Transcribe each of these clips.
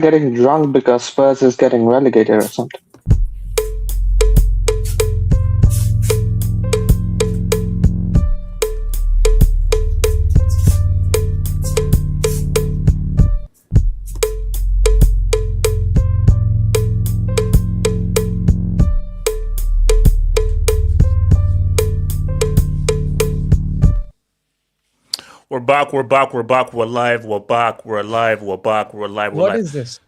getting drunk because Spurs is getting relegated or something. We're back, we're live, we're back, we're alive, we're back, we're alive, we're What live. is this?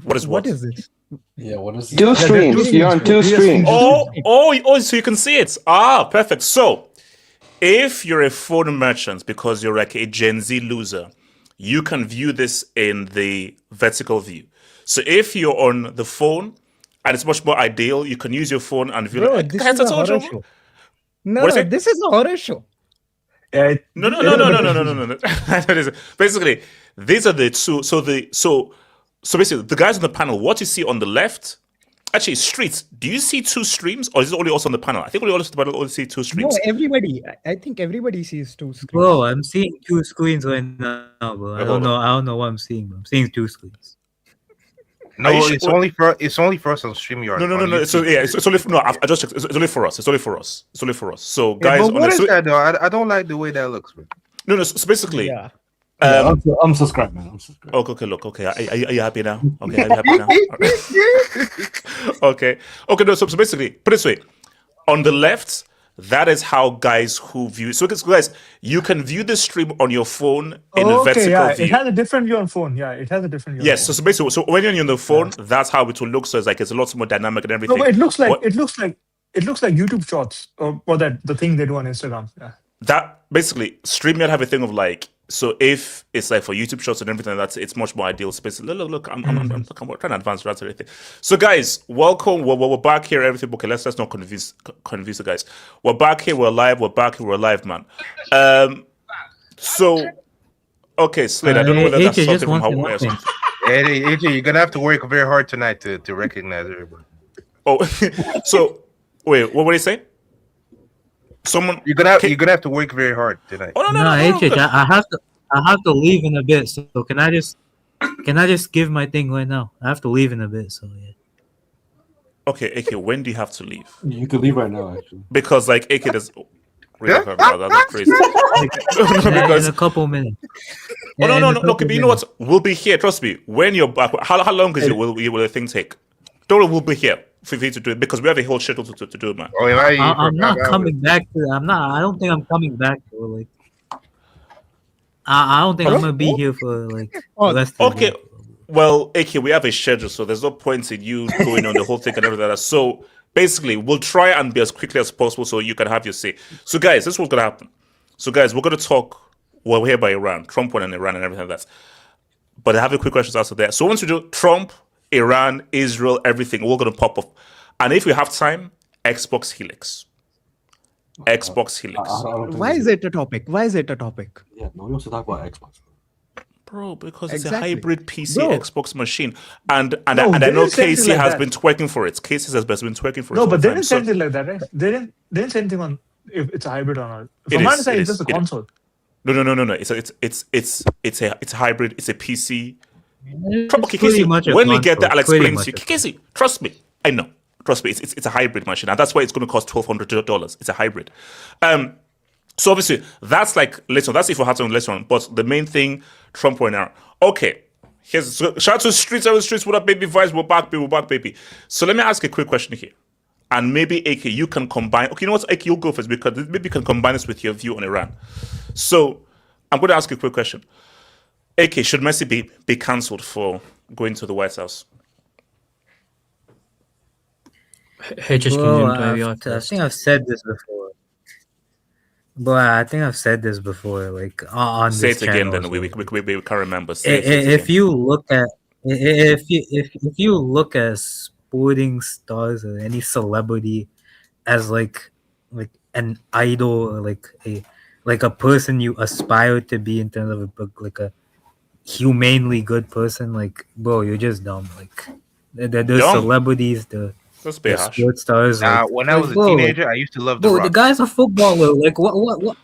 What is what? What is this? Yeah, what is Two streams. You're on two streams. Oh, so you can see it. Ah, perfect. So, if you're a phone merchant because you're like a Gen Z loser, you can view this in the vertical view. So if you're on the phone, and it's much more ideal, you can use your phone and view Bro, it. this is a horror show. No, What is it? this is a horror show. No. Basically, these are the two. So basically, the guys on the panel. What you see on the left, actually, streets. Do you see two streams, or is it only us on the panel? I think only us on the panel only see two streams. No, everybody. I think everybody sees two screens. Bro, I'm seeing two screens right now, bro. I don't know what I'm seeing. Bro. I'm seeing two screens. No, it's only for us on StreamYard. No. It's only for, no. I just checked. It's only for us. It's only for us. So guys, but what is that though? I don't like the way that looks, bro. No. So basically, I'm subscribed, man. I'm subscribed. Okay. Look. Okay. Are you happy now? Okay. Are you happy now? Okay. No. So basically, put it this way: on the left, that is how guys who view. So guys, you can view the stream on your phone in a vertical view. It has a different view on phone. Yeah, it has a different view. Yes. So basically, when you're on the phone, that's how it will look. So it's a lot more dynamic and everything. No, but it looks like YouTube Shorts or the thing they do on Instagram. Yeah. That basically StreamYard have a thing of like, so if it's like for YouTube shots and everything, it's much more ideal space. Look, I'm trying to advance that everything. So guys, welcome. We're back here. Everything okay? Let's not confuse the guys. We're back here. We're live. We're live, man. So okay, Slade. I don't know whether that's something from how. Hey, AJ, you're gonna have to work very hard tonight to recognize everybody. Oh, so wait, what were you saying? You're gonna have to work very hard tonight. No, AJ, I have to leave in a bit. So can I just give my thing right now? I have to leave in a bit. So yeah. Okay, AK, when do you have to leave? You can leave right now, actually. Because like AK does. That's crazy. Because in a couple minutes. No. Okay, but you know what? We'll be here. Trust me. When you're back, how long will the thing take? Don't worry, we'll be here for you to do it because we have a whole schedule to do it, man. I'm not coming back to. I don't think I'm coming back to like. I don't think I'm gonna be here for like. Okay. Well, AK, we have a schedule, so there's no point in you going on the whole thing and everything. So basically, we'll try and be as quickly as possible so you can have your say. So guys, this is what's gonna happen. So guys, we're gonna talk. Well, we're here by Iran, Trump won in Iran and everything like that. But I have a quick questions after that. So once we do Trump, Iran, Israel, everything, we're gonna pop up. And if we have time, Xbox Helix. Xbox Helix. Why is it a topic? Yeah, no, we also talk about Xbox. Bro, because Exactly. it's a hybrid PC Bro. Xbox machine. And I know Casey has been twerking for it. Casey has been twerking for it. No, but they didn't say anything like that, right? They didn't say anything on if it's a hybrid or not. From my side, it's just a console. No. It's a hybrid. It's a PC. Okay, pretty Casey, much a when we get console. there, I'll Pretty explain much to you. a- Casey, trust me. I know. Trust me. It's a hybrid machine, and that's why it's going to cost $1,200. It's a hybrid. So obviously that's like later. That's if we have to later on. But the main thing, Trump right now. Okay, shout out to streets. What up, baby? VIBEZ, we're back, baby. So let me ask a quick question here, and maybe AK, you can combine. Okay, you know what, AK, you'll go first because maybe you can combine this with your view on Iran. So I'm going to ask you a quick question. AK, should Messi be cancelled for going to the White House? Hey, just I think I've said this before. But I think I've said this before, like on Say this it again, channel, then so we can't remember. if you look at if you look at sporting stars or any celebrity as like an idol or like a person you aspire to be in terms of like a humanely good person, like bro, you're just dumb. Like there's celebrities, the sports stars. When I was a teenager, I used to love the Rock. The guy's a footballer. Like what?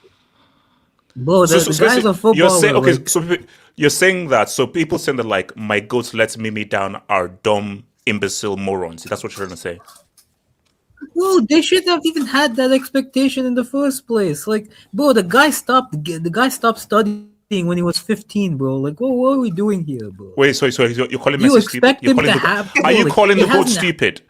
Bro, the guy's a basically, you're footballer. saying okay. Like, So you're saying that. So people saying that like my goats let me down are dumb, imbecile morons. That's what you're trying to say. bro, they shouldn't have even had that expectation in the first place. Like, bro, the guy stopped studying when he was 15, bro. Like, what are we doing here, bro? Wait, so you're calling You Messi stupid? expect him to have? Are you Like, calling he the goat hasn't- stupid?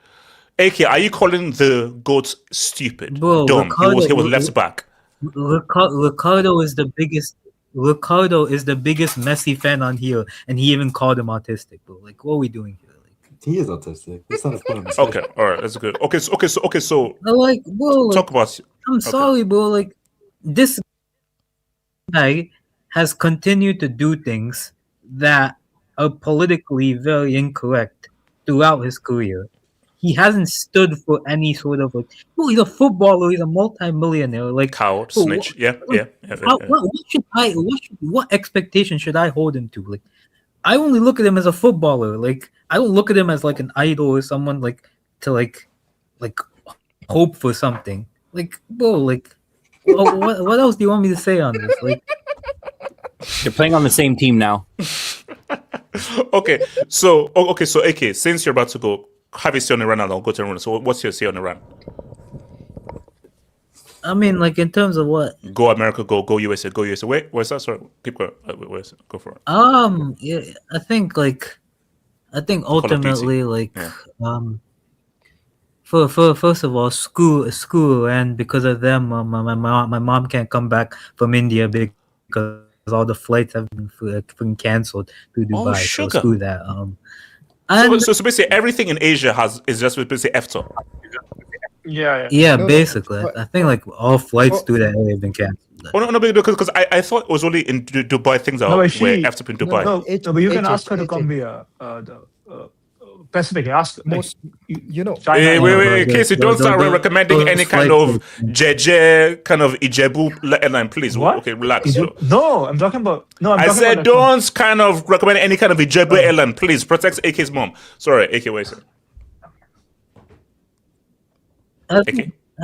AK, are you calling the goat stupid? Bro, Dumb. He was left back. Ricardo is the biggest. Ricardo is the biggest Messi fan on here, and he even called him autistic, bro. Like, what are we doing here? Like, He is autistic. That's not a point. Okay, all right, that's good. Okay, so like, bro, like, talk about. I'm sorry, bro. Like, this guy has continued to do things that are politically very incorrect throughout his career. He hasn't stood for any sort of like. Bro, he's a footballer. He's a multi-millionaire. Like, Coward, bro, snitch. Yeah. What expectation should I hold him to? Like, I only look at him as a footballer. Like, I don't look at him as like an idol or someone like to like hope for something. Like, bro, like, what else do you want me to say on this? Like, They're playing on the same team now. Okay, so AK, since you're about to go, have a say on Iran and I'll go to Iran. So what's your say on Iran? I mean, like, in terms of what? Go America, go USA, go USA. Wait, where's that? Sorry, keep going. Where's it? Go for it. Yeah, I think ultimately, like, Yeah. for first of all, school, and because of them, my mom can't come back from India because all the flights have been canceled to Dubai. So sugar. screw that. And So basically everything in Asia is just basically F up. Yeah. yeah, No, basically, but- I think like all flights to that area have been canceled. Oh no, because I thought it was only in Dubai things are No, where but she- F up in Dubai. No, H- but you can H- ask her to H- come via the Pacific. Ask like, Most, you know, China. Hey, wait, the- Casey, the- don't start the- recommending those any kind flights of Jeje, kind of Ijebu airline, please. What? Okay, relax. Is it- No, I'm talking about. No, I'm I talking said about don't kind of recommend any kind of Ijebu airline, please. Protect AK's mom. Sorry, AK, wait a second. I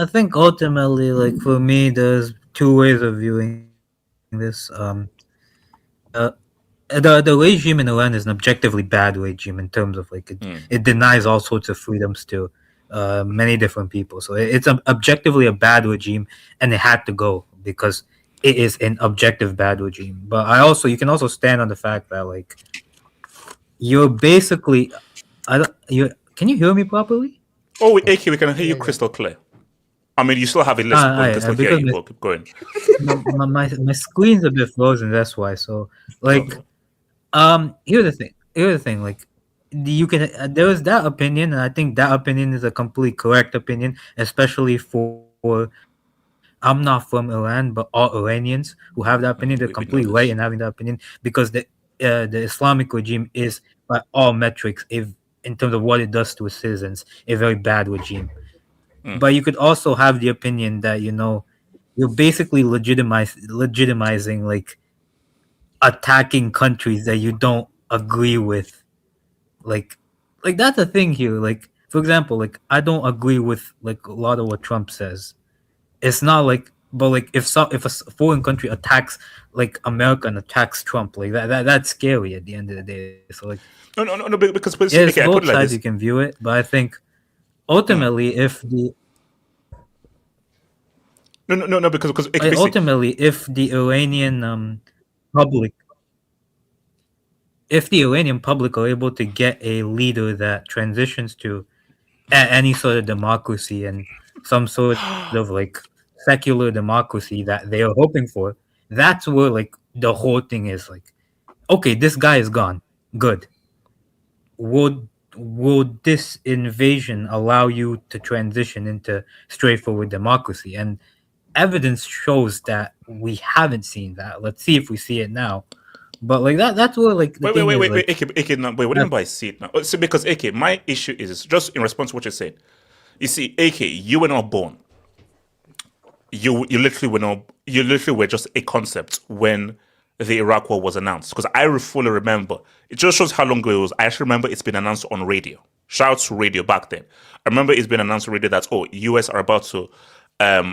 think ultimately, like, for me, there's two ways of viewing this. The regime in Iran is an objectively bad regime in terms of like it denies all sorts of freedoms to many different people. So it's objectively a bad regime, and it had to go because it is an objective bad regime. But you can also stand on the fact that like you're basically, can you hear me properly? Oh, wait, AK, we can hear you Yeah. crystal clear. I mean, you still have a list Ah, but crystal clear. because You go, keep going. my screen's a bit frozen. That's why. So like, here's the thing. Like, you can there is that opinion, and I think that opinion is a completely correct opinion, especially for. I'm not from Iran, but all Iranians who have that opinion, they're We know completely this. right in having that opinion because the Islamic regime is, by all metrics, in terms of what it does to its citizens, a very bad regime. But you could also have the opinion that you're basically legitimizing like attacking countries that you don't agree with, like that's a thing here. Like, for example, like I don't agree with like a lot of what Trump says. It's not like, but like if a foreign country attacks like America and attacks Trump, like that's scary at the end of the day. So like, No, because yeah, it's okay, I put both it like sides this. you can view it, but I think ultimately No, because basically, ultimately if the Iranian public are able to get a leader that transitions to any sort of democracy and some sort of like secular democracy that they are hoping for, that's where like the whole thing is like, okay, this guy is gone, good. Would this invasion allow you to transition into straightforward democracy? And evidence shows that we haven't seen that. Let's see if we see it now. But like that's where like the thing is, wait, like, AK, no, wait, what do you mean by see it now? See, because AK, my issue is just in response to what you said. You see, AK, you were not born. You literally were just a concept when the Iraq War was announced. Because I fully remember. It just shows how long ago it was. I actually remember it's been announced on radio. Shout out to radio back then. I remember it's been announced on radio that US are about to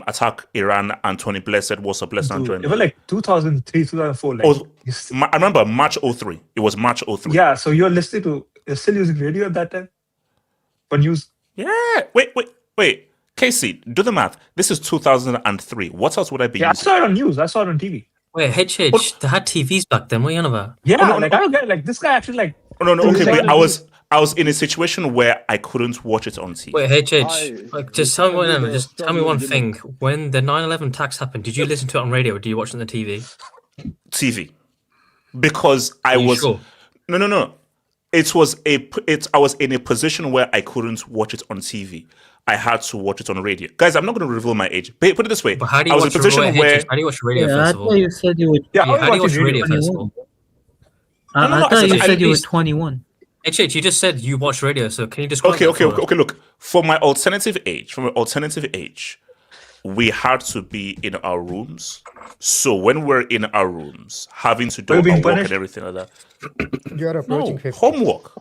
attack Iran, and Tony Blair said, "What's up, let's not join." It was like 2003, 2004. Like, I remember March 03. It was March 03. Yeah, so you're still using radio at that time for news? Yeah. Wait. Casey, do the math. This is 2003. What else would I be Yeah, I using? saw it on news. I saw it on TV. Wait, HH, they had TVs back then. What are you on about? Yeah, no, I don't get it. Like, this guy actually like. No. Okay, Exactly. but I was in a situation where I couldn't watch it on TV. Wait, HH, like, just tell me just tell me one thing. When the 9/11 attacks happened, did you listen to it on radio or did you watch it on the TV? TV, because I Are you was sure? no. I was in a position where I couldn't watch it on TV. I had to watch it on radio. Guys, I'm not going to reveal my age. But put it this way: But how do I you was in watch a position where how do you watch radio Yeah, I first of all? thought you said you were. Yeah, How do you watch radio radio. first of all? I No, I thought said you at said you were least- 21. HH, you just said you watch radio, so can you describe okay. that for us? Look, from my alternative age, we had to be in our rooms. So when we're in our rooms, having to do Were you our being work punished? and everything like that. You're approaching No, 50. homework.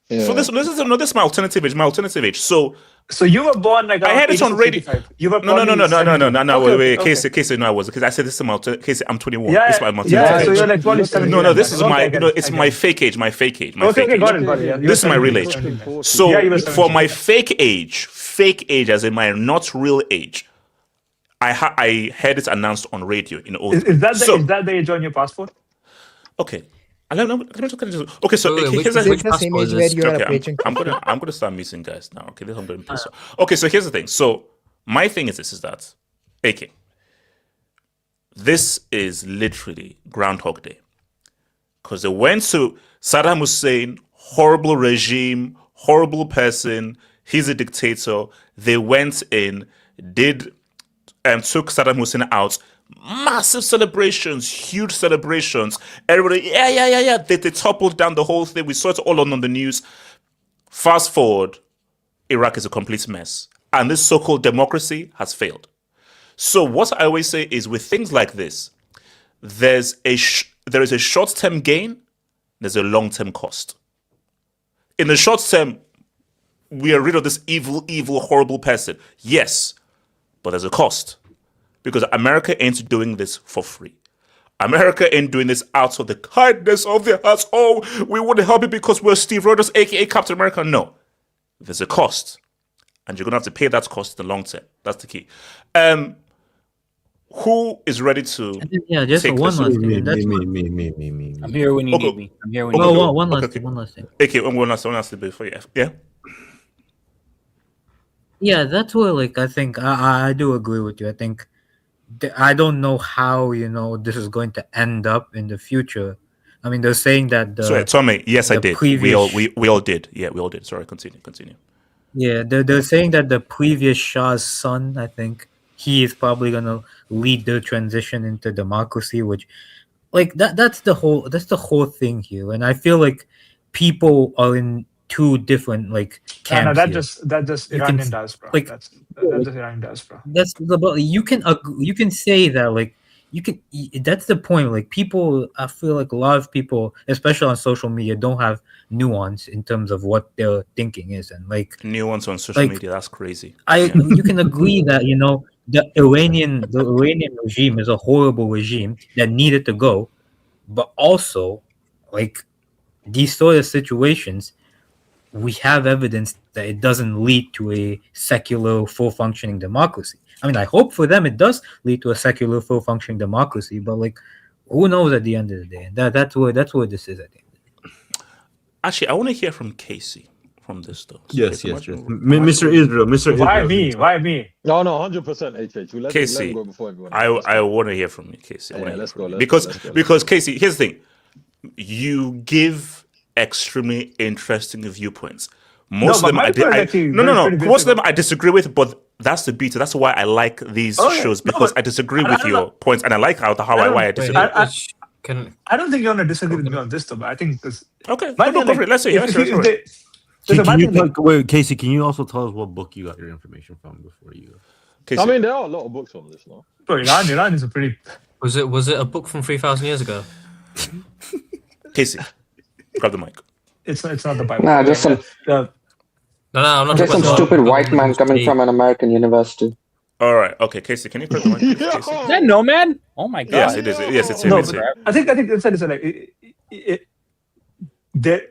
Yeah. So this is my alternative age. My alternative age. So So you were born like I had it on 86, radio. 85. You were No. born in 70. Wait. Okay. Casey, no, I wasn't. Because I said this is my alternative. Casey, I'm 21. Yeah, This is my alternative yeah. age. So you're like 27. No, this is Okay, my I get no. it, It's I get my it. fake age. My fake age. Okay, got it. Yeah, you This is were my 17, real you were age. 17. So Yeah, you were for 17. my fake age as in my not real age, I heard it announced on radio in old. Is that the age on your passport? Okay. Let me just okay. So Wait, here's Is the it the same age where you are okay, approaching? I'm gonna start missing guys now. Okay, this is I'm gonna piss off. Okay, so here's the thing. So my thing is that AK. This is literally Groundhog Day. Because they went to Saddam Hussein, horrible regime, horrible person, he's a dictator. They went in, took Saddam Hussein out. Massive celebrations, huge celebrations. Everybody, yeah. They toppled down the whole thing. We saw it all on the news. Fast forward, Iraq is a complete mess. And this so-called democracy has failed. So what I always say is with things like this, there is a short-term gain, there's a long-term cost. In the short term, we are rid of this evil, horrible person. Yes, but there's a cost. Because America ain't doing this for free. America ain't doing this out of the kindness of their hearts. Oh, we want to help you because we're Steve Rogers, aka Captain America. No. There's a cost. And you're going to have to pay that cost in the long term. That's the key. Who is ready to Yeah, just take one this? last thing. Me. I'm here when you Okay. need me. I'm here when you Well, need me. one last Okay. thing. One last thing. Okay, one last thing before you. Yeah? Yeah, that's where I think I do agree with you. I think I don't know how this is going to end up in the future. I mean, they're saying that Sorry, Tommy. Yes, I the did. previous- We all did. Yeah, we all did. Sorry, continue. Yeah, they're saying that the previous Shah's son, I think, he is probably gonna lead the transition into democracy, which that's the whole thing here. And I feel like people are in two different camps. No, here. that's just You can Iranian diaspora. like- That's just Iranian diaspora. That's you can say that that's the point. People, I feel like a lot of people, especially on social media, don't have nuance in terms of what their thinking is, and Nuance on social Like, media, that's crazy. you can agree that the Iranian regime is a horrible regime that needed to go, but also these sort of situations, we have evidence that it doesn't lead to a secular, full functioning democracy. I mean, I hope for them it does lead to a secular, full functioning democracy, but who knows at the end of the day? That's where this is at the end. Actually, I want to hear from Casey from this though. So Yes. Casey, Mr. Israel. Why me? No, 100% HH. Let Casey, him go before everyone. I want to hear from you, Casey. I Yeah, wanna hear let's from go, you. let's Because go. Casey, here's the thing. You give extremely interesting viewpoints. Most No, of them but my point actually very Most of them critical. I disagree with, but that's the beauty. That's why I like these Oh, yeah. shows No, because but I disagree I with don't your know. points and I like why I Wait, disagree. I don't think you're gonna disagree with me on this though, but I think this. Okay, My go thing, for it. Let's see. if Let's you- see. if they- there's a Can you matter, wait, Casey? Can you also tell us what book you got your information from before you? Casey. I mean, there are a lot of books on this now. bro, Iran is a pretty. Was it a book from 3,000 years ago? Casey, grab the mic. It's not the Bible. Nah, just some The- No, I'm not just talking some about stupid the white man coming history. from an American university. All right. Okay, Casey, can you press the mic? Casey? Is that no man? Oh my god. Yes, it is. Yes, it's No, it's but I think it's like there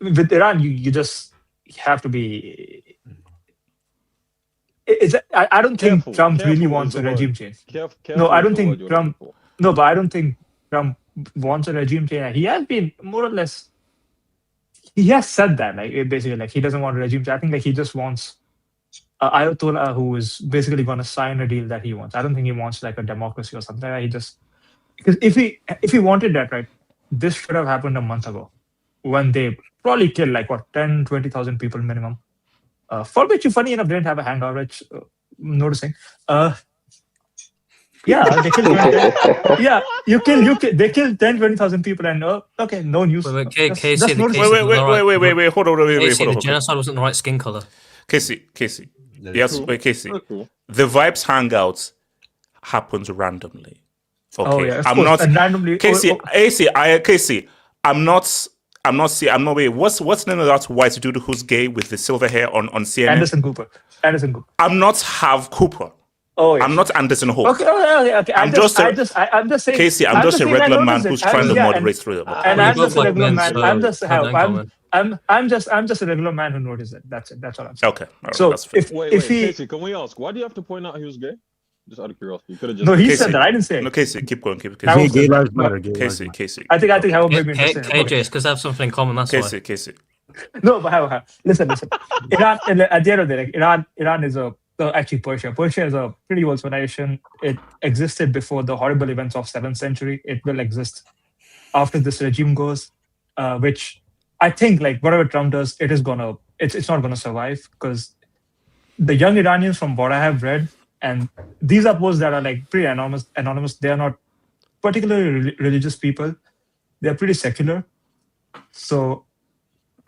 with Iran, you just have to be. I don't think Careful, Trump careful really is wants the a word. regime change. Careful No, I is don't the think word you're Trump. looking for. No, but I don't think Trump wants a regime change. He has been more or less. He has said that, like basically, like he doesn't want a regime change. I think like he just wants Ayatollah who is basically going to sign a deal that he wants. I don't think he wants like a democracy or something. He just because if he wanted that, right, this should have happened a month ago when they probably killed like what 10-20,000 people minimum. For which you funny enough didn't have a hangout, which noticing. Yeah, they killed. Yeah, they killed 10-20,000 people, and okay, no news. Wait, Just Casey, notice. Wait, hold on, wait, Casey, hold the on. genocide wasn't the right skin color. Casey. Yes, True. wait, Casey. That's true. The Vibes Hangouts happens randomly. Okay, Oh yeah, of I'm course. not And randomly. Casey. Casey, I'm not. Wait, what's the name of that white dude who's gay with the silver hair on CNN? Anderson Cooper. I'm not Hav Cooper. Oh, yeah. I'm not Anderson Hope. Okay. I'm just saying. Casey, I'm just a saying I regular man noticed it. who's trying to Yeah, moderate through it. And Well, I'm you just a both like regular men, man. so I'm just a regular man who noticed it. That's it. That's all I'm saying. Okay, all right, So that's fair. Wait, if he Casey, can we ask, why do you have to point out he was gay? Just out of curiosity. You could have just. no, he Casey. said that. I didn't say No, it. Casey, keep going. Keep I was- Gay lives matter. Gay lives Casey, matter. Casey. I think I will maybe KJ, interesting. it's because they have something in common. That's why. Casey. No, but how? Listen. Iran, at the end of the day, like, Iran is actually Persia. Persia is a pretty old civilization. It existed before the horrible events of 7th century. It will exist after this regime goes, which I think like whatever Trump does, it's not gonna survive because the young Iranians, from what I have read, and these are posts that are like pretty anonymous. They are not particularly religious people. They're pretty secular. So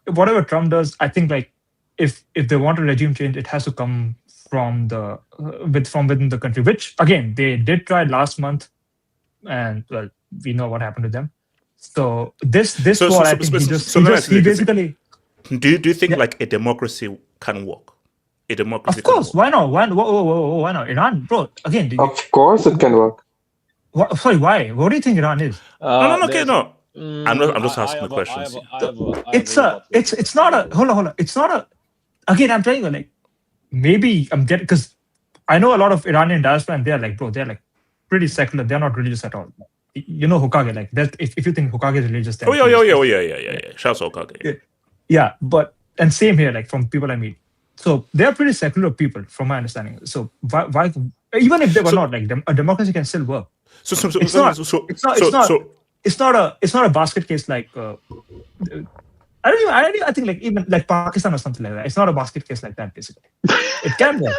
whatever Trump does, I think like if they want a regime change, it has to come from within the country. Which again they did try last month, and well, we know what happened to them. So this war, I think he basically. Do you think like a democracy can work? A democracy. Of course, can work? why not? Why not? Iran, bro. Again, Of course, it can work. sorry, why? What do you think Iran is? No. I'm just asking the questions. It's not a hold on. It's not a. Again, I'm telling you, like maybe I'm getting because I know a lot of Iranian diaspora, and they're like, bro, they're like pretty secular. They're not religious at all. You know Hokage, like that. If you think Hokage is religious, then Yeah. Shouts out Hokage. Yeah, but and same here, like from people I meet. So they're pretty secular people, from my understanding. So why even if they were not, like a democracy can still work. It's not a basket case like I think like even like Pakistan or something like that. It's not a basket case like that. Basically, it can work.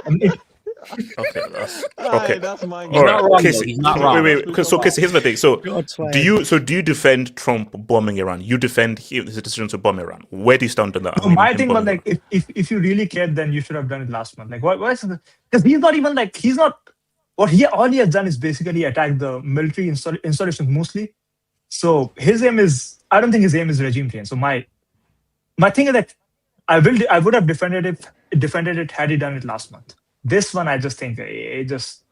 Okay. That's my All right, wrong, Casey. though. He's not wrong. Wait. So Casey, here's the thing. So fine. do you defend Trump bombing Iran? You defend his decision to bomb Iran. Where do you stand on that? My thing was like, if you really cared, then you should have done it last month. Like, why is it? Because he's not even like all he has done is basically attack the military installations mostly. So his aim is, I don't think his aim is regime change. So my thing is that I would have defended it had he done it last month. This one, I just think it just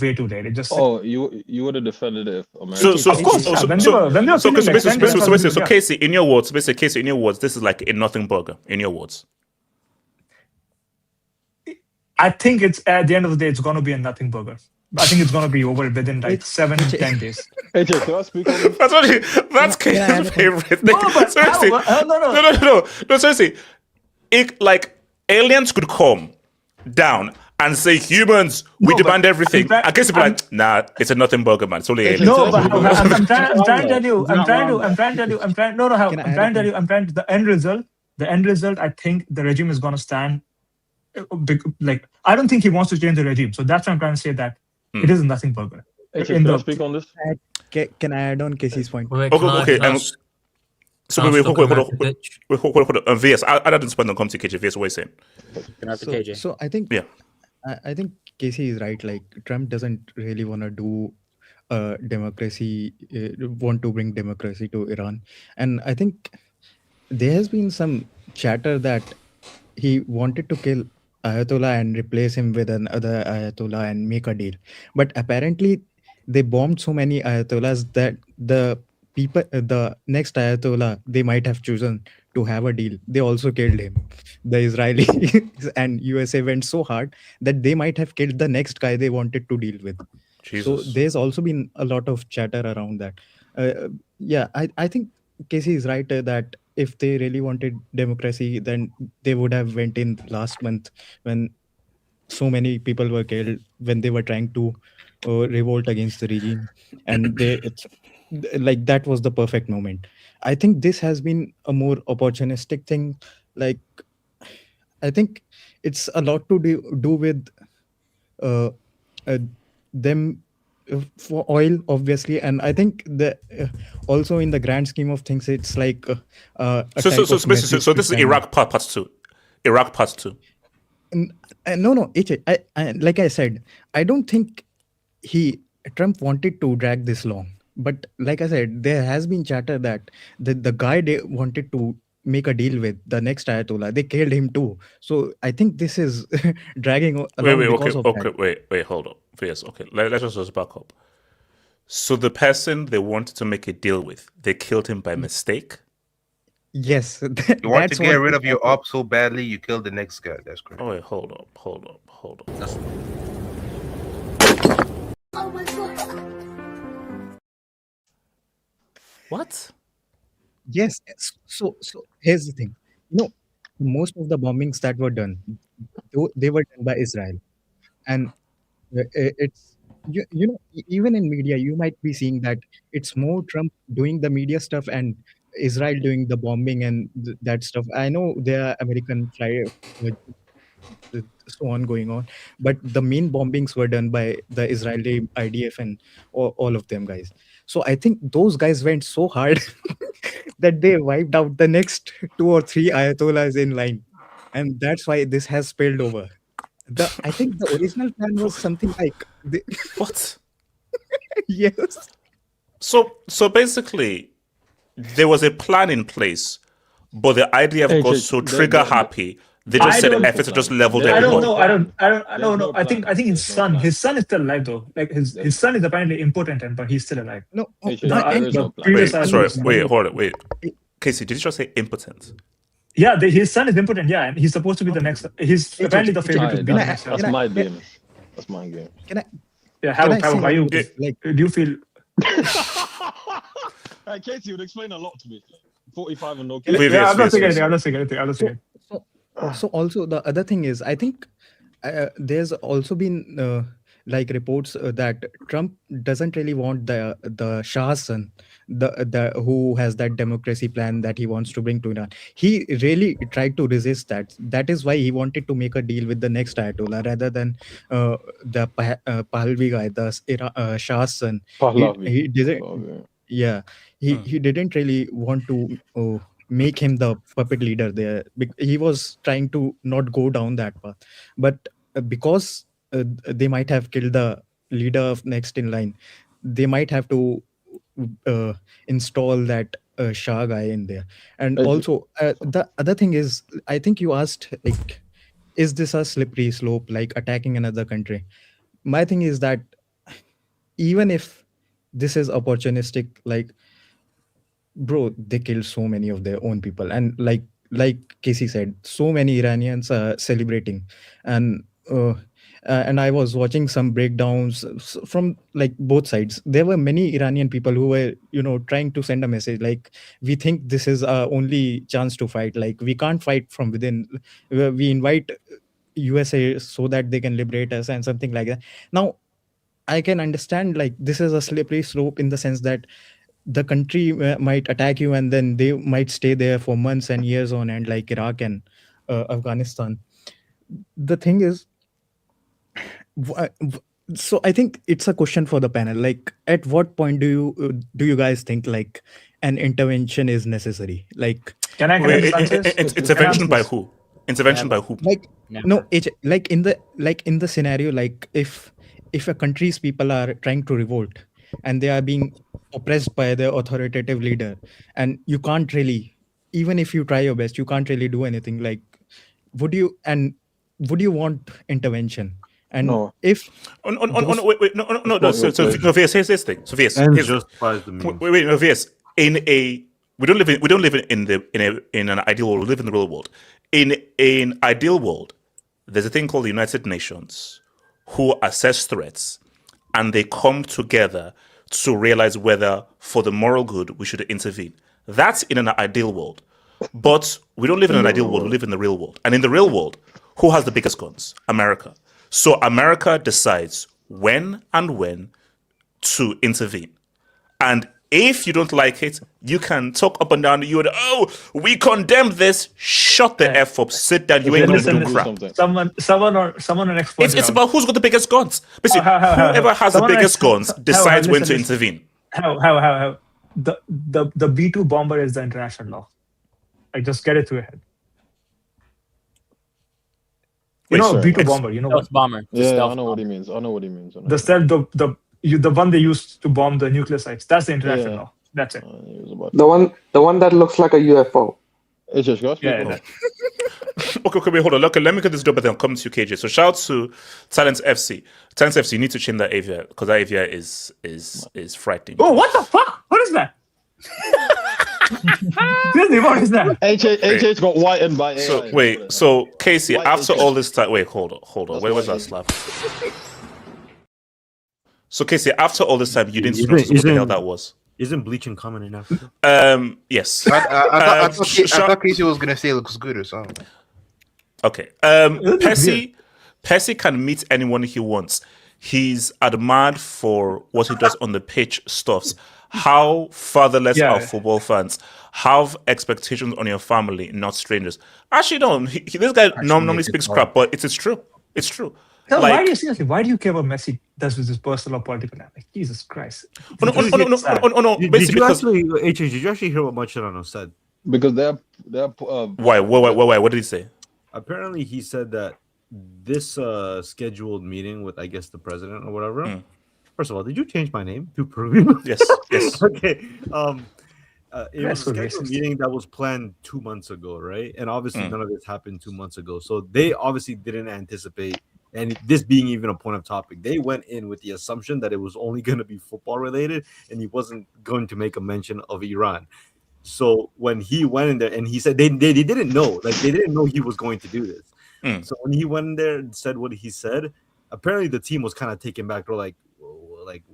way too late. It just you would have defended it if America. So of course, when they were so Casey, in your words, this is like a nothing burger. In your words, I think it's at the end of the day, it's going to be a nothing burger. I think it's going to be over within like 7-10 days. Hey, Jay, can I speak on this? That's Casey's favorite thing. No, but Seriously, no. Seriously, like aliens could come down and say, humans, we demand everything. I guess people like, nah, it's a nothing burger, man. It's only aliens. No, but I'm trying to tell you. The end result, I think the regime is going to stand. Like, I don't think he wants to change the regime. So that's why I'm trying to say that it is a nothing burger. Hey, Jay, can I speak on this? Can I add on Casey's point? Okay. So wait, hold on. VS, I didn't spend on to KJ. VS, what are you saying? So I think I think Casey is right. Like Trump doesn't really want to do democracy, want to bring democracy to Iran, and I think there has been some chatter that he wanted to kill Ayatollah and replace him with another Ayatollah and make a deal. But apparently, they bombed so many Ayatollahs that the next Ayatollah they might have chosen to have a deal, they also killed him. The Israelis and USA went so hard that they might have killed the next guy they wanted to deal with. So Jesus. there's also been a lot of chatter around that. Yeah, I think Casey is right that if they really wanted democracy, then they would have went in last month when so many people were killed when they were trying to revolt against the regime, and like that was the perfect moment. I think this has been a more opportunistic thing. Like, I think it's a lot to do with uh, uh, them for oil, obviously, and I think the also in the grand scheme of things, it's like a So type of basically, so message this to is send. Iraq part 2. Iraq part 2. No, like I said, I don't think Trump wanted to drag this long. But like I said, there has been chatter that the guy they wanted to make a deal with, the next Ayatollah, they killed him too. So I think this is dragging along Wait, because of that. wait, hold up. Yes, okay. Let's just back up. So the person they wanted to make a deal with, they killed him by mistake? Yes. You want to get rid of your op so badly, you kill the next guy. That's correct. Oh, wait, hold up. What? Yes. So here's the thing. Most of the bombings that were done, they were done by Israel, and it's even in media you might be seeing that it's more Trump doing the media stuff and Israel doing the bombing and that stuff. I know there are American so on going on, but the main bombings were done by the Israeli IDF and all of them guys. So I think those guys went so hard that they wiped out the next 2 or 3 ayatollahs in line, and that's why this has spilled over. I think the original plan was something like what? Yes. So basically, there was a plan in place, but the IDF got so trigger happy. They just said efforts just leveled everybody. I don't know. I think his son is still alive though. Like his son is apparently impotent, but he's still alive. No, Wait, hold on, wait. Casey, did you just say impotent? Yeah, his son is impotent. Yeah, and he's supposed to be the next. He's apparently the favorite to be the next. That's my game. That's my game. Can I? Yeah, how are you? Like, do you feel? Casey would explain a lot to me. 45 and no. Yeah, I'm not saying anything. So also the other thing is, I think there's also been like reports that Trump doesn't really want the Shah's son, the who has that democracy plan that he wants to bring to Iran. He really tried to resist that. That is why he wanted to make a deal with the next Ayatollah rather than the Pahlavi guy, the Shah's son. He didn't. Yeah, he didn't really want to make him the puppet leader there. He was trying to not go down that path, but because they might have killed the leader of next in line, they might have to install that Shah guy in there. And also the other thing is, I think you asked, like, is this a slippery slope, like attacking another country? My thing is that even if this is opportunistic, like, bro, they killed so many of their own people, and like Casey said, so many Iranians are celebrating, and I was watching some breakdowns from like both sides. There were many Iranian people who were trying to send a message like, we think this is our only chance to fight, like we can't fight from within, we invite USA so that they can liberate us and something like that. Now I can understand, like, this is a slippery slope in the sense that the country might attack you and then they might stay there for months and years on end, like Iraq and Afghanistan. The thing is, so I think it's a question for the panel, like, at what point do you guys think like an intervention is necessary? Like, intervention by who? Intervention by who? Like, no, like in the scenario, like if a country's people are trying to revolt and they are being oppressed by the authoritative leader, and you can't really, even if you try your best, you can't really do anything. Like, would you, and would you want intervention? And No. if Wait, no. So VS, here's this thing. So VS, And here's, justifies the means. wait, no, VS. We don't live in an ideal world. We live in the real world. In an ideal world, there's a thing called the United Nations, who assess threats, and they come together to realize whether, for the moral good, we should intervene. That's in an ideal world. But we don't live in an ideal world. We live in the real world. And in the real world, who has the biggest guns? America. So America decides when to intervene. And if you don't like it, you can talk up and down the UN. Oh, we condemn this. Shut the F up. Sit down. You ain't going to do crap. Someone an expert. It's about who's got the biggest guns. Basically, whoever has the biggest guns decides when to intervene. How? The B-2 bomber is the international law. Like, just get it to your head. You know, B-2 bomber. You know what? Bomber. Yeah, I know what he means. The stealth, the one they used to bomb the nuclear sites. That's the international law. That's it. The one that looks like a UFO. It's just Yeah. Okay, wait, hold on. Look, let me get this done, but then I'll come to you, KJ. So shout out to Talent FC. Talent FC, you need to change that AVI because that AVI is frightening. Oh, what the fuck? What is that? Seriously, what is that? HH got whitened by AI. So Casey, after all this time, hold on. Where was that slap? So Casey, after all this time, you didn't notice what the hell that was. Isn't bleaching common in Africa? Yes. I thought Casey was gonna say it looks good or something. Okay. Percy can meet anyone he wants. He's admired for what he does on the pitch stuffs. How fatherless are football fans? Have expectations on your family, not strangers. Actually, no. This guy normally speaks crap, but it's true. It's true. No, why do you care about Messi does with his personal or political life? Like, Jesus Christ. No. Did you actually hear what Mascherano said? Because they're Why? What did he say? Apparently, he said that this scheduled meeting with, I guess, the president or whatever. First of all, did you change my name to Peru? Yes. Okay. It was a scheduled meeting that was planned 2 months ago, right? And obviously, none of this happened 2 months ago. So they obviously didn't anticipate, and this being even a point of topic, they went in with the assumption that it was only going to be football related, and he wasn't going to make a mention of Iran. So when he went in there, and he said they didn't know, like they didn't know he was going to do this. So when he went in there and said what he said, apparently the team was kind of taken back. They're like,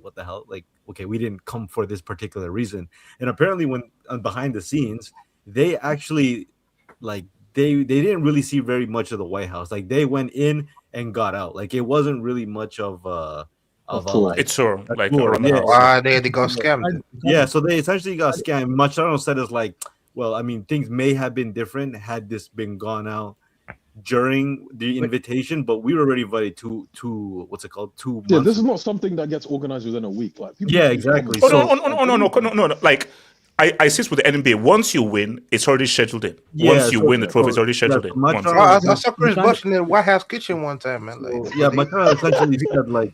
what the hell? Like, okay, we didn't come for this particular reason. And apparently, when behind the scenes, they actually they didn't really see very much of the White House. Like they went in and got out. Like it wasn't really much of it's true. Like they got scammed. Yeah, so they essentially got scammed. Mascherano said it's like, well, I mean, things may have been different had this been gone out during the invitation, but we were already invited to 2 months. Yeah, this is not something that gets organized within a week. Like exactly. No. Like I sit with the NBA. Once you win, it's already scheduled in. Once you win the trophy, it's already scheduled in. I saw Chris Bush in the White House kitchen one time, man. Mascherano essentially said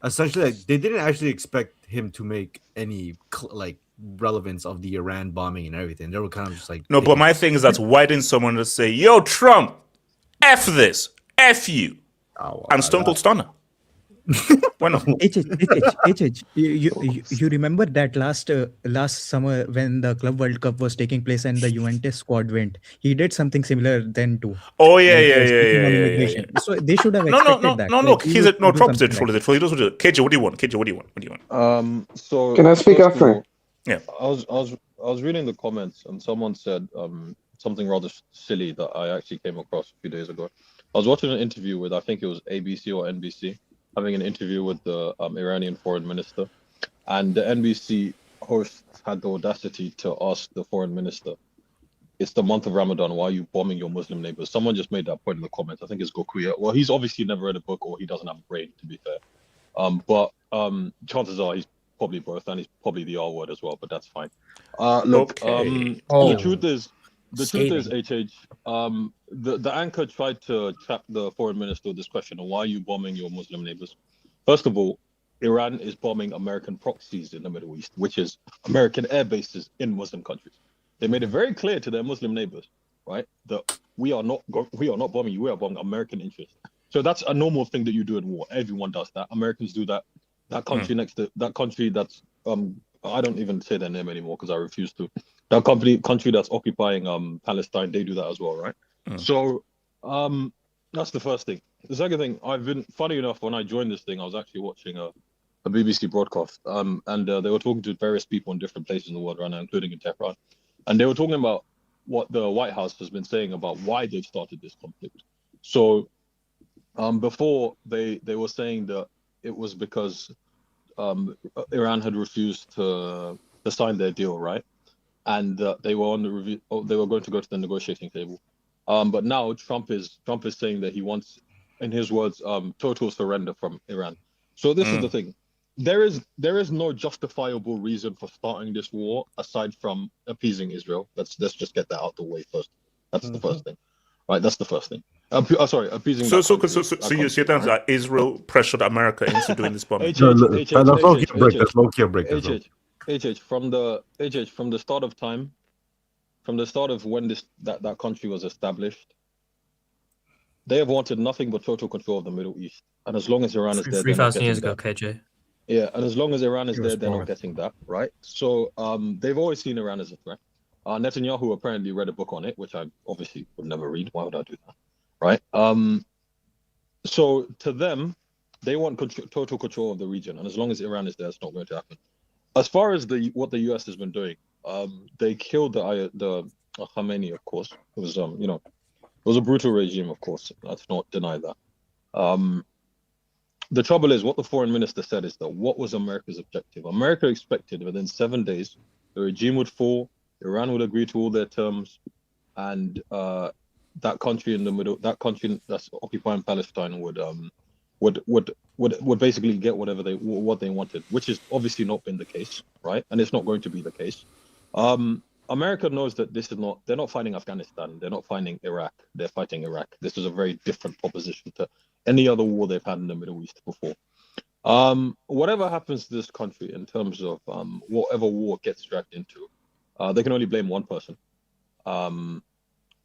essentially they didn't actually expect him to make any relevance of the Iran bombing and everything. They were kind of just like no. But my thing is that why didn't someone just say, "Yo, Trump, F this, F you," and Stone Cold Stunner? Why not? You remember that last summer when the Club World Cup was taking place and the Juventus squad went? He did something similar then too. Oh yeah. So they should have expected that. No. Trump did troll it. He doesn't do it. KJ, what do you want? So can I speak after? Yeah. I was reading the comments and someone said something rather silly that I actually came across a few days ago. I was watching an interview with, I think it was ABC or NBC, having an interview with the Iranian foreign minister, and the NBC host had the audacity to ask the foreign minister, "It's the month of Ramadan, why are you bombing your Muslim neighbors?" Someone just made that point in the comments. I think it's Gokuya. Well, he's obviously never read a book or he doesn't have a brain, to be fair. But chances are he's probably both, and he's probably the R word as well, but that's fine. The truth is, HH, the anchor tried to trap the foreign minister with this question of why are you bombing your Muslim neighbors? First of all, Iran is bombing American proxies in the Middle East, which is American air bases in Muslim countries. They made it very clear to their Muslim neighbors, right, that we are not bombing you. We are bombing American interests. So that's a normal thing that you do in war. Everyone does that. Americans do that. That country next to that country that's I don't even say their name anymore because I refuse to. That country that's occupying Palestine, they do that as well, right? So that's the first thing. The second thing, I've been funny enough when I joined this thing, I was actually watching a BBC broadcast, and they were talking to various people in different places in the world right now, including in Tehran, and they were talking about what the White House has been saying about why they've started this conflict. So before they were saying that it was because Iran had refused to sign their deal, right? And they were on the review. They were going to go to the negotiating table. But now Trump is saying that he wants, in his words, total surrender from Iran. So this is the thing. There is no justifiable reason for starting this war aside from appeasing Israel. Let's just get that out the way first. That's the first thing, right? That's the first thing. Appeasing. So you're saying that Israel pressured America into doing this bombing? From the start of time, from the start of when that country was established, they have wanted nothing but total control of the Middle East. And as long as Iran is there, 3,000 years ago, KJ. Yeah, and as long as Iran is there, they're not getting that, right? So they've always seen Iran as a threat. Netanyahu apparently read a book on it, which I obviously would never read. Why would I do that, right? So to them, they want total control of the region, and as long as Iran is there, it's not going to happen. As far as what the US has been doing, they killed the Khamenei, of course. It was it was a brutal regime, of course. Let's not deny that. The trouble is, what the foreign minister said is that what was America's objective? America expected within 7 days the regime would fall, Iran would agree to all their terms, and that country in the middle, that country that's occupying Palestine would basically get what they wanted, which has obviously not been the case, right? And it's not going to be the case. America knows that they're not fighting Afghanistan, they're not fighting Iraq, they're fighting Iraq. This is a very different proposition to any other war they've had in the Middle East before. Whatever happens to this country in terms of whatever war gets dragged into, they can only blame one person.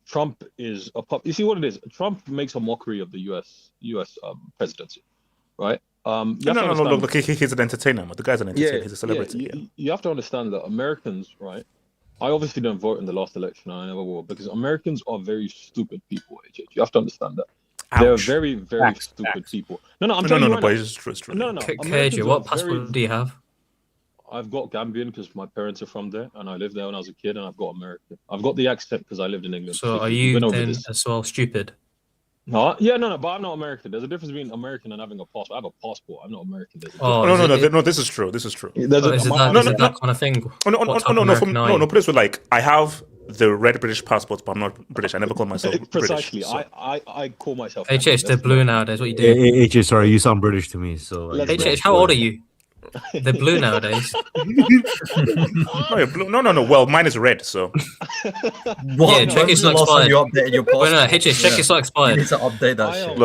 Trump is you see what it is? Trump makes a mockery of the US presidency, right? Look, he's an entertainer. The guy's an entertainer. He's a celebrity. Yeah. You have to understand that Americans, right? I obviously didn't vote in the last election, and I never will, because Americans are very stupid people, HH. You have to understand that. Ouch. They're very, very stupid people. I'm telling you right but now. it's true. No. KJ, what passport do you have? I've got Gambian because my parents are from there, and I lived there when I was a kid, and I've got American. I've got the accent because I lived in England. So are you then as well stupid? No, but I'm not American. There's a difference between American and having a passport. I have a passport. I'm not American. No, this is true. Is it that kind of thing? No, put it like, I have the red British passport, but I'm not British. I never call myself Precisely. British. So. I call myself HH, they're blue nowadays. What you do? HH, sorry, you sound British to me. So HH, how old are you? They're blue nowadays. No. Well, mine is red, so. Yeah, check it's not expired. You updated your passport. No, HH, check it's not expired. You need to update that shit.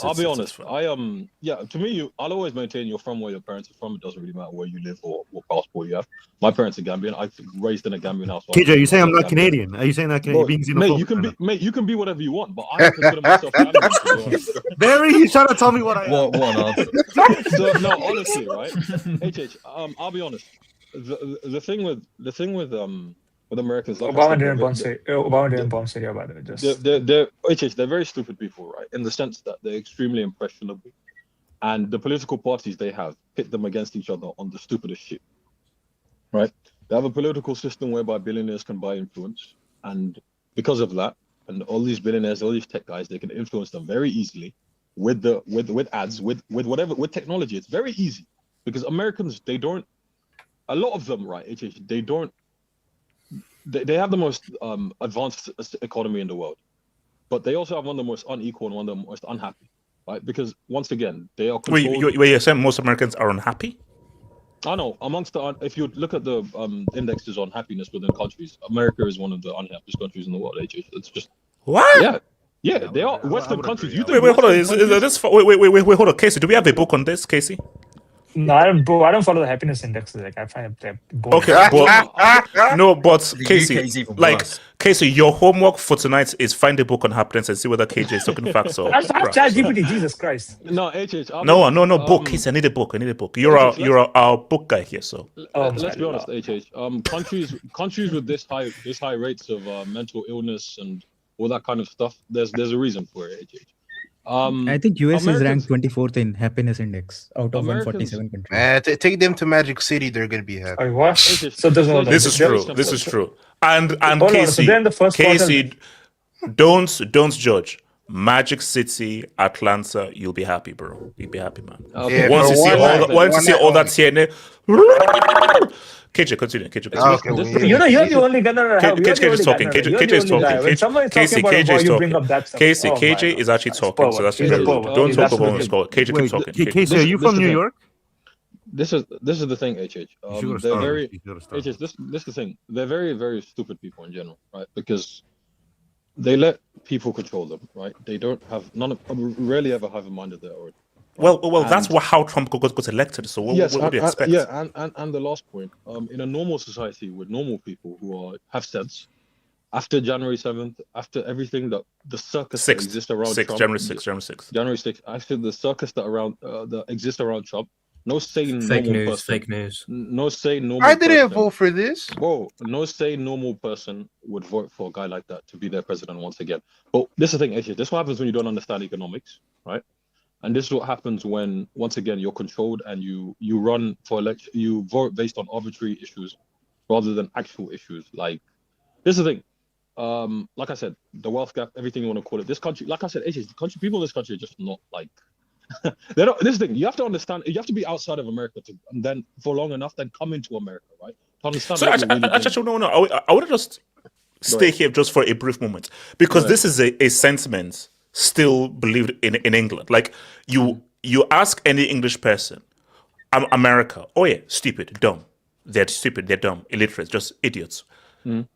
I'll be honest. To me, I'll always maintain you're from where your parents are from. It doesn't really matter where you live or what passport you have. My parents are Gambian. I was raised in a Gambian household. KJ, you saying I'm not Canadian? Are you saying that Canadian? Mate, you can be whatever you want, but I consider myself Gambian. Barry, he's trying to tell me what I am. What answer? So, no, honestly, right? HH, I'll be honest. The thing with Americans, like Obama didn't bomb Syria, by the way. They're very stupid people, right? In the sense that they're extremely impressionable, and the political parties they have pit them against each other on the stupidest shit, right? They have a political system whereby billionaires can buy influence, and because of that, and all these billionaires, all these tech guys, they can influence them very easily with ads, with whatever, with technology. It's very easy because Americans, a lot of them, right? They have the most advanced economy in the world, but they also have one of the most unequal and one of the most unhappy, right? Because once again, they are controlled. Wait, you're saying most Americans are unhappy? I know. If you look at the indexes on happiness within countries, America is one of the unhappiest countries in the world. It's just what? Yeah, they are Western countries. Wait, hold on. Wait, hold on, Casey. Do we have a book on this, Casey? No, I don't, bro. I don't follow the happiness indexes. Like I find it boring. Okay, but no, but The Casey, UK is even like worse. Casey, your homework for tonight is find a book on happiness and see whether KJ is talking facts or That's crap. ChatGPT. Jesus Christ. No, HH. No, book. Casey, I need a book. You're our book guy here, so. Let's be honest, HH. Countries with this high rates of mental illness and all that kind of stuff. There's a reason for it, HH. I think US is Americans- ranked 24th in happiness index out of Americans- 147 countries. Take them to Magic City, they're gonna be happy. Sorry, what? So there's no. This is true. This is true. And Hold on, so Casey, they're in the first Casey, don't judge. Magic City, Atlanta, you'll be happy, bro. You'll be happy, man. Okay. Once for you see one all night, that, once you one see night all that only. TNA. KJ, continue. Okay, You're the only gunner. KJ is talking. KJ is talking. Casey, KJ is you bring talking. up that stuff. Casey, Oh my KJ God. is actually That's talking, so pervert. that's He's a true. pervert. Don't He's talk over absolutely- his call. KJ, keep talking. Casey, are you This from is New the York? This is the thing, HH. You should've They're started. very You should've started. HH. This is the thing. They're very, very stupid people in general, right? Because they let people control them, right? They don't have rarely ever have a mind of their own. Well, that's how Trump got elected. So what do you expect? And the last point, in a normal society with normal people who have sense, after January 7th, after everything that the circus that exists around Trump, January 6th. January 6th, after the circus that exists around Trump, no sane Fake normal news. person, Fake news. no sane normal I didn't person, vote for this. Whoa, no sane normal person would vote for a guy like that to be their president once again. But this is the thing, actually. This is what happens when you don't understand economics, right? And this is what happens when, once again, you're controlled and you run for election, you vote based on arbitrary issues rather than actual issues. Like, this is the thing. Like I said, the wealth gap, everything you want to call it. This country, like I said, people in this country are just not like. They don't. This thing, you have to understand. You have to be outside of America and then for long enough, then come into America, right? To understand. So I want to just stay here just for a brief moment because this is a sentiment still believed in England. Like you ask any English person, America, oh yeah, stupid, dumb. They're stupid, they're dumb, illiterate, just idiots.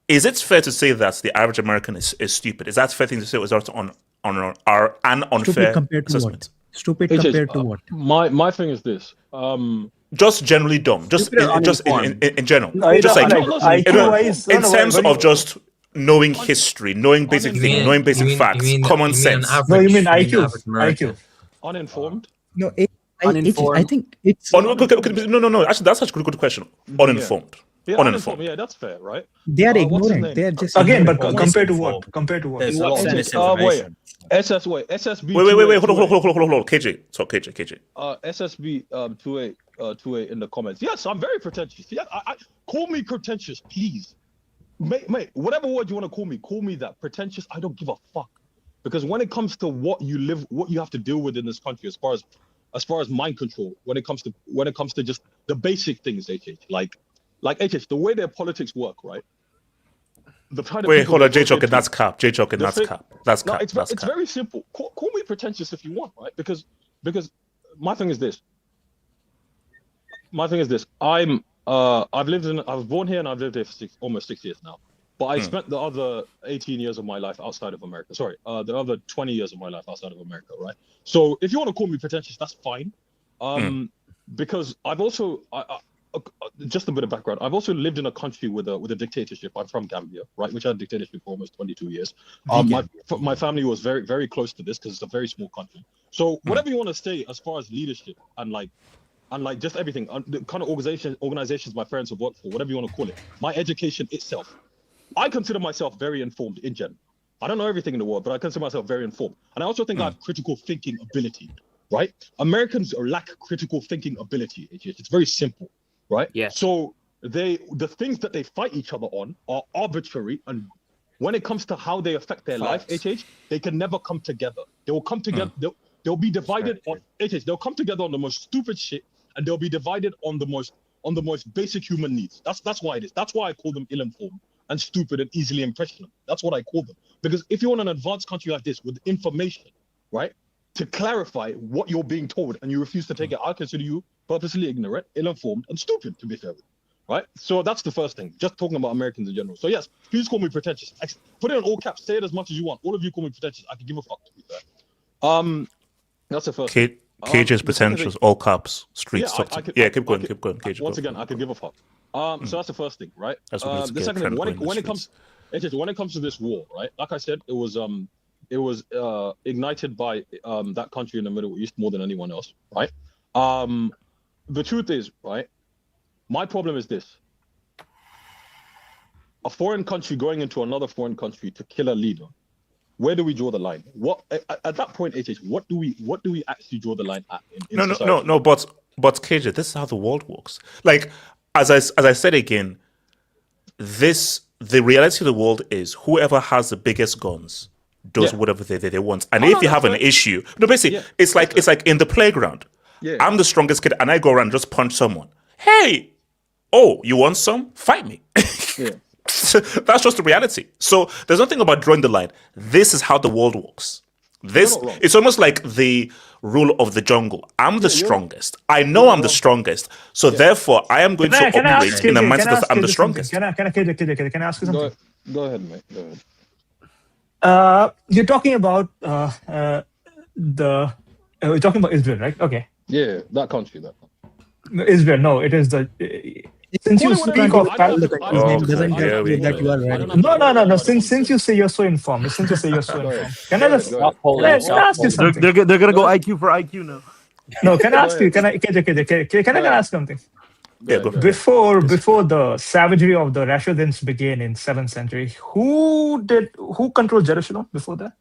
Is it fair to say that the average American is stupid? Is that fair thing to say? Or is that an unfair Stupid compared to assessment? what? Stupid compared to what? My thing is this. Just generally dumb. Just in general. No, just like IQ-wise, in terms of just knowing history, knowing basic things, knowing basic facts, common sense. No, you mean IQ? Uninformed. No, I think it's No. Actually, that's actually a good question. Uninformed. Yeah, Uninformed. Yeah, that's fair, right? they are what's his ignorant. name? They are just Again, but ignorant. compared to what? Compared to what? There's a lot of wait, misinformation. SSB. Wait. Hold on. KJ. So KJ. SSB 28 in the comments. Yes, I'm very pretentious. Yeah, I call me pretentious, please. Mate, whatever word you want to call me that. Pretentious, I don't give a fuck. Because when it comes to what you have to deal with in this country, as far as mind control, when it comes to just the basic things, HH, like HH, the way their politics work, right? Wait, hold on, J-Chokin, that's cap. J-Chokin, that's cap. That's cap. It's very simple. Call me pretentious if you want, right? Because my thing is this. I was born here and I've lived here for almost 6 years now. But I spent the other 18 years of my life outside of America. Sorry, the other 20 years of my life outside of America, right? So if you want to call me pretentious, that's fine. Because I've also, just a bit of background. I've also lived in a country with a dictatorship. I'm from Gambia, right, which had a dictatorship for almost 22 years. My family was very, very close to this because it's a very small country. So whatever you want to say as far as leadership and just everything, the kind of organizations my parents have worked for, whatever you want to call it, my education itself, I consider myself very informed in general. I don't know everything in the world, but I consider myself very informed. And I also think I have critical thinking ability, right? Americans lack critical thinking ability. It's very simple, right? Yeah. So the things that they fight each other on are arbitrary, and when it comes to how they affect their life, they can never come together. They will come together. They'll be divided on They'll come together on the most stupid shit, and they'll be divided on the most basic human needs. That's why it is. That's why I call them ill-informed and stupid and easily impressionable. That's what I call them. Because if you want an advanced country like this with information, right, to clarify what you're being told and you refuse to take it, I consider you purposely ignorant, ill-informed, and stupid, to be fair with you, right? So that's the first thing, just talking about Americans in general. So yes, please call me pretentious. Put it in all caps, say it as much as you want. All of you call me pretentious. I can give a fuck, to be fair. That's the first thing. Cage's the second pretentious, thing- all caps, street Yeah, stuff. I could- Keep going. Cage. Once go. again, I could give a fuck. So that's the first thing, right? That's what we need to The get second trend thing, going in the when it comes, streets. it is when it comes to this war, right? Like I said, it was ignited by that country in the Middle East more than anyone else, right? The truth is, right? My problem is this: a foreign country going into another foreign country to kill a leader. Where do we draw the line? What at that point, HH? What do we actually draw the line at? In society? No. But Cage, this is how the world works. Like as I said again, the reality of the world is whoever has the biggest guns does whatever they want. And if you have an issue, basically it's like in the playground. Yeah. I'm the strongest kid, and I go around and just punch someone. Hey, you want some? Fight me. Yeah. That's just the reality. So there's nothing about drawing the line. This is how the world works. It's almost like the rule of the jungle. I'm the strongest. I know I'm the strongest. So therefore, I am going to operate in a mindset that I'm the strongest. Can I ask you something? Go ahead, mate. Go ahead. You're talking about we're talking about Israel, right? Okay. Yeah, that country. Israel. No, it is the. Since you speak of no. Since you say you're so informed, can I just ask you something? They're gonna go IQ for IQ now. No, can I ask you? Can I ask something? Yeah, go. Before the savagery of the Rashidians began in 7th century, who controlled Jerusalem before that?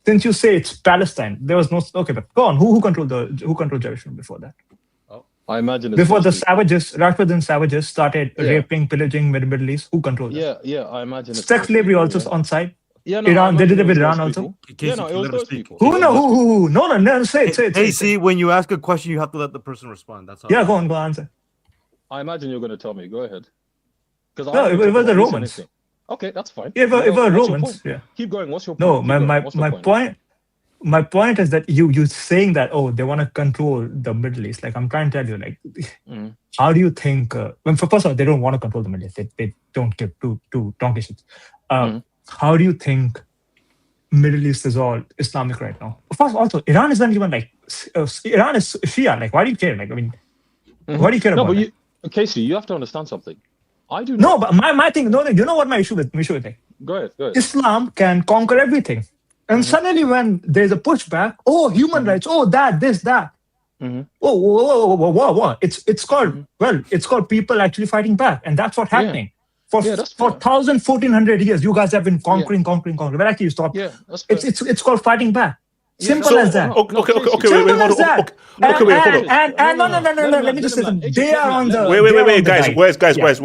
Since you say it's Palestine, there was no but go on. Who controlled Jerusalem before that? I imagine before the Rashtridian savages started raping, pillaging Middle East, who controlled it? Yeah, I imagine. Sex slavery also on site. Yeah, no, Iran, they did it with Iran also. Yeah, no, it was those people. Who? No, say it. Hey, see, when you ask a question, you have to let the person respond. That's how. Yeah, go on, answer. I imagine you're going to tell me. Go ahead. Because it was the Romans. Okay, that's fine. Yeah, it was Romans. Yeah. Keep going. What's your point? No, my point is that you saying that they want to control the Middle East. Like I'm trying to tell you, how do you think? First of all, they don't want to control the Middle East. They don't give two donkey shits. How do you think Middle East is all Islamic right now? First, also Iran is not even like Iran is Shia. Like why do you care? Like I mean, why do you care about? No, but Casey, you have to understand something. I do. No, but my thing. No, you know what my issue with it? Go ahead. Islam can conquer everything. And suddenly when there's a pushback, human rights, that. Whoa. It's called people actually fighting back. And that's what's happening. For 1,400 years, you guys have been conquering. But actually you stop. Yeah, it's called fighting back. Simple as that. Okay, wait, hold on. No, let me just say something. They are on the... Wait, guys, we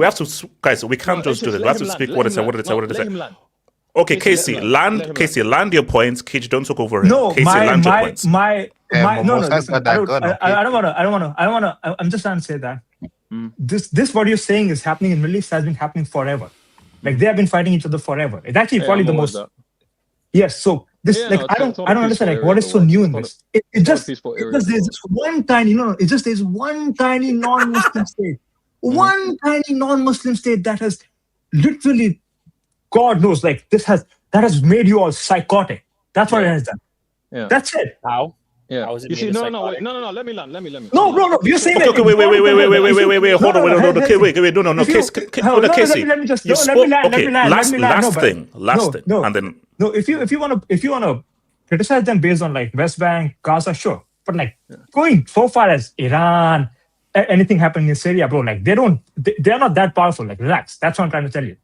have to... we can't just do this. We have to speak what it said. Okay, Casey, land your points. Cage, don't talk over him. No, Casey, land your points. I don't want to. I'm just trying to say that this what you're saying is happening in Middle East has been happening forever. Like they have been fighting each other forever. It's actually probably the most. Yes, so this I don't understand like what is so new in this. It just there's this one tiny there's one tiny non-Muslim state, one tiny non-Muslim state that has literally. God knows, like that has made you all psychotic. That's what it has done. Yeah. That's it. How? Yeah. How is it You see, made a no. psychotic? No. Let me land. No, bro. You're saying Okay, wait. Hold on. Okay, wait. No. Casey, last thing, and then if you wanna criticize them based on like West Bank, Gaza, sure, but like going so far as Iran, anything happening in Syria, bro, like they're not that powerful. Like relax. That's what I'm trying to tell you.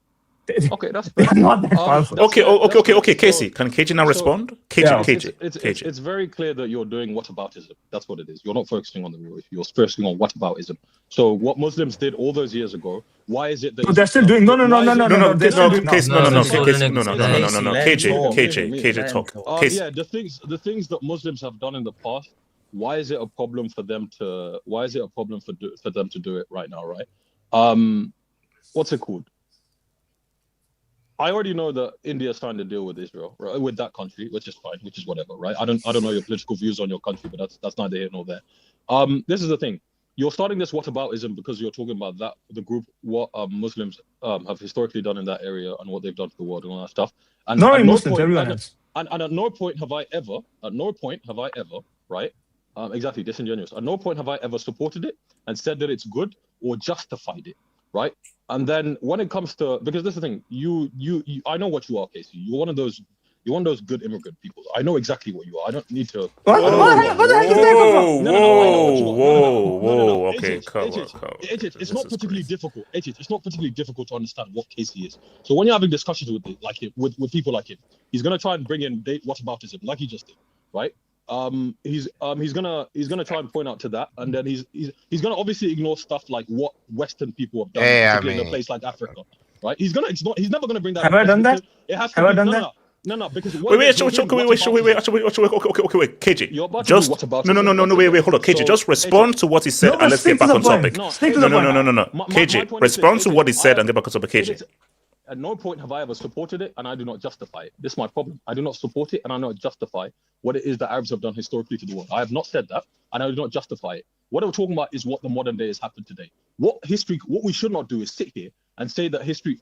Okay, that's they're not that powerful. Okay. Casey, can KJ now respond? KJ. It's very clear that you're doing whataboutism. That's what it is. You're not focusing on the real issue. You're focusing on whataboutism. So what Muslims did all those years ago, why is it that they're still doing? No. KJ, talk. Yeah, the things that Muslims have done in the past. Why is it a problem for them to? Why is it a problem for them to do it right now? Right? What's it called? I already know that India is trying to deal with Israel, right? With that country, which is fine, which is whatever, right? I don't know your political views on your country, but that's neither here nor there. This is the thing. You're starting this whataboutism because you're talking about the group, what Muslims have historically done in that area and what they've done to the world and all that stuff. And not only Muslims, everyone else. And at no point have I ever, right, Exactly, disingenuous. At no point have I ever supported it and said that it's good or justified it, right? And then when it comes to, because this is the thing, you I know what you are, Casey. You're one of those good immigrant people. I know exactly what you are. I don't need to. What the heck is that? Whoa. Okay, cover. It's not particularly difficult. It's not particularly difficult to understand what Casey is. So when you're having discussions with people like him, he's gonna try and bring in whataboutism, like he just did, right? He's gonna try and point out to that, and then he's gonna obviously ignore stuff like what Western people have done, particularly in a place like Africa, right? He's never gonna bring that. Have I done that? It has to Have I be, done that? No, because wait, KG. Just wait, hold on, KG. Just respond to what he said and let's get back on topic. No. KG, respond to what he said and get back on topic, KG. At no point have I ever supported it, and I do not justify it. This is my problem. I do not support it, and I do not justify what it is that Arabs have done historically to the world. I have not said that, and I do not justify it. What I'm talking about is what the modern day has happened today. What we should not do is sit here and say that history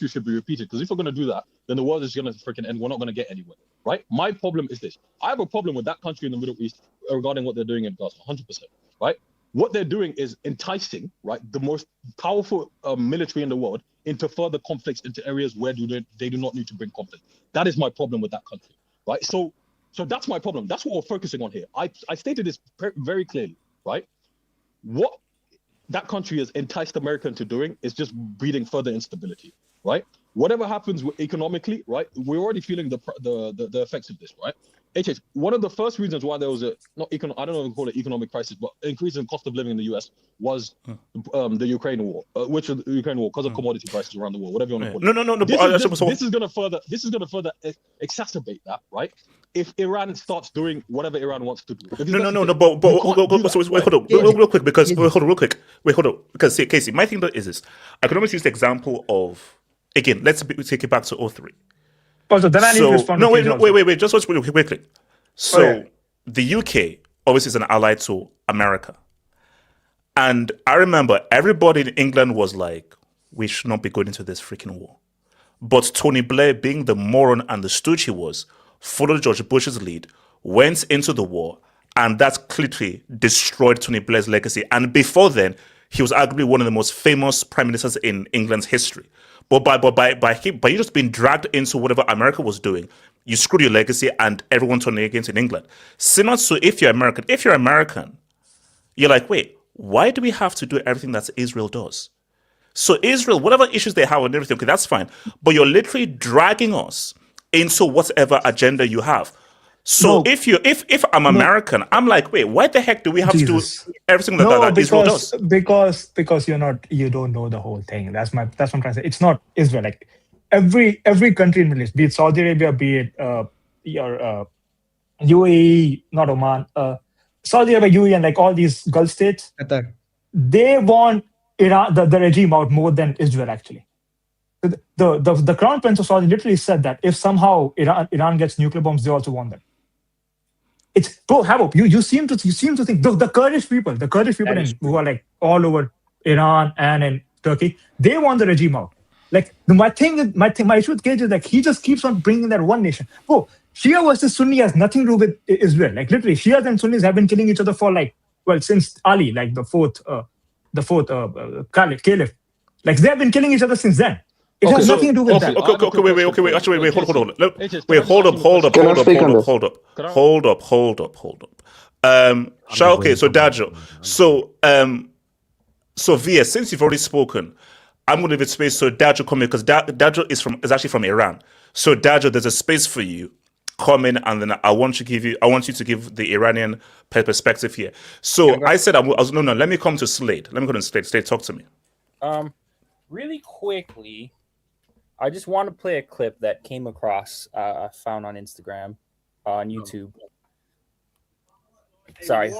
should be repeated. Because if we're going to do that, then the world is going to freaking end. We're not going to get anywhere, right? My problem is this. I have a problem with that country in the Middle East regarding what they're doing in Gaza, 100%, right? What they're doing is enticing, right, the most powerful military in the world into further conflicts into areas where they do not need to bring conflict. That is my problem with that country, right? So that's my problem. That's what we're focusing on here. I stated this very clearly, right? What that country has enticed America into doing is just breeding further instability, right? Whatever happens economically, right? We're already feeling the effects of this, right? One of the first reasons why there was I don't know if we call it economic crisis, but increase in cost of living in the US was the Ukraine war, because of commodity prices around the world, whatever you want to call it. No. This is going to further exacerbate that, right? If Iran starts doing whatever Iran wants to do. But wait, hold on, real quick, because see, Casey, my thing is this. I can almost use the example of, again, let's take it back to 03. Also, then I need to respond. No, wait, just really quickly. So the UK obviously is an ally to America. And I remember everybody in England was like, we should not be going into this freaking war. But Tony Blair, being the moron and the stooge he was, followed George Bush's lead, went into the war, and that clearly destroyed Tony Blair's legacy. And before then, he was arguably one of the most famous prime ministers in England's history. But by you just being dragged into whatever America was doing, you screwed your legacy and everyone turned against in England. Similar to if you're American, you're like, wait, why do we have to do everything that Israel does? So Israel, whatever issues they have and everything, okay, that's fine. But you're literally dragging us into whatever agenda you have. So if I'm American, I'm like, wait, why the heck do we have to do everything that Israel does? Because you don't know the whole thing. That's what I'm trying to say. It's not Israel. Like every country in the Middle East, be it Saudi Arabia, be it your UAE, not Oman, Saudi Arabia, UAE, and like all these Gulf states, they want Iran, the regime out more than Israel actually. The Crown Prince of Saudi literally said that if somehow Iran gets nuclear bombs, they also want them. It's Habib, you seem to think the Kurdish people who are like all over Iran and in Turkey, they want the regime out. Like my issue with Cage is like he just keeps on bringing that one nation. Bro, Shia versus Sunni has nothing to do with Israel. Like literally, Shias and Sunnis have been killing each other for since Ali, like the fourth caliph. Like they have been killing each other since then. It has nothing to do with that. Wait. Actually, wait. Hold on. Hold up. Okay, so Dajo. So VS, since you've already spoken, I'm going to leave it space so Dajo come in because Dajo is actually from Iran. So Dajo, there's a space for you. Come in, and then I want you to give the Iranian perspective here. So I said let me come to Slade. Slade, talk to me. Really quickly, I just want to play a clip that came across, I found on Instagram, on YouTube. Sorry.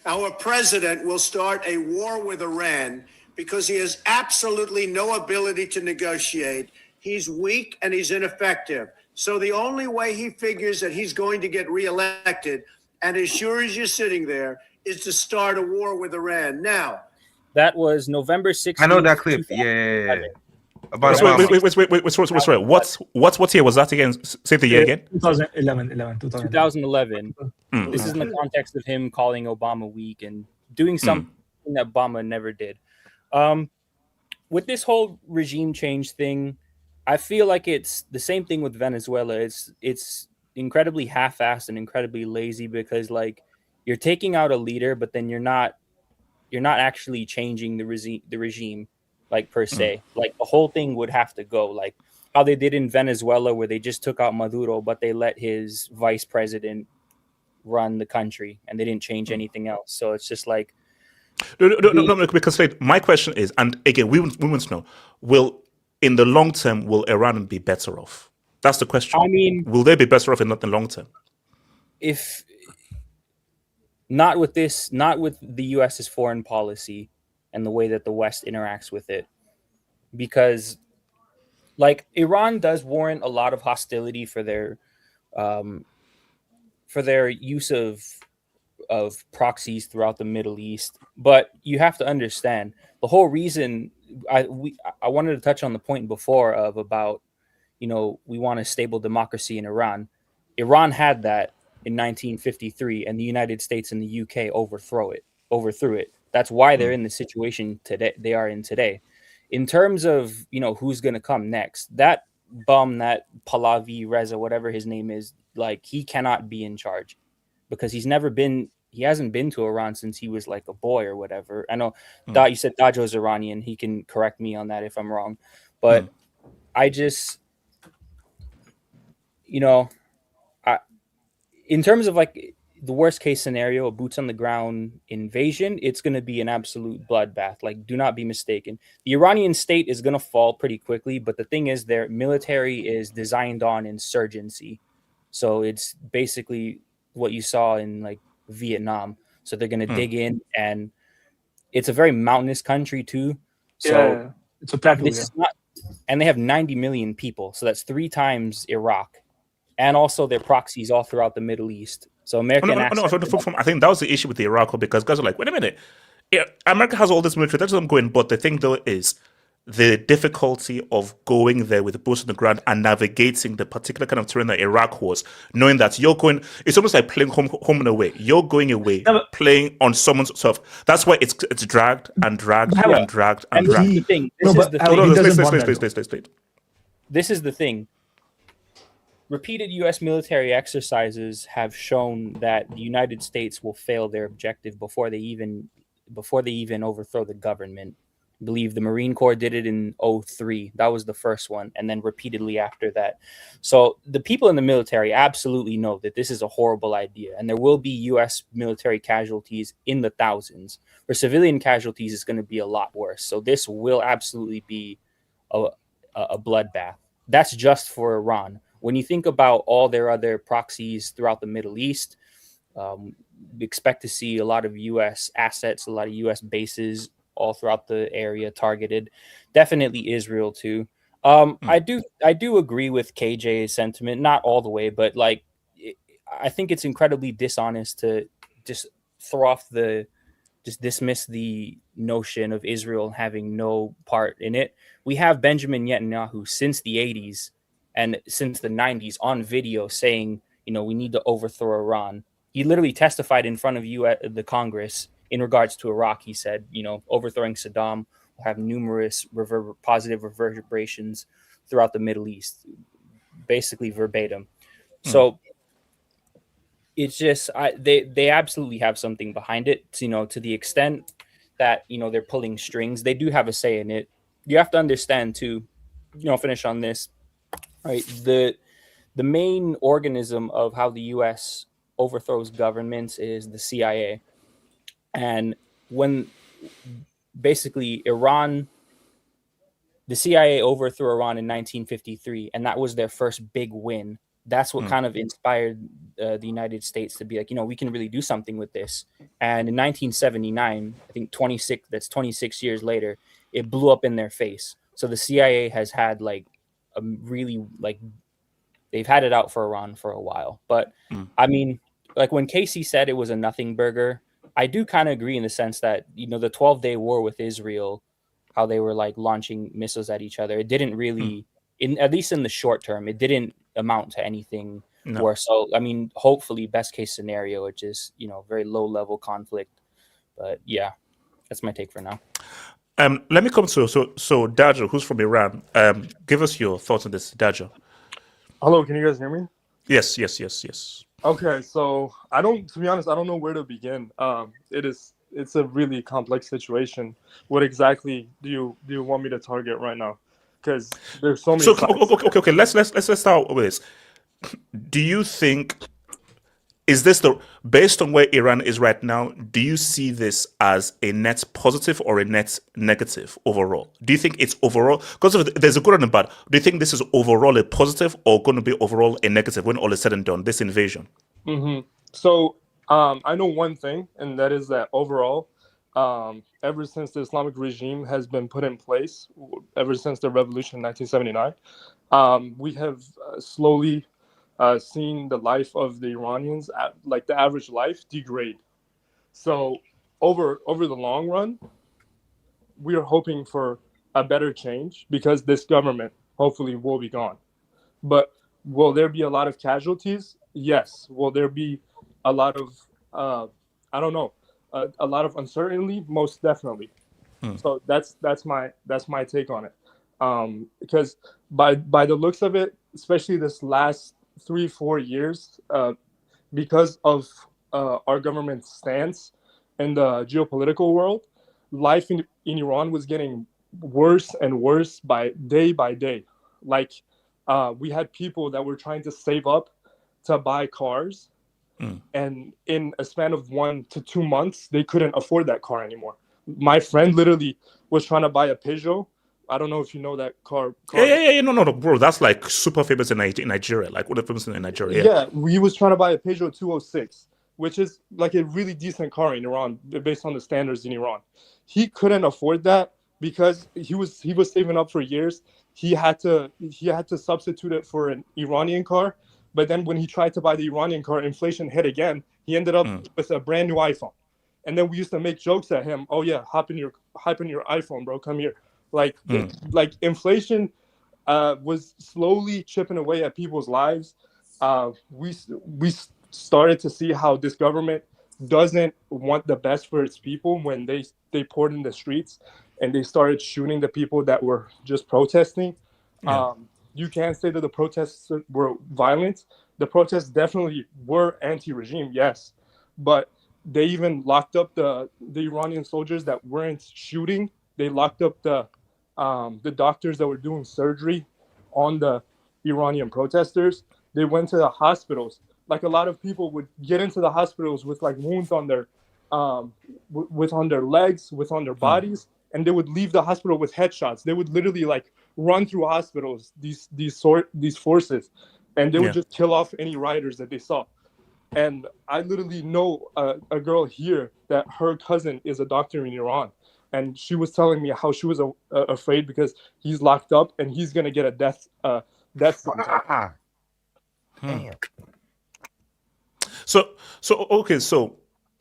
Our president will start a war with Iran because he has absolutely no ability to negotiate. He's weak and he's ineffective. So the only way he figures that he's going to get reelected, and as sure as you're sitting there, is to start a war with Iran. Now, that was November 16th. I know that clip. Yeah. About Sorry, Obama. sorry. What year was that again? Say the year again. 2011. 2011. Mm. This is in the context of him calling Obama weak and doing something that Obama never did. With this whole regime change thing, I feel like it's the same thing with Venezuela. It's incredibly half-assed and incredibly lazy because like you're taking out a leader, but then you're not actually changing the regime like per se. Like the whole thing would have to go like how they did in Venezuela where they just took out Maduro, but they let his vice president run the country and they didn't change anything else. So it's just like no, because like, my question is, and again, we want to know: in the long term, will Iran be better off? That's the question. I mean, will they be better off in the long term? If not with this, not with the US's foreign policy and the way that the West interacts with it, because like Iran does warrant a lot of hostility for their use of proxies throughout the Middle East. But you have to understand the whole reason I wanted to touch on the point before of about, we want a stable democracy in Iran. Iran had that in 1953 and the United States and the UK overthrew it. That's why they're in the situation today they are in today. In terms of, who's going to come next, that bum, that Pahlavi Reza, whatever his name is, like he cannot be in charge because he hasn't been to Iran since he was like a boy or whatever. I know you said Dajo's Iranian. He can correct me on that if I'm wrong. But I just, in terms of like the worst case scenario, a boots on the ground invasion, it's going to be an absolute bloodbath. Like, do not be mistaken. The Iranian state is going to fall pretty quickly. But the thing is, their military is designed on insurgency. So it's basically what you saw in like Vietnam. So they're going to dig in, and it's a very mountainous country too. So it's a plateau. And they have 90 million people. So that's 3 times Iraq. And also their proxies all throughout the Middle East. So American I think that was the issue with the Iraq, because guys are like, wait a minute, America has all this military, that's what I'm going. But the thing though is the difficulty of going there with the boots on the ground and navigating the particular kind of terrain that Iraq was, knowing that you're going, it's almost like playing home and away. You're going away, playing on someo's stuff. That's why it's dragged and dragged and dragged and dragged. This is the thing. This is the thing. Repeated U.S. military exercises have shown that the United States will fail their objective before they even overthrow the government. I believe the Marine Corps did it in 2003. That was the first one, and then repeatedly after that. So the people in the military absolutely know that this is a horrible idea, and there will be U.S. military casualties in the thousands. For civilian casualties, it's going to be a lot worse. So this will absolutely be a bloodbath. That's just for Iran. When you think about all their other proxies throughout the Middle East, we expect to see a lot of U.S. assets, a lot of U.S. bases all throughout the area targeted. Definitely Israel too. I do agree with KJ's sentiment, not all the way, but like I think it's incredibly dishonest to just dismiss the notion of Israel having no part in it. We have Benjamin Netanyahu since the 80s. And since the 90s on video saying, we need to overthrow Iran. He literally testified in front of the Congress in regards to Iraq. He said, overthrowing Saddam will have numerous positive reverberations throughout the Middle East, basically verbatim. So it's just they absolutely have something behind it, to the extent that, they're pulling strings. They do have a say in it. You have to understand too, finish on this. Right, the main organism of how the U.S. overthrows governments is the CIA, and when basically the CIA overthrew Iran in 1953, and that was their first big win. That's what kind of inspired the United States to be like, we can really do something with this. And in 1979, I think 26 years later, it blew up in their face. So the CIA has had like they've had it out for Iran for a while. But I mean, like when Casey said it was a nothing burger, I do kind of agree in the sense that, the 12-day war with Israel how they were like launching missiles at each other. It didn't really, at least in the short term, it didn't amount to anything worse. So I mean, hopefully, best case scenario, it's just very low level conflict. But yeah, that's my take for now. Let me come to so Dajo, who's from Iran. Give us your thoughts on this, Dajo. Hello, can you guys hear me? Yes. Okay, so to be honest, I don't know where to begin. It's a really complex situation. What exactly do you want me to target right now? Because there's so many. Okay. Let's start with this. Do you think, is this based on where Iran is right now, do you see this as a net positive or a net negative overall? Do you think it's overall, because there's a good and a bad, do you think this is overall a positive or going to be overall a negative when all is said and done, this invasion? So I know one thing, and that is that overall, ever since the Islamic regime has been put in place, ever since the revolution in 1979, we have slowly seeing the life of the Iranians, like the average life, degrade. So over the long run, we are hoping for a better change because this government hopefully will be gone. But will there be a lot of casualties? Yes. Will there be a lot of I don't know, a lot of uncertainty? Most definitely. So that's my take on it. Because by the looks of it, especially this last 3-4 years, because of our government's stance in the geopolitical world, life in Iran was getting worse and worse by day. Like we had people that were trying to save up to buy cars, and in a span of 1 to 2 months, they couldn't afford that car anymore. My friend literally was trying to buy a Peugeot. I don't know if you know that car. Yeah, no, bro. That's like super famous in Nigeria. Like what the famous in Nigeria. Yeah, he was trying to buy a Peugeot 206, which is like a really decent car in Iran, based on the standards in Iran. He couldn't afford that because he was saving up for years. He had to substitute it for an Iranian car. But then when he tried to buy the Iranian car, inflation hit again. He ended up with a brand new iPhone. And then we used to make jokes at him. Oh yeah, hop in your iPhone, bro. Come here. Like inflation was slowly chipping away at people's lives. We started to see how this government doesn't want the best for its people when they poured in the streets and they started shooting the people that were just protesting. You can't say that the protests were violent. The protests definitely were anti-regime, yes, but they even locked up the Iranian soldiers that weren't shooting. They locked up the doctors that were doing surgery on the Iranian protesters. They went to the hospitals. Like a lot of people would get into the hospitals with like wounds on their on their legs, on their bodies, and they would leave the hospital with headshots. They would literally like run through hospitals, these forces, and they would just kill off any rioters that they saw. And I literally know a girl here that her cousin is a doctor in Iran. And she was telling me how she was afraid because he's locked up and he's going to get a death sentence. So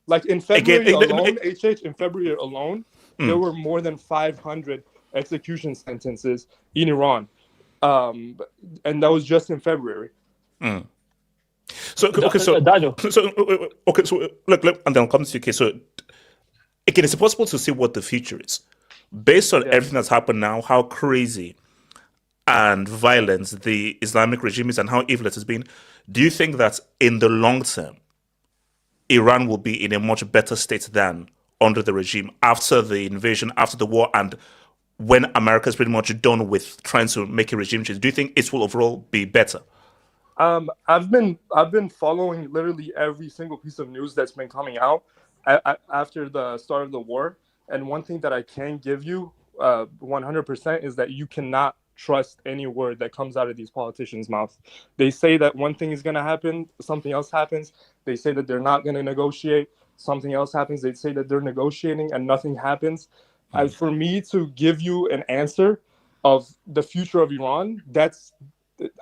like in February alone, in February alone, there were more than 500 execution sentences in Iran. And that was just in February. So look, and then I'll come to you. Okay, so again, it's impossible to see what the future is based on everything that's happened now, how crazy and violent the Islamic regime is, and how evil it has been. Do you think that in the long term, Iran will be in a much better state than under the regime after the invasion, after the war, and when America is pretty much done with trying to make a regime change? Do you think it will overall be better? I've been following literally every single piece of news that's been coming out after the start of the war, and one thing that I can give you 100% is that you cannot trust any word that comes out of these politicians' mouths. They say that one thing is going to happen, something else happens. They say that they're not going to negotiate, something else happens. They say that they're negotiating and nothing happens. For me to give you an answer of the future of Iran,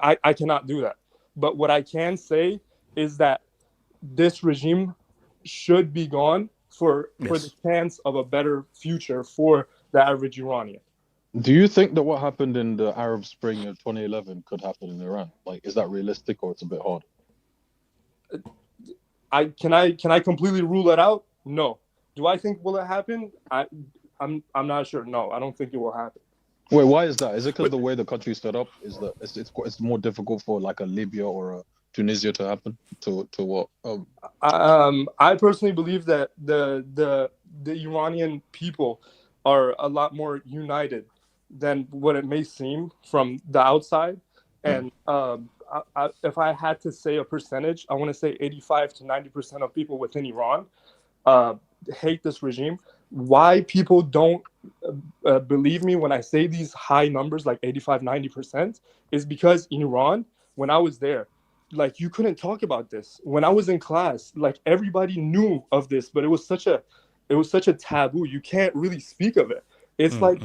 I cannot do that. But what I can say is that this regime should be gone for the chance of a better future for the average Iranian. Do you think that what happened in the Arab Spring of 2011 could happen in Iran? Like, is that realistic or it's a bit hard? Can I completely rule it out? No. Do I think will it happen? I'm not sure. No, I don't think it will happen. Wait, why is that? Is it because the way the country is set up is that it's more difficult for like a Libya or a Tunisia to happen to what? I personally believe that the Iranian people are a lot more united than what it may seem from the outside. And if I had to say a percentage, I want to say 85 to 90% of people within Iran hate this regime. Why people don't believe me when I say these high numbers, like 85, 90%, is because in Iran, when I was there, like you couldn't talk about this. When I was in class, like everybody knew of this, but it was such a taboo. You can't really speak of it. It's like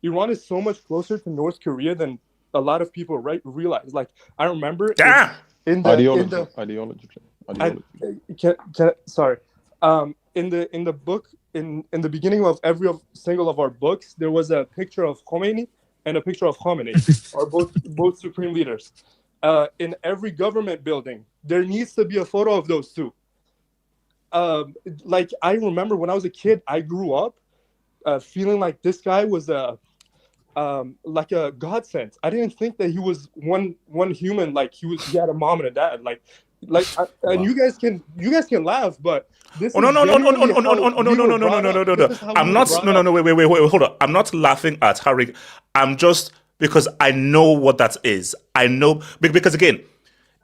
Iran is so much closer to North Korea than a lot of people realize. Like I remember in the book in the beginning of every single of our books, there was a picture of Khomeini and a picture of Khamenei, are both supreme leaders. In every government building, there needs to be a photo of those two. Like I remember when I was a kid, I grew up feeling like this guy was like a godsend. I didn't think that he was one human. Like he had a mom and a dad. And you guys can laugh, but this. Oh no! I'm not. No! Wait! Hold on. I'm not laughing at Harry. I'm just because I know what that is. I know because again,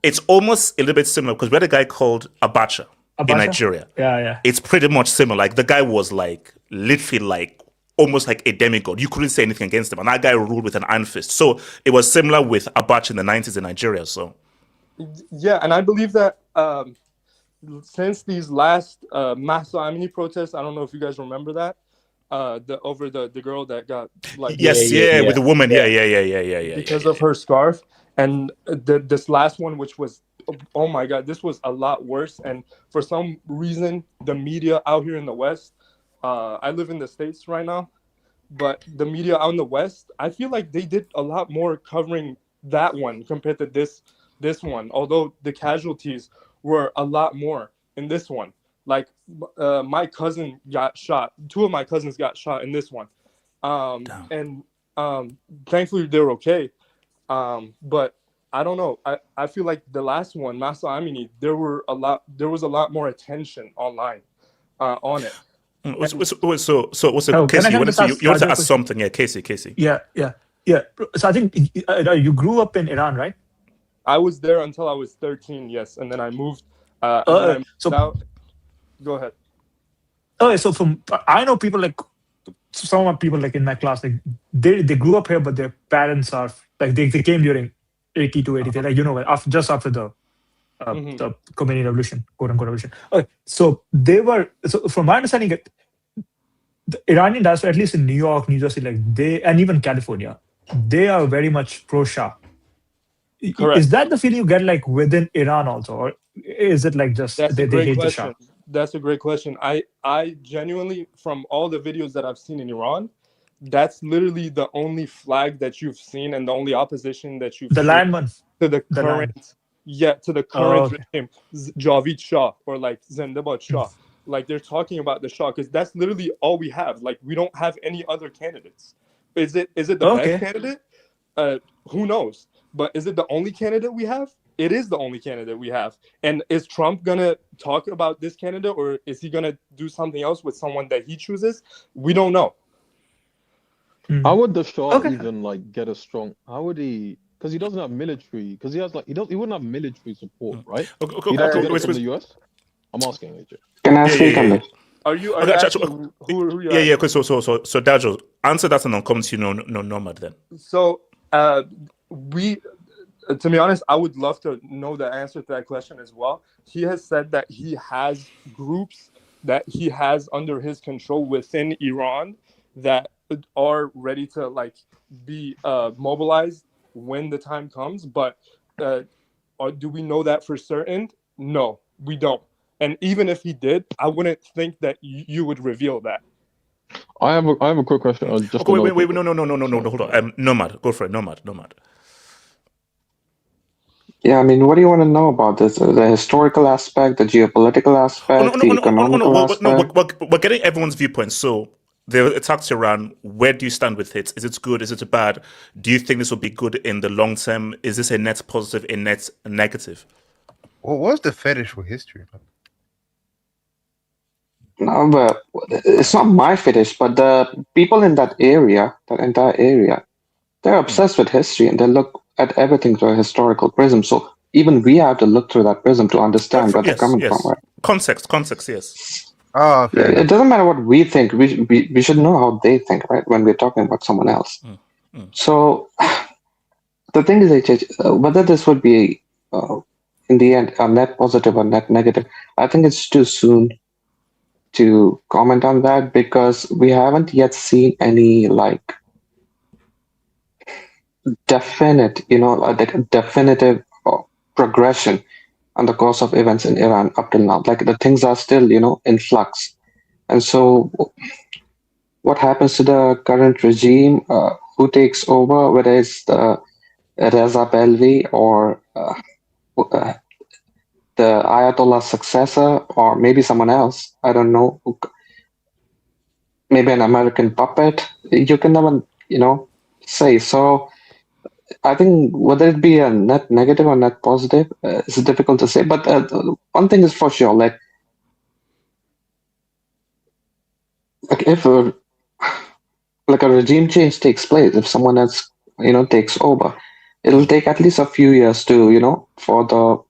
it's almost a little bit similar because we had a guy called Abacha in Nigeria. Yeah. It's pretty much similar. Like the guy was like literally like almost like a demigod. You couldn't say anything against him, and that guy ruled with an iron fist. So it was similar with Abacha in the 90s in Nigeria. So. Yeah, and I believe that since these last Mahsa Amini protests, I don't know if you guys remember that, over the girl that got like with the woman, yeah, because of her scarf, and this last one, which was, oh my God, this was a lot worse. And for some reason, the media out here in the West, I live in the States right now, but the media out in the West, I feel like they did a lot more covering that one compared to this one, although the casualties were a lot more in this one. Like my cousin got shot. Two of my cousins got shot in this one. And thankfully they're okay. But I don't know. I feel like the last one, Mahsa Amini, there was a lot more attention online on it. So Casey, you wanted to ask something? Yeah, Casey. Yeah. So I think you grew up in Iran, right? I was there until I was 13, yes, and then I moved. Go ahead. Okay, so I know people like some of people like in my class, like they grew up here, but their parents are like they came during 82, 83, like just after the Khomeini revolution, quote unquote revolution. Okay, so from my understanding, the Iranian diaspora, at least in New York, New Jersey, and even California, they are very much pro-Shah. Correct. Is that the feeling you get like within Iran also, or is it like just they hate the Shah? That's a great question. I genuinely, from all the videos that I've seen in Iran, that's literally the only flag that you've seen and the only opposition that you've seen lion one to the current regime, Javid Shah or like Zindabad Shah. Like they're talking about the Shah because that's literally all we have. Like we don't have any other candidates. Is it the best candidate? Who knows? But is it the only candidate we have? It is the only candidate we have. And is Trump going to talk about this candidate or is he going to do something else with someone that he chooses? We don't know. How would the Shah even like get a strong? How would he? Because he doesn't have military. Because he has like he wouldn't have military support, right? He'd have to get it from the US. I'm asking AJ. Can I speak on this? Are you asking who you yeah. So Dajo, answer that and I'll come to Nomad then. So to be honest, I would love to know the answer to that question as well. He has said that he has groups that he has under his control within Iran that are ready to like be mobilized when the time comes. But do we know that for certain? No, we don't. And even if he did, I wouldn't think that you would reveal that. I have a quick question. Just Okay, another wait, quick no, hold on. Nomad, go for it. Nomad. Yeah, I mean, what do you want to know about this? The historical aspect, the geopolitical aspect, the economical aspect? We're getting everyone's viewpoint. So they attacked Iran. Where do you stand with it? Is it good? Is it bad? Do you think this will be good in the long term? Is this a net positive, a net negative? Well, what's the fetish with history? No, but it's not my fetish, but the people in that area, that entire area, they're obsessed with history and they look at everything through a historical prism. So even we have to look through that prism to understand where they're coming from. Right? Context, yes. Oh, yeah, it doesn't matter what we think. We should know how they think, right? When we're talking about someone else. So the thing is, whether this would be in the end a net positive or net negative, I think it's too soon to comment on that because we haven't yet seen any like definite, definitive progression on the course of events in Iran up till now. Like the things are still, in flux. And so what happens to the current regime, who takes over, whether it's the Reza Pahlavi or the Ayatollah's successor, or maybe someone else, I don't know, maybe an American puppet, you can never, say. So I think whether it be a net negative or net positive, it's difficult to say. But one thing is for sure, like if a regime change takes place, if someone else takes over, it'll take at least a few years to for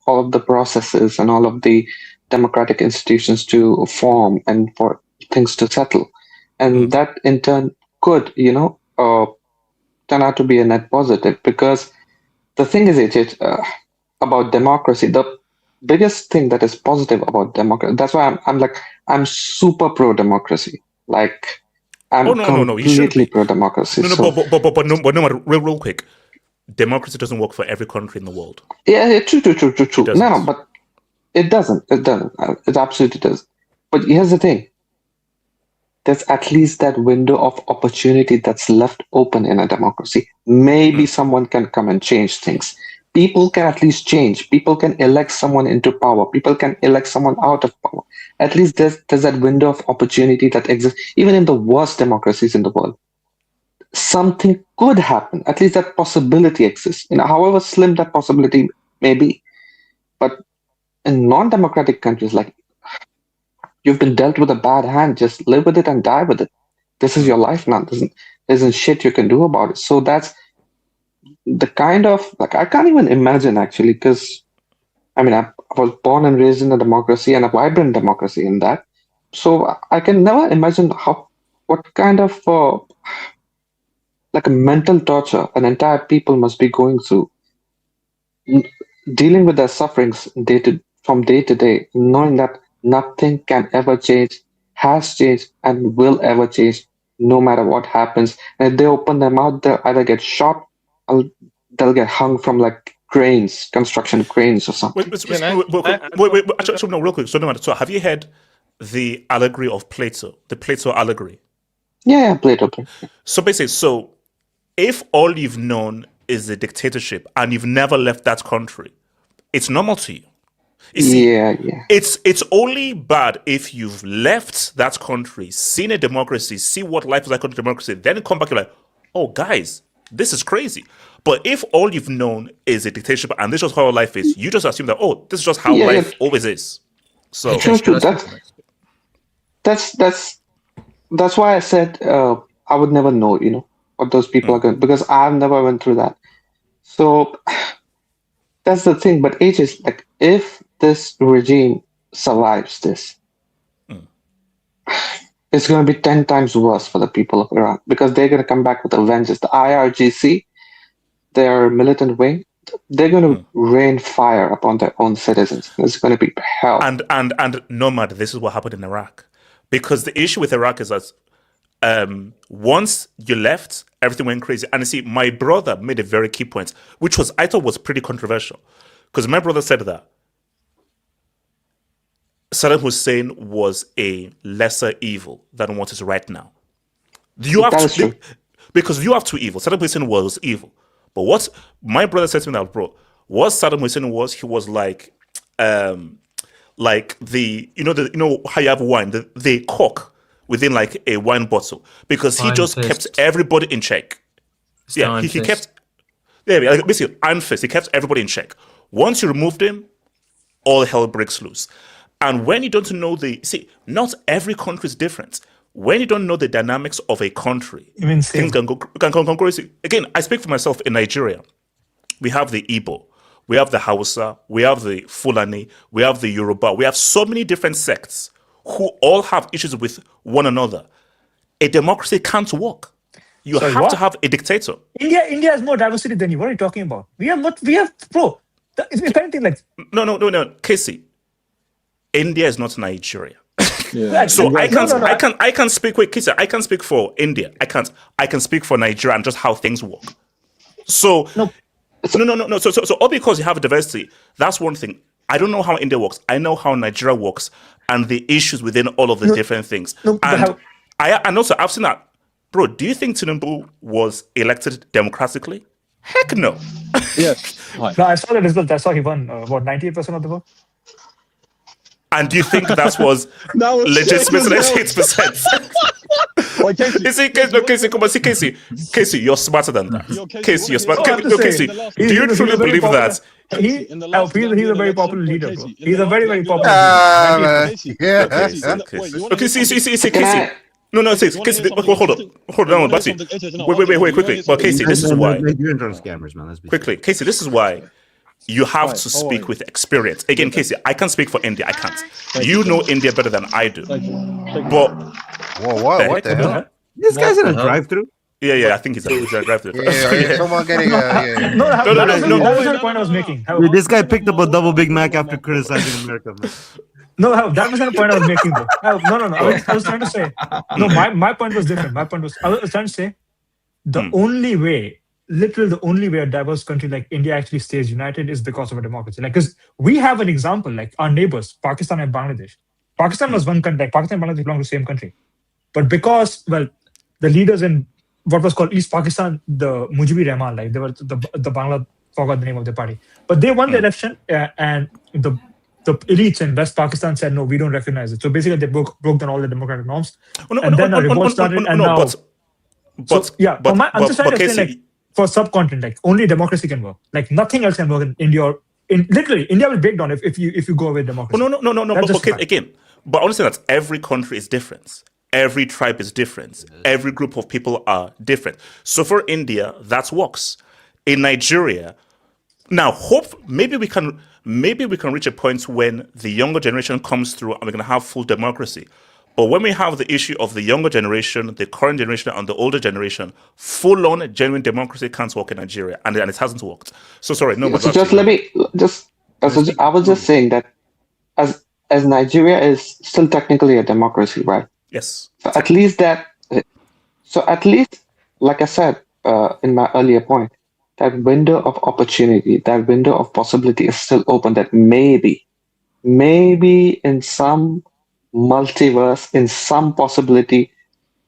all of the processes and all of the democratic institutions to form and for things to settle, and that in turn could turn out to be a net positive. Because the thing is, about democracy, the biggest thing that is positive about democracy, that's why I'm super pro democracy. Like I'm completely pro democracy. But no, real quick. Democracy doesn't work for every country in the world. Yeah, true. No, but it doesn't. It absolutely does. But here's the thing. There's at least that window of opportunity that's left open in a democracy. Maybe someone can come and change things. People can at least change. People can elect someone into power. People can elect someone out of power. At least there's that window of opportunity that exists. Even in the worst democracies in the world, something could happen. At least that possibility exists. However slim that possibility may be. But in non-democratic countries, like you've been dealt with a bad hand, just live with it and die with it. This is your life now. There isn't shit you can do about it. So that's the kind of I can't even imagine actually, because I was born and raised in a democracy and a vibrant democracy in that. So I can never imagine what kind of a mental torture an entire people must be going through, dealing with their sufferings from day to day, knowing that nothing can ever change, has changed, and will ever change, no matter what happens. And if they open their mouth, they'll either get shot or they'll get hung from cranes, construction cranes or something. Wait, actually, no, real quick. So have you heard the allegory of Plato, the Plato allegory? Yeah, Plato. So basically, if all you've known is a dictatorship and you've never left that country, it's normal to you. You see, it's only bad if you've left that country, seen a democracy, see what life is like under democracy, then come back, you're like, oh, guys, this is crazy. But if all you've known is a dictatorship and this is how life is, you just assume that, oh, this is just how life always is. So true. That's why I said I would never know, what those people are going, because I've never went through that. So that's the thing. But if this regime survives this, it's going to be 10 times worse for the people of Iran, because they're going to come back with a vengeance. The IRGC, their militant wing, they're going to rain fire upon their own citizens. It's going to be hell. And Nomad, this is what happened in Iraq. Because the issue with Iraq is that once you left, everything went crazy. And you see, my brother made a very key point, which I thought was pretty controversial. Because my brother said that Saddam Hussein was a lesser evil than what is right now. You have That is to, true. because you have two evils. Saddam Hussein was evil. But what my brother said to me that, bro, what Saddam Hussein was, he was like the how you have wine, the cork within like a wine bottle, because he just kept everybody in check. Yeah, he kept like basically iron fist. He kept everybody in check. Once you removed him, all hell breaks loose. And when you don't know not every country is different. When you don't know the dynamics of a country, things can go crazy. Again, I speak for myself. In Nigeria, we have the Igbo, we have the Hausa, we have the Fulani, we have the Yoruba. We have so many different sects who all have issues with one another. A democracy can't work. You have to have a dictator. India has more diversity than you. What are you talking about? We have, bro. If anything, like no, Casey. India is not Nigeria. Yeah. So I can speak. Wait, Casey, I can speak for India. I can speak for Nigeria and just how things work. So no. So all because you have diversity, that's one thing. I don't know how India works. I know how Nigeria works and the issues within all of the different things. And also I've seen that. Bro, do you think Tinubu was elected democratically? Heck no. Yes. No, I saw the results. I saw he won about 98% of the vote. And do you think that was legitimate 98%? You see, Casey, come on, see, Casey, you're smarter than that. Casey, you're smarter. Casey, do you truly believe that? He's a very popular leader, bro. He's a very, very popular leader. Okay, see, Casey. No, Casey, hold on, Bati. Wait, quickly. But Casey, this is why. Quickly, Casey, this is why. You have to speak with experience. Again, Casey, I can speak for India. I can't. You know India better than I do. But what the hell? This guy's in a drive-through. Yeah, I think he's a drive-through. Someone getting No. That was the point I was making. This guy picked up a double Big Mac after criticizing America, man. No, that was the point I was making, though. No. I was trying to say. No, my point was different. I was trying to say the only way. Literally, the only way a diverse country like India actually stays united is because of a democracy. Like, because we have an example, like our neighbors, Pakistan and Bangladesh. Pakistan was one country. Like, Pakistan and Bangladesh belong to the same country, but because the leaders in what was called East Pakistan, the Mujibur Rahman, like they were the Bangla, forgot the name of the party, but they won the election, and the elites in West Pakistan said no, we don't recognize it. So basically, they broke down all the democratic norms, and then a revolt started. And now, I'm just trying to say, like, for subcontinent, like only democracy can work. Like nothing else can work in India. Literally, India will break down if you go with democracy. No. But again, but honestly, that every country is different. Every tribe is different. Every group of people are different. So for India, that works. In Nigeria, now maybe we can reach a point when the younger generation comes through and we're going to have full democracy. But when we have the issue of the younger generation, the current generation, and the older generation, full-on genuine democracy can't work in Nigeria, and it hasn't worked. So sorry, no. So I was just saying that as Nigeria is still technically a democracy, right? Yes. So at least, like I said in my earlier point, that window of opportunity, that window of possibility is still open. That maybe in some multiverse, in some possibility,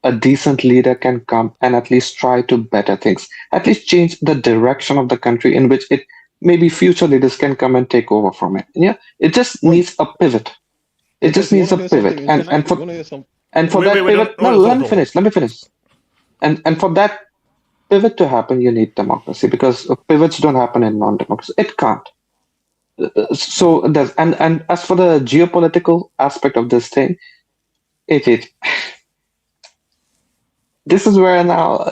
a decent leader can come and at least try to better things, at least change the direction of the country in which it maybe future leaders can come and take over from it. Yeah, it just needs a pivot. It just needs a pivot, and for that pivot. No, let me finish. And for that pivot to happen, you need democracy, because pivots don't happen in non-democracy. It can't. So there's and as for the geopolitical aspect of this thing, this is where now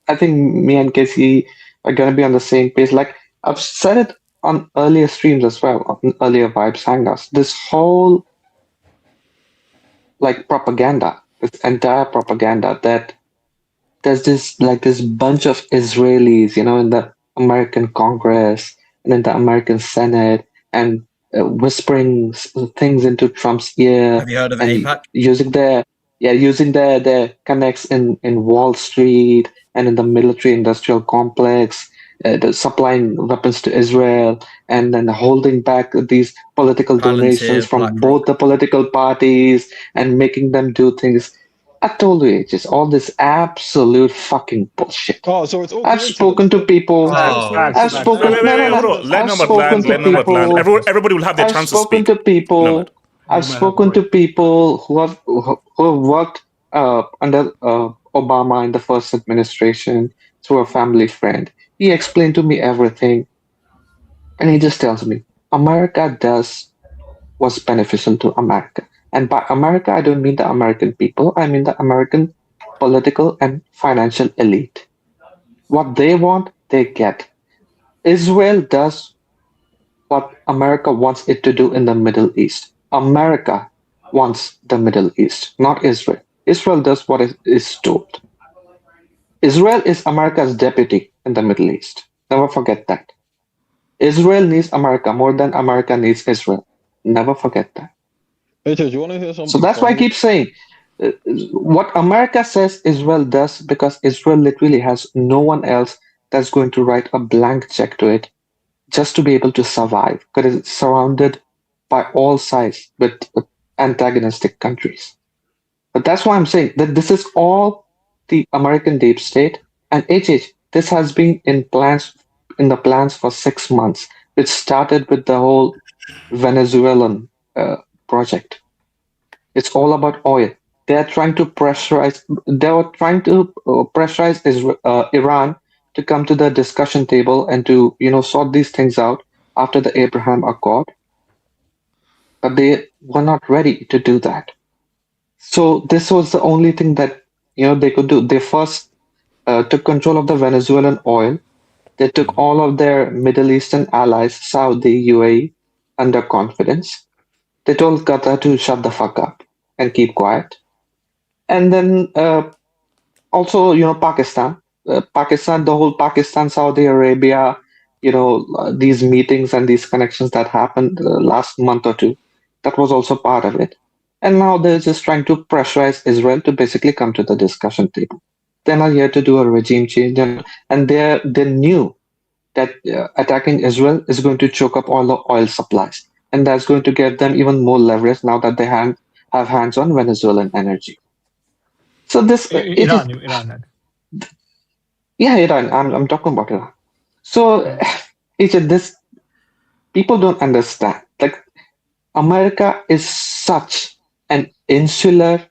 I think me and Casey are gonna be on the same page. Like I've said it on earlier streams as well, on earlier VIBEZ Hangouts. This whole like propaganda, this entire propaganda that there's this bunch of Israelis, in the American Congress and in the American Senate, and whispering things into Trump's ear. Have you heard of and AIPAC? using their connects in Wall Street and in the military-industrial complex, supplying weapons to Israel, and then holding back these political donations from both the political parties and making them do things. I told you, it's just all this absolute fucking bullshit. Oh, so it's all I've spoken to people. I've spoken. Wait, No. hold on. Let I've Nomad spoken land. to Let Nomad land. people. Everybody will have their I've chance to spoken speak. to people. Nomad. I've spoken to people who have worked under Obama in the first administration through a family friend. He explained to me everything, and he just tells me America does what's beneficial to America. And by America, I don't mean the American people. I mean the American political and financial elite. What they want, they get. Israel does what America wants it to do in the Middle East. America wants the Middle East, not Israel. Israel does what it is told. Israel is America's deputy in the Middle East. Never forget that. Israel needs America more than America needs Israel. Never forget that. Hey, do you want to hear something? So that's why I keep saying what America says Israel does, because Israel literally has no one else that's going to write a blank check to it just to be able to survive, because it's surrounded by all sides with antagonistic countries. But that's why I'm saying that this is all the American deep state. And this has been in the plans for 6 months, which started with the whole Venezuelan project. It's all about oil. They were trying to pressurize Iran to come to the discussion table and to sort these things out after the Abraham Accord. But they were not ready to do that. So this was the only thing that they could do. They first took control of the Venezuelan oil. They took all of their Middle Eastern allies, Saudi, UAE, under confidence. They told Qatar to shut the fuck up and keep quiet. And then also, Pakistan. The whole Pakistan, Saudi Arabia, these meetings and these connections that happened last month or two, that was also part of it. And now they're just trying to pressurize Israel to basically come to the discussion table. They're not here to do a regime change, and they knew that attacking Israel is going to choke up all the oil supplies, and that's going to give them even more leverage now that they have hands on Venezuelan energy. So this Iran. Yeah, Iran. I'm talking about Iran. So this people don't understand. Like, America is such an insular,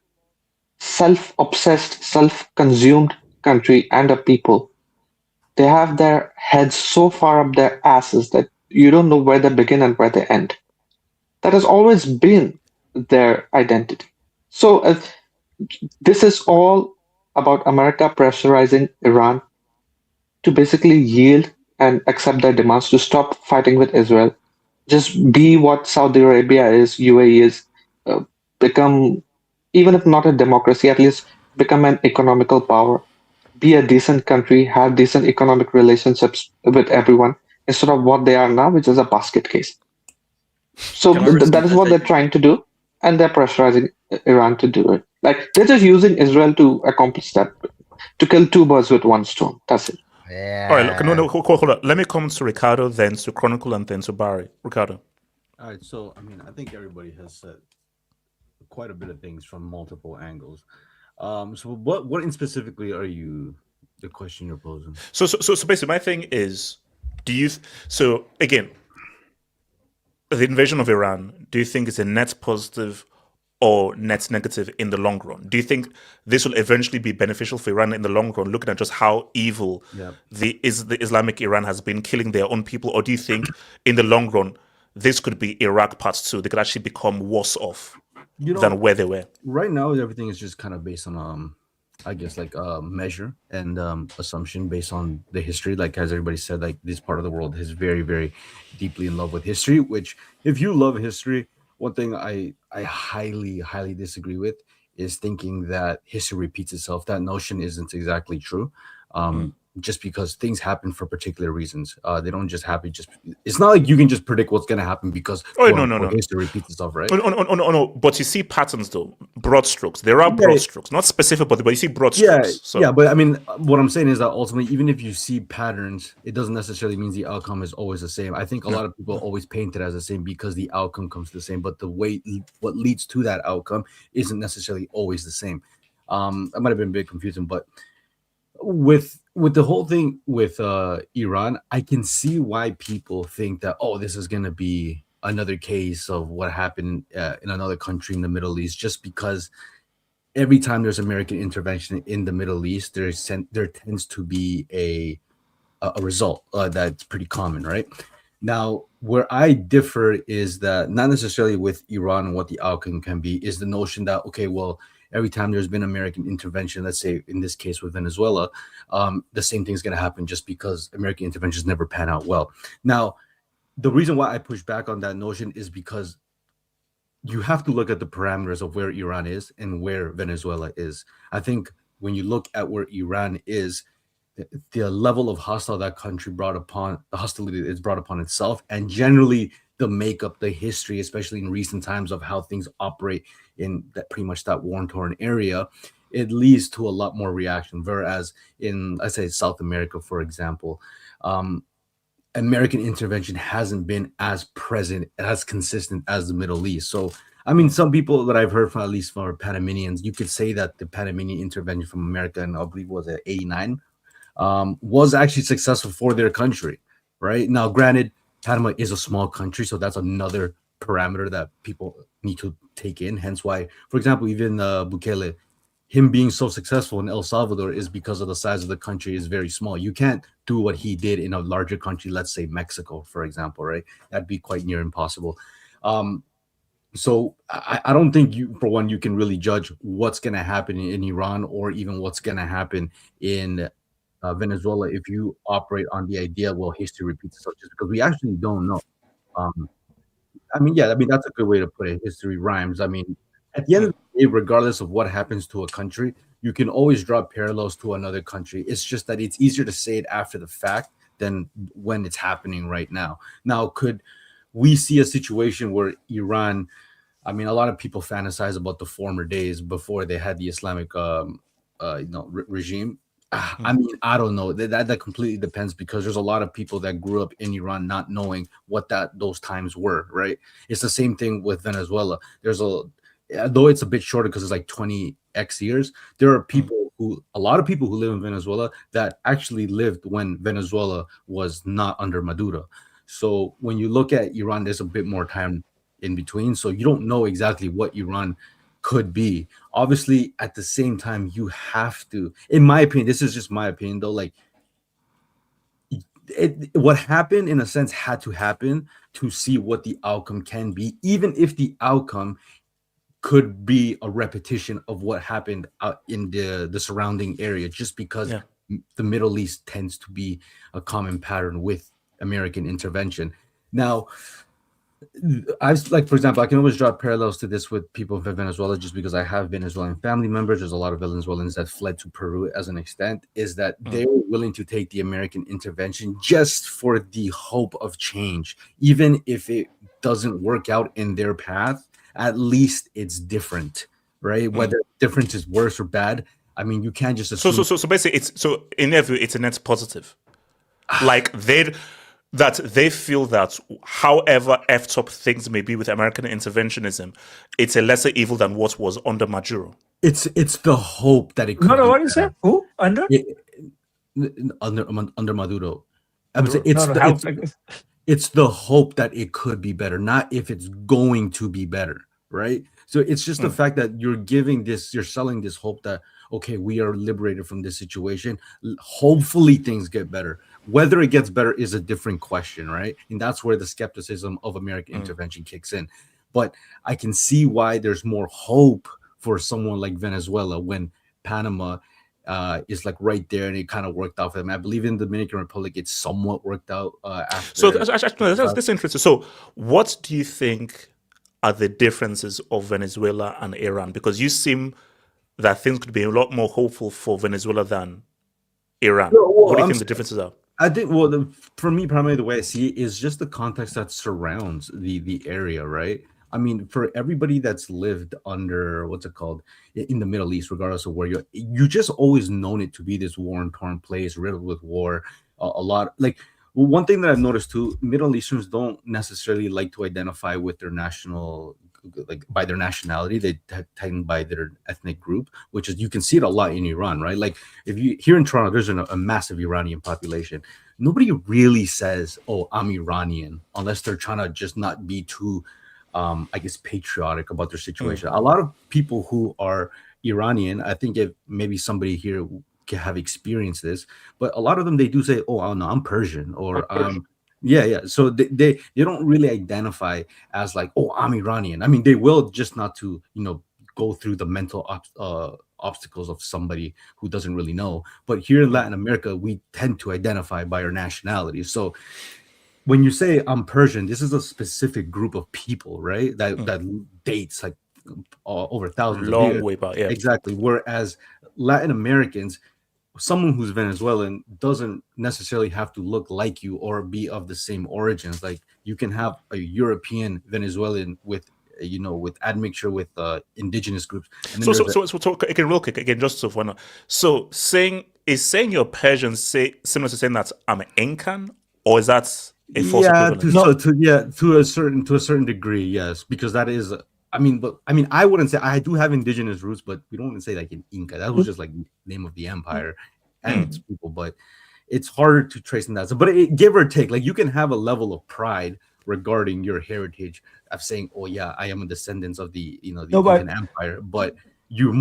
self-obsessed, self-consumed country and a people. They have their heads so far up their asses that you don't know where they begin and where they end. That has always been their identity. So this is all about America pressurizing Iran to basically yield and accept their demands to stop fighting with Israel. Just be what Saudi Arabia is, UAE is, become, even if not a democracy, at least become an economical power, be a decent country, have decent economic relationships with everyone, instead of what they are now, which is a basket case. So that is what they're trying to do, and they're pressurizing Iran to do it. Like, they're just using Israel to accomplish that, to kill two birds with one stone. That's it. Yeah. All right. Hold on. Let me come to Ricardo, then to Chronicle, and then to Barry. Ricardo. All right. So, I think everybody has said quite a bit of things from multiple angles. So what in specifically are the question you're posing? So basically, my thing is, again, the invasion of Iran, do you think it's a net positive or net negative in the long run? Do you think this will eventually be beneficial for Iran in the long run, looking at just how evil the Islamic Iran has been, killing their own people? Or do you think in the long run, this could be Iraq part 2? They could actually become worse off than where they were? Right now, everything is just kind of based on, I guess, like measure and assumption based on the history. Like, as everybody said, like, this part of the world is very, very deeply in love with history, which, if you love history, one thing I highly, highly disagree with is thinking that history repeats itself. That notion isn't exactly true. Just because things happen for particular reasons. They don't just happen. It's not like you can just predict what's going to happen because no. history repeats itself, right? No. But you see patterns, though. Broad strokes. There are broad strokes, not specific, but you see broad strokes. Yeah. But I mean, what I'm saying is that ultimately, even if you see patterns, it doesn't necessarily mean the outcome is always the same. I think a lot of people always paint it as the same because the outcome comes the same, but what leads to that outcome isn't necessarily always the same. That might have been a bit confusing, but with the whole thing with Iran, I can see why people think that, oh, this is going to be another case of what happened in another country in the Middle East, just because every time there's American intervention in the Middle East, there tends to be a result that's pretty common, right? Now, where I differ is that not necessarily with Iran and what the outcome can be, is the notion that, okay, well, every time there's been American intervention, let's say in this case with Venezuela, the same thing's going to happen just because American interventions never pan out well. Now, the reason why I push back on that notion is because you have to look at the parameters of where Iran is and where Venezuela is. I think when you look at where Iran is, the level of hostility that country brought upon itself, and generally the makeup, the history, especially in recent times, of how things operate in that pretty much that war-torn area, it leads to a lot more reaction. Whereas in, I say, South America, for example, American intervention hasn't been as present, as consistent as the Middle East. So, I mean, some people that I've heard from, at least from Panamanians, you could say that the Panamanian intervention from America, and I believe it was at 89, was actually successful for their country, right? Now, granted, Panama is a small country, so that's another parameter that people need to take in. Hence why, for example, even Bukele, him being so successful in El Salvador is because of the size of the country is very small. You can't do what he did in a larger country, let's say Mexico, for example, right? That'd be quite near impossible. So I don't think for one, you can really judge what's going to happen in Iran or even what's going to happen in Venezuela if you operate on the idea, well, history repeats itself, just because we actually don't know. I mean, that's a good way to put it. History rhymes. I mean, at the end of the day, regardless of what happens to a country, you can always draw parallels to another country. It's just that it's easier to say it after the fact than when it's happening right now. Now, could we see a situation where Iran, I mean, a lot of people fantasize about the former days before they had the Islamic regime. I mean, I don't know. That completely depends, because there's a lot of people that grew up in Iran not knowing what those times were, right? It's the same thing with Venezuela. Though it's a bit shorter because it's like 20x years, there are a lot of people who live in Venezuela that actually lived when Venezuela was not under Maduro. So when you look at Iran, there's a bit more time in between. So you don't know exactly what Iran could be. Obviously, at the same time, you have to, in my opinion, this is just my opinion though, like what happened in a sense had to happen to see what the outcome can be, even if the outcome could be a repetition of what happened out in the surrounding area, just because the Middle East tends to be a common pattern with American intervention. Now, for example, I can always draw parallels to this with people from Venezuela, just because I have Venezuelan family members. There's a lot of Venezuelans that fled to Peru as an extent, is that they were willing to take the American intervention just for the hope of change. Even if it doesn't work out in their path, at least it's different, right? Whether difference is worse or bad, I mean, you can't just assume. So basically, in their view, it's a net positive. Like they feel that however effed up things may be with American interventionism, it's a lesser evil than what was under Maduro. It's the hope that it could. No, what you say? Who under? Under Maduro. It's the hope that it could be better, not if it's going to be better, right? So it's just the fact that you're selling this hope that, okay, we are liberated from this situation. Hopefully things get better. Whether it gets better is a different question, right? And that's where the skepticism of American intervention kicks in. But I can see why there's more hope for someone like Venezuela when Panama is like right there, and it kind of worked out for them. I believe in the Dominican Republic, it's somewhat worked out after. So that's interesting. So what do you think are the differences of Venezuela and Iran? Because you seem that things could be a lot more hopeful for Venezuela than Iran. What do you think the differences are? I think, for me, primarily the way I see it is just the context that surrounds the area, right? I mean, for everybody that's lived under, in the Middle East, regardless of where you just always known it to be this war-torn place, riddled with war. A lot, one thing that I've noticed too, Middle Easterns don't necessarily like to identify with their national by their nationality. They tighten by their ethnic group, which is, you can see it a lot in Iran, right? Like if you here in Toronto, there's a massive Iranian population. Nobody really says, "Oh, I'm Iranian," unless they're trying to just not be too, I guess, patriotic about their situation. A lot of people who are Iranian, I think if maybe somebody here can have experienced this, but a lot of them, they do say, "Oh, no, I'm Persian," or yeah. So they don't really identify as like, "Oh, I'm Iranian." I mean, they will, just not to go through the mental obstacles of somebody who doesn't really know. But here in Latin America, we tend to identify by our nationality. So when you say I'm Persian, this is a specific group of people, right? That dates like over thousands of years. Long way back, yeah. Exactly. Whereas Latin Americans, someone who's Venezuelan doesn't necessarily have to look like you or be of the same origins. Like you can have a European Venezuelan with admixture with indigenous groups. And then so again, real quick, again, just so fun. So saying you're Persian similar to saying that I'm Incan, or is that a false equivalent? To a certain degree, yes, because that is. I wouldn't say I do have indigenous roots, but we don't even say like an Inca. That was just like the name of the empire and its people. But it's harder to trace in that. But give or take, like you can have a level of pride regarding your heritage of saying, "Oh yeah, I am a descendant of the Incan empire." But you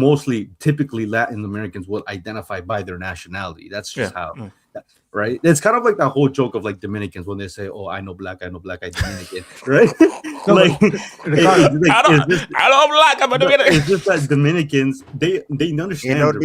typically Latin Americans will identify by their nationality. That's just how. Right, it's kind of like that whole joke of like Dominicans when they say, "Oh, I know black, I Dominican," right? I know black, I'm a Dominican. It's just that Dominicans they understand.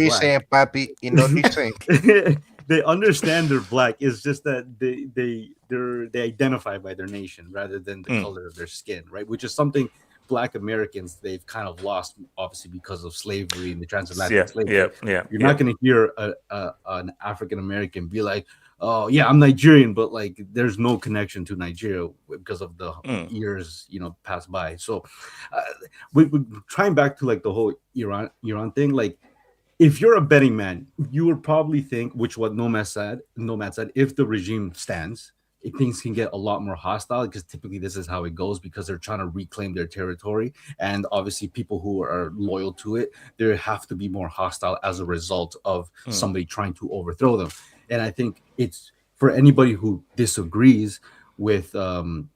They understand they're black. It's just that they identify by their nation rather than the color of their skin, right? Which is something Black Americans they've kind of lost, obviously, because of slavery and the transatlantic slavery. You're not going to hear an African American be like, "Oh yeah, I'm Nigerian," but like there's no connection to Nigeria because of the years passed by. So we're trying back to like the whole Iran thing. Like if you're a betting man, you would probably think, which what Nomad said, if the regime stands, things can get a lot more hostile, because typically this is how it goes, because they're trying to reclaim their territory, and obviously people who are loyal to it, they have to be more hostile as a result of somebody trying to overthrow them. And I think it's for anybody who disagrees with it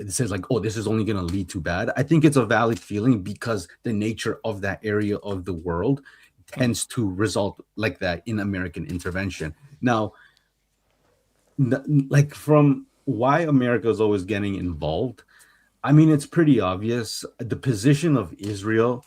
says like, "Oh, this is only going to lead to bad." I think it's a valid feeling, because the nature of that area of the world tends to result like that in American intervention. Now, like from why America is always getting involved, I mean, it's pretty obvious. The position of Israel,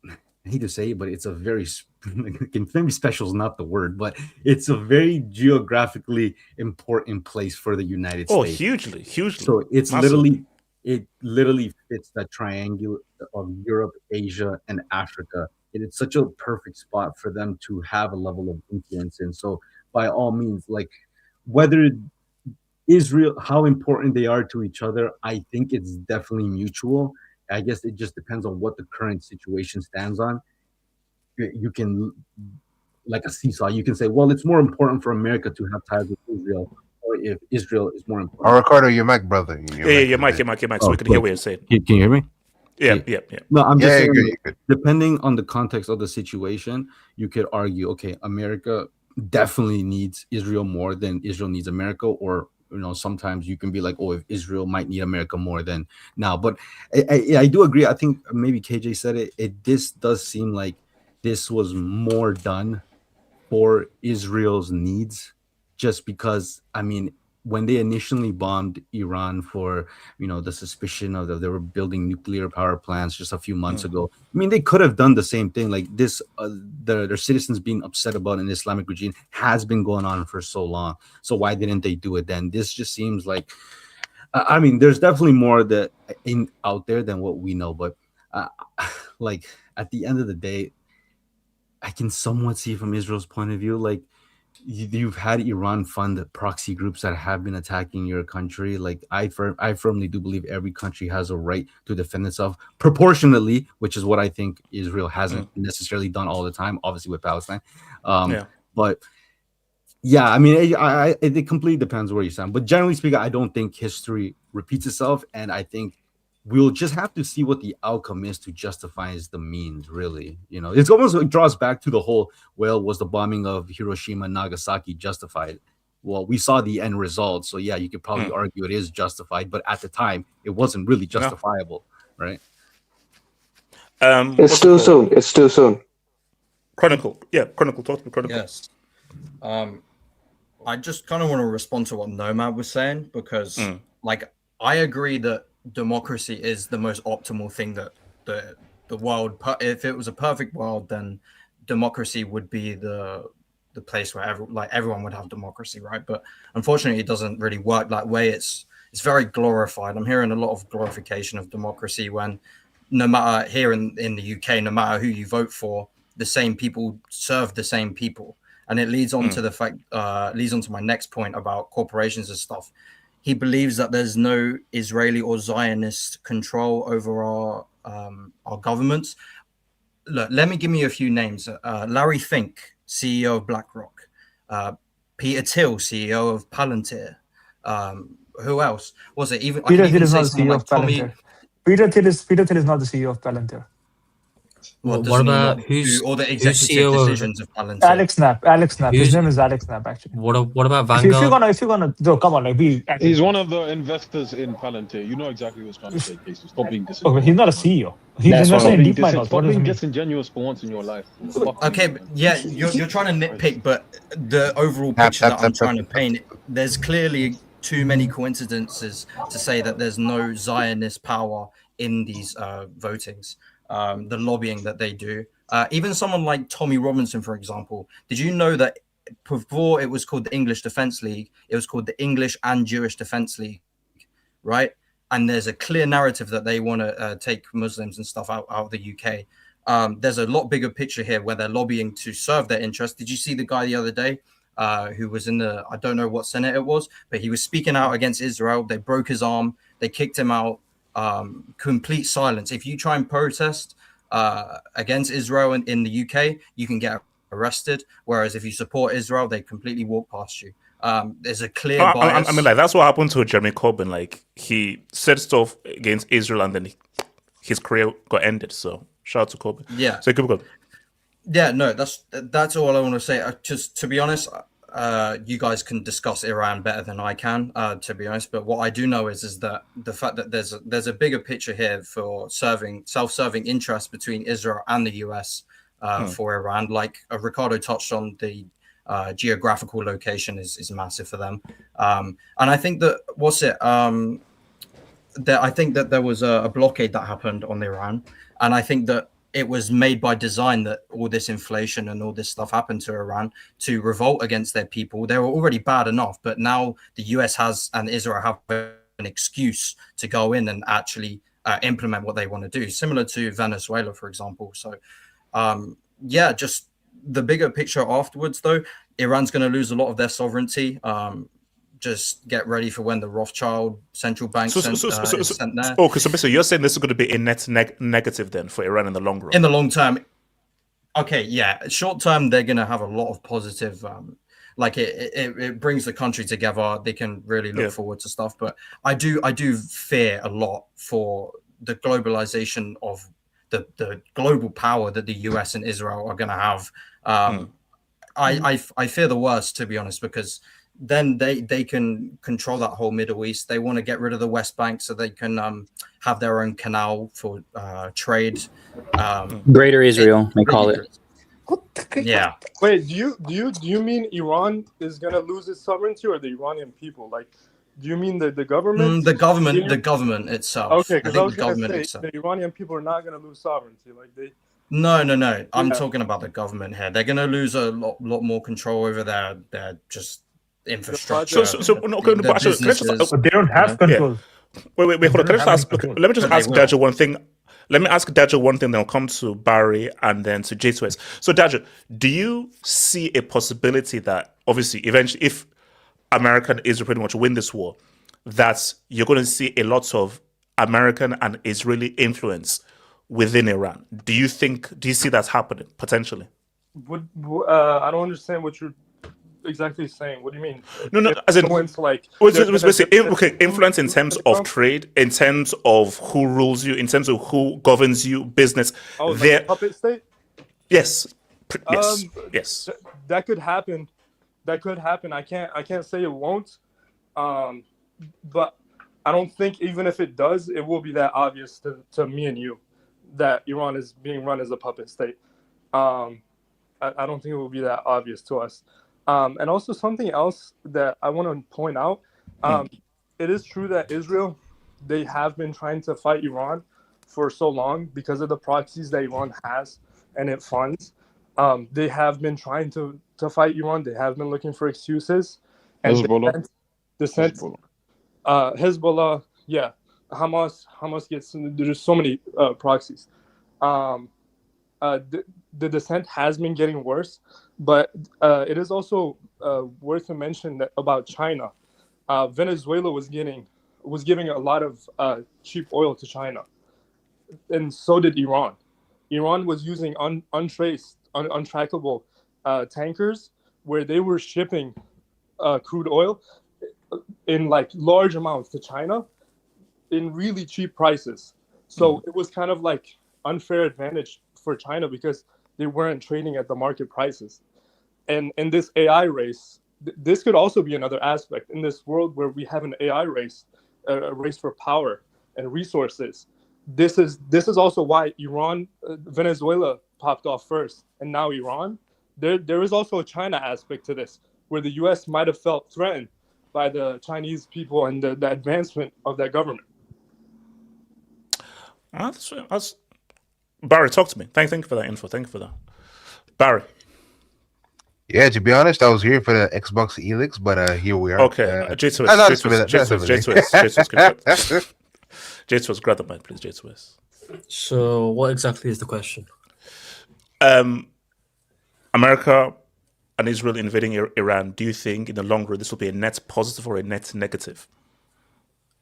I hate to say it, but it's a very maybe special is not the word, but it's a very geographically important place for the United States. Oh, hugely. So it's massively. it literally fits that triangle of Europe, Asia, and Africa. And it's such a perfect spot for them to have a level of influence in. So by all means, like, whether Israel, how important they are to each other, I think it's definitely mutual. I guess it just depends on what the current situation stands on. You can, like a seesaw, you can say, well, it's more important for America to have ties with Israel, or if Israel is more important. Oh, Ricardo, your mic, brother. Your mic, so we can hear what you're saying. Can you hear me? Yeah. No, I'm just saying, you're good. Depending on the context of the situation, you could argue, okay, America definitely needs Israel more than Israel needs America, or sometimes you can be like, oh, if Israel might need America more than now. But I do agree. I think maybe KJ said it. This does seem like this was more done for Israel's needs, just because, I mean, when they initially bombed Iran for, the suspicion of they were building nuclear power plants just a few months ago. I mean, they could have done the same thing. Like this, their citizens being upset about an Islamic regime has been going on for so long. So why didn't they do it then? This just seems like, I mean, there's definitely more out there than what we know. But like at the end of the day, I can somewhat see from Israel's point of view, like, you've had Iran fund proxy groups that have been attacking your country. Like I firmly do believe every country has a right to defend itself proportionately, which is what I think Israel hasn't necessarily done all the time, obviously with Palestine. But yeah, I mean, it completely depends where you stand. But generally speaking, I don't think history repeats itself, and I think we'll just have to see what the outcome is to justify the means, really. It's almost, it draws back to the whole, well, was the bombing of Hiroshima and Nagasaki justified? Well, we saw the end result, so yeah, you could probably argue it is justified, but at the time it wasn't really justifiable, right? It's too soon. It's too soon. Chronicle, talk to me, Chronicle. Yes. I just kind of want to respond to what Nomad was saying, because like, I agree that democracy is the most optimal thing that the world, if it was a perfect world, then democracy would be the place where everyone would have democracy, right? But unfortunately it doesn't really work that way. It's very glorified. I'm hearing a lot of glorification of democracy, when no matter here in the UK, no matter who you vote for, the same people serve the same people. And it leads on to the fact, leads on to my next point about corporations and stuff. He believes that there's no Israeli or Zionist control over our governments. Look, let me give you a few names. Larry Fink, CEO of BlackRock. Peter Thiel, CEO of Palantir. Who else was it? Even Peter Thiel is not the CEO of Palantir. Peter Thiel is not the CEO of Palantir. What about who's all the executive decisions of Palantir? Alex Knapp. His name is Alex Knapp, actually. What about Vanguard? If you're gonna, no, come on, he's one of the investors in Palantir. You know exactly what's trying to say, Casey. Stop being disingenuous. He's not a CEO. He's investing in DeepMind. Stop being disingenuous for once in your life. Okay, but yeah, you're trying to nitpick, but the overall picture that I'm trying to paint, there's clearly too many coincidences to say that there's no Zionist power in these votings. The lobbying that they do. Even someone like Tommy Robinson, for example, did you know that before it was called the English Defense League, it was called the English and Jewish Defense League, right? And there's a clear narrative that they want to take Muslims and stuff out of the UK. There's a lot bigger picture here where they're lobbying to serve their interests. Did you see the guy the other day who was in the, I don't know what Senate it was, but he was speaking out against Israel. They broke his arm. They kicked him out. Complete silence. If you try and protest against Israel in the UK, you can get arrested. Whereas if you support Israel, they completely walk past you. There's a clear bias. I mean, like, that's what happened to Jeremy Corbyn. Like, he said stuff against Israel, and then his career got ended. So shout out to Corbyn. Yeah. So keep going. Yeah, no, that's all I want to say. Just to be honest, you guys can discuss Iran better than I can, to be honest. But what I do know is that the fact that there's a bigger picture here for self-serving interests between Israel and the US for Iran. Like Ricardo touched on, the geographical location is massive for them. And I think that I think that there was a blockade that happened on Iran, and I think that it was made by design that all this inflation and all this stuff happened to Iran to revolt against their people. They were already bad enough, but now the US and Israel have an excuse to go in and actually implement what they want to do, similar to Venezuela, for example. So, just the bigger picture afterwards, though, Iran's going to lose a lot of their sovereignty. Just get ready for when the Rothschild central bank is sent there. Okay, so basically you're saying this is going to be a net negative then for Iran in the long run? In the long term, okay, yeah. Short term, they're going to have a lot of positive, it brings the country together. They can really look forward to stuff. But I do fear a lot for the globalization of the global power that the US and Israel are going to have. I fear the worst, to be honest, because then they can control that whole Middle East. They want to get rid of the West Bank so they can have their own canal for trade. Greater Israel, they call it. Yeah. Wait, do you mean Iran is gonna lose its sovereignty, or the Iranian people? Like, do you mean the government? The government itself. Okay, because I was gonna say the Iranian people are not gonna lose sovereignty. Like they. No. I'm talking about the government here. They're gonna lose a lot more control over their just infrastructure. But they don't have control. Wait, hold on. Let me just ask Dajo one thing. Let me ask Dajo one thing, then I'll come to Barry and then to J2S. So, Dajo, do you see a possibility that, obviously, eventually, if America and Israel pretty much win this war, that you're going to see a lot of American and Israeli influence within Iran? Do you see that happening, potentially? I don't understand what you're exactly saying? What do you mean? No, as in, influence, like influence in terms of trade, in terms of who rules you, in terms of who governs you, business. Oh, like a puppet state? Yes. Yes. That could happen. That could happen. I can't say it won't. But I don't think even if it does, it will be that obvious to me and you that Iran is being run as a puppet state. I don't think it will be that obvious to us. And also something else that I want to point out, it is true that Israel, they have been trying to fight Iran for so long because of the proxies that Iran has and it funds. They have been trying to fight Iran. They have been looking for excuses. And Hezbollah, yeah, Hamas gets, there's so many proxies. The dissent has been getting worse, but it is also worth to mention that about China. Venezuela was giving a lot of cheap oil to China, and so did Iran. Iran was using untrackable tankers where they were shipping crude oil in like large amounts to China in really cheap prices. So it was kind of like unfair advantage for China because they weren't trading at the market prices. And in this AI race, this could also be another aspect in this world where we have an AI race, a race for power and resources. This is also why Venezuela popped off first, and now Iran. There is also a China aspect to this, where the U.S. might have felt threatened by the Chinese people and the advancement of that government. Barry, talk to me. Thank you for that info. Thank you for that. Barry. Yeah, to be honest, I was here for the Xbox Helix, but here we are. Okay, J2S, grab the mic, please, J2S. So, what exactly is the question? America and Israel invading Iran. Do you think, in the long run, this will be a net positive or a net negative?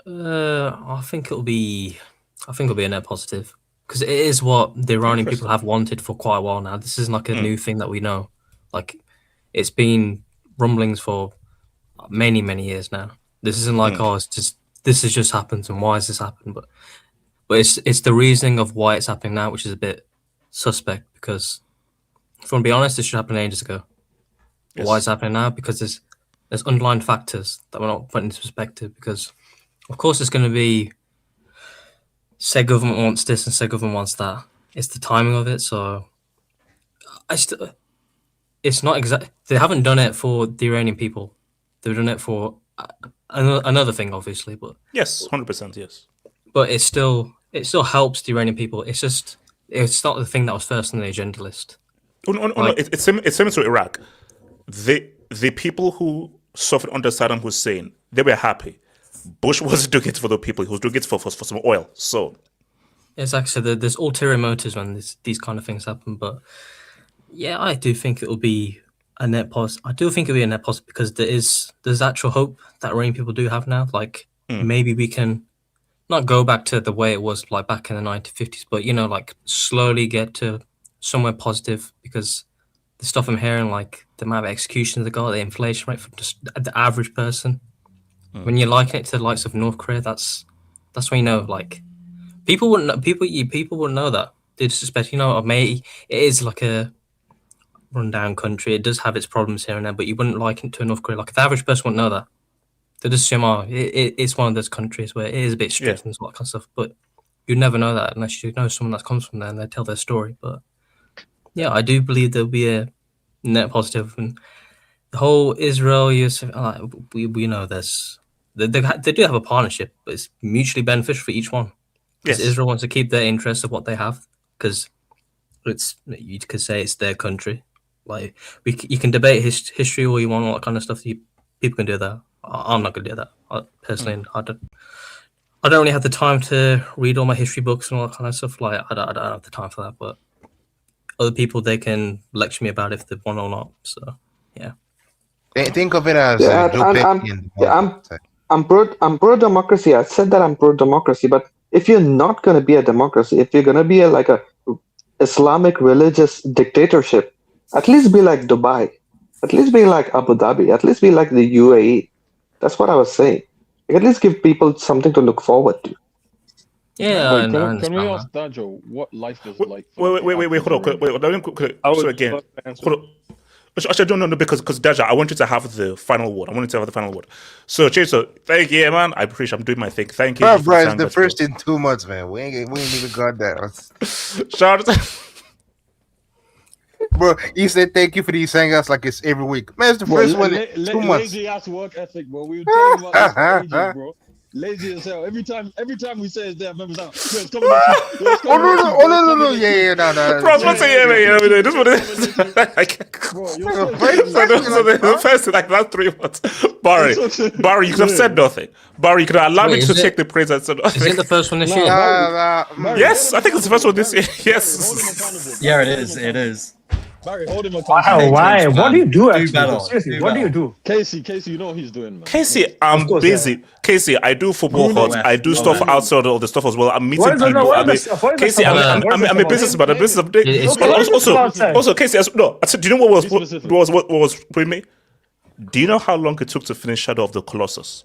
I think it'll be a net positive because it is what the Iranian people have wanted for quite a while now. This isn't like a new thing that we know. Like, it's been rumblings for many, many years now. This isn't like, this has just happened and why has this happened? But it's the reasoning of why it's happening now, which is a bit suspect because, if I want to be honest, this should happen ages ago. Yes. Why is it happening now? Because there's underlying factors that we're not putting into perspective because, of course, it's going to be, say government wants this and say government wants that. It's the timing of it. So it's not exact. They haven't done it for the Iranian people. They've done it for another thing, obviously. But yes, 100%, yes. But it still helps the Iranian people. It's not the thing that was first on the agenda list. No, it's similar to Iraq. The people who suffered under Saddam Hussein, they were happy. Bush wasn't doing it for the people; he was doing it for some oil. So, exactly. So there's ulterior motives when these kind of things happen. But yeah, I do think it will be a net positive. I do think it'll be a net positive because there's actual hope that Iranian people do have now. Like maybe we can not go back to the way it was like back in the 1950s, but like slowly get to somewhere positive because the stuff I'm hearing, like the amount of executions they got, the inflation rate for just the average person. When you liken it to the likes of North Korea, that's when like people wouldn't know that. They just expect it is like a rundown country. It does have its problems here and there, but you wouldn't liken it to North Korea. Like the average person wouldn't know that. They just assume it's one of those countries where it is a bit strict and all that kind of stuff. But you'd never know that unless you know someone that comes from there and they tell their story. But yeah, I do believe there'll be a net positive. And the whole Israel, we know they do have a partnership, but it's mutually beneficial for each one. Because Israel wants to keep their interests of what they have, because you could say it's their country. Like you can debate history all you want, all that kind of stuff. People can do that. I'm not going to do that. Personally, I don't really have the time to read all my history books and all that kind of stuff. Like I don't have the time for that. But other people, they can lecture me about it if they want or not. So yeah. Think of it as I'm pro democracy. I said that I'm pro democracy, but if you're not going to be a democracy, if you're going to be like a Islamic religious dictatorship, at least be like Dubai. At least be like Abu Dhabi. At least be like the UAE. That's what I was saying. At least give people something to look forward to. Yeah, Wait, can we ask Dajo what life is like? Wait, hold on. Wait, let me quickly. So again, hold on. Actually, no, because Daja, I want you to have the final word. I want you to have the final word. So, Chaser, thank you, man. I appreciate. I'm doing my thing. Thank you. Bro, it's the first in 2 months, man. We ain't even got that. Shout out. Bro, he said thank you for these hangouts like it's every week. Man, it's the first one in 2 months. Lazy ass work ethic, bro. We were talking about this for ages, bro. Lazy as hell. Every time we say it's there, members out. Yeah, it's coming next week. No. Yeah, no. Bro, what's yeah, this one is. Bro, so the first, like, last 3 months. Barry, you could have said nothing. Barry, you could have allowed me to take the praise and said nothing. Is it the first one this year? Yes, I think it's the first one this year. Yes. Yeah, it is. Barry, hold him accountable. Wow, why? What do you do actually? better. Seriously, what do you do? Casey, you know what he's doing, man. Casey, I'm busy. Casey, I do football huts. I do stuff outside of the stuff as well. I'm meeting people. Casey, I'm a businessman. Also, Casey, do you know what was with me? Do you know how long it took to finish Shadow of the Colossus?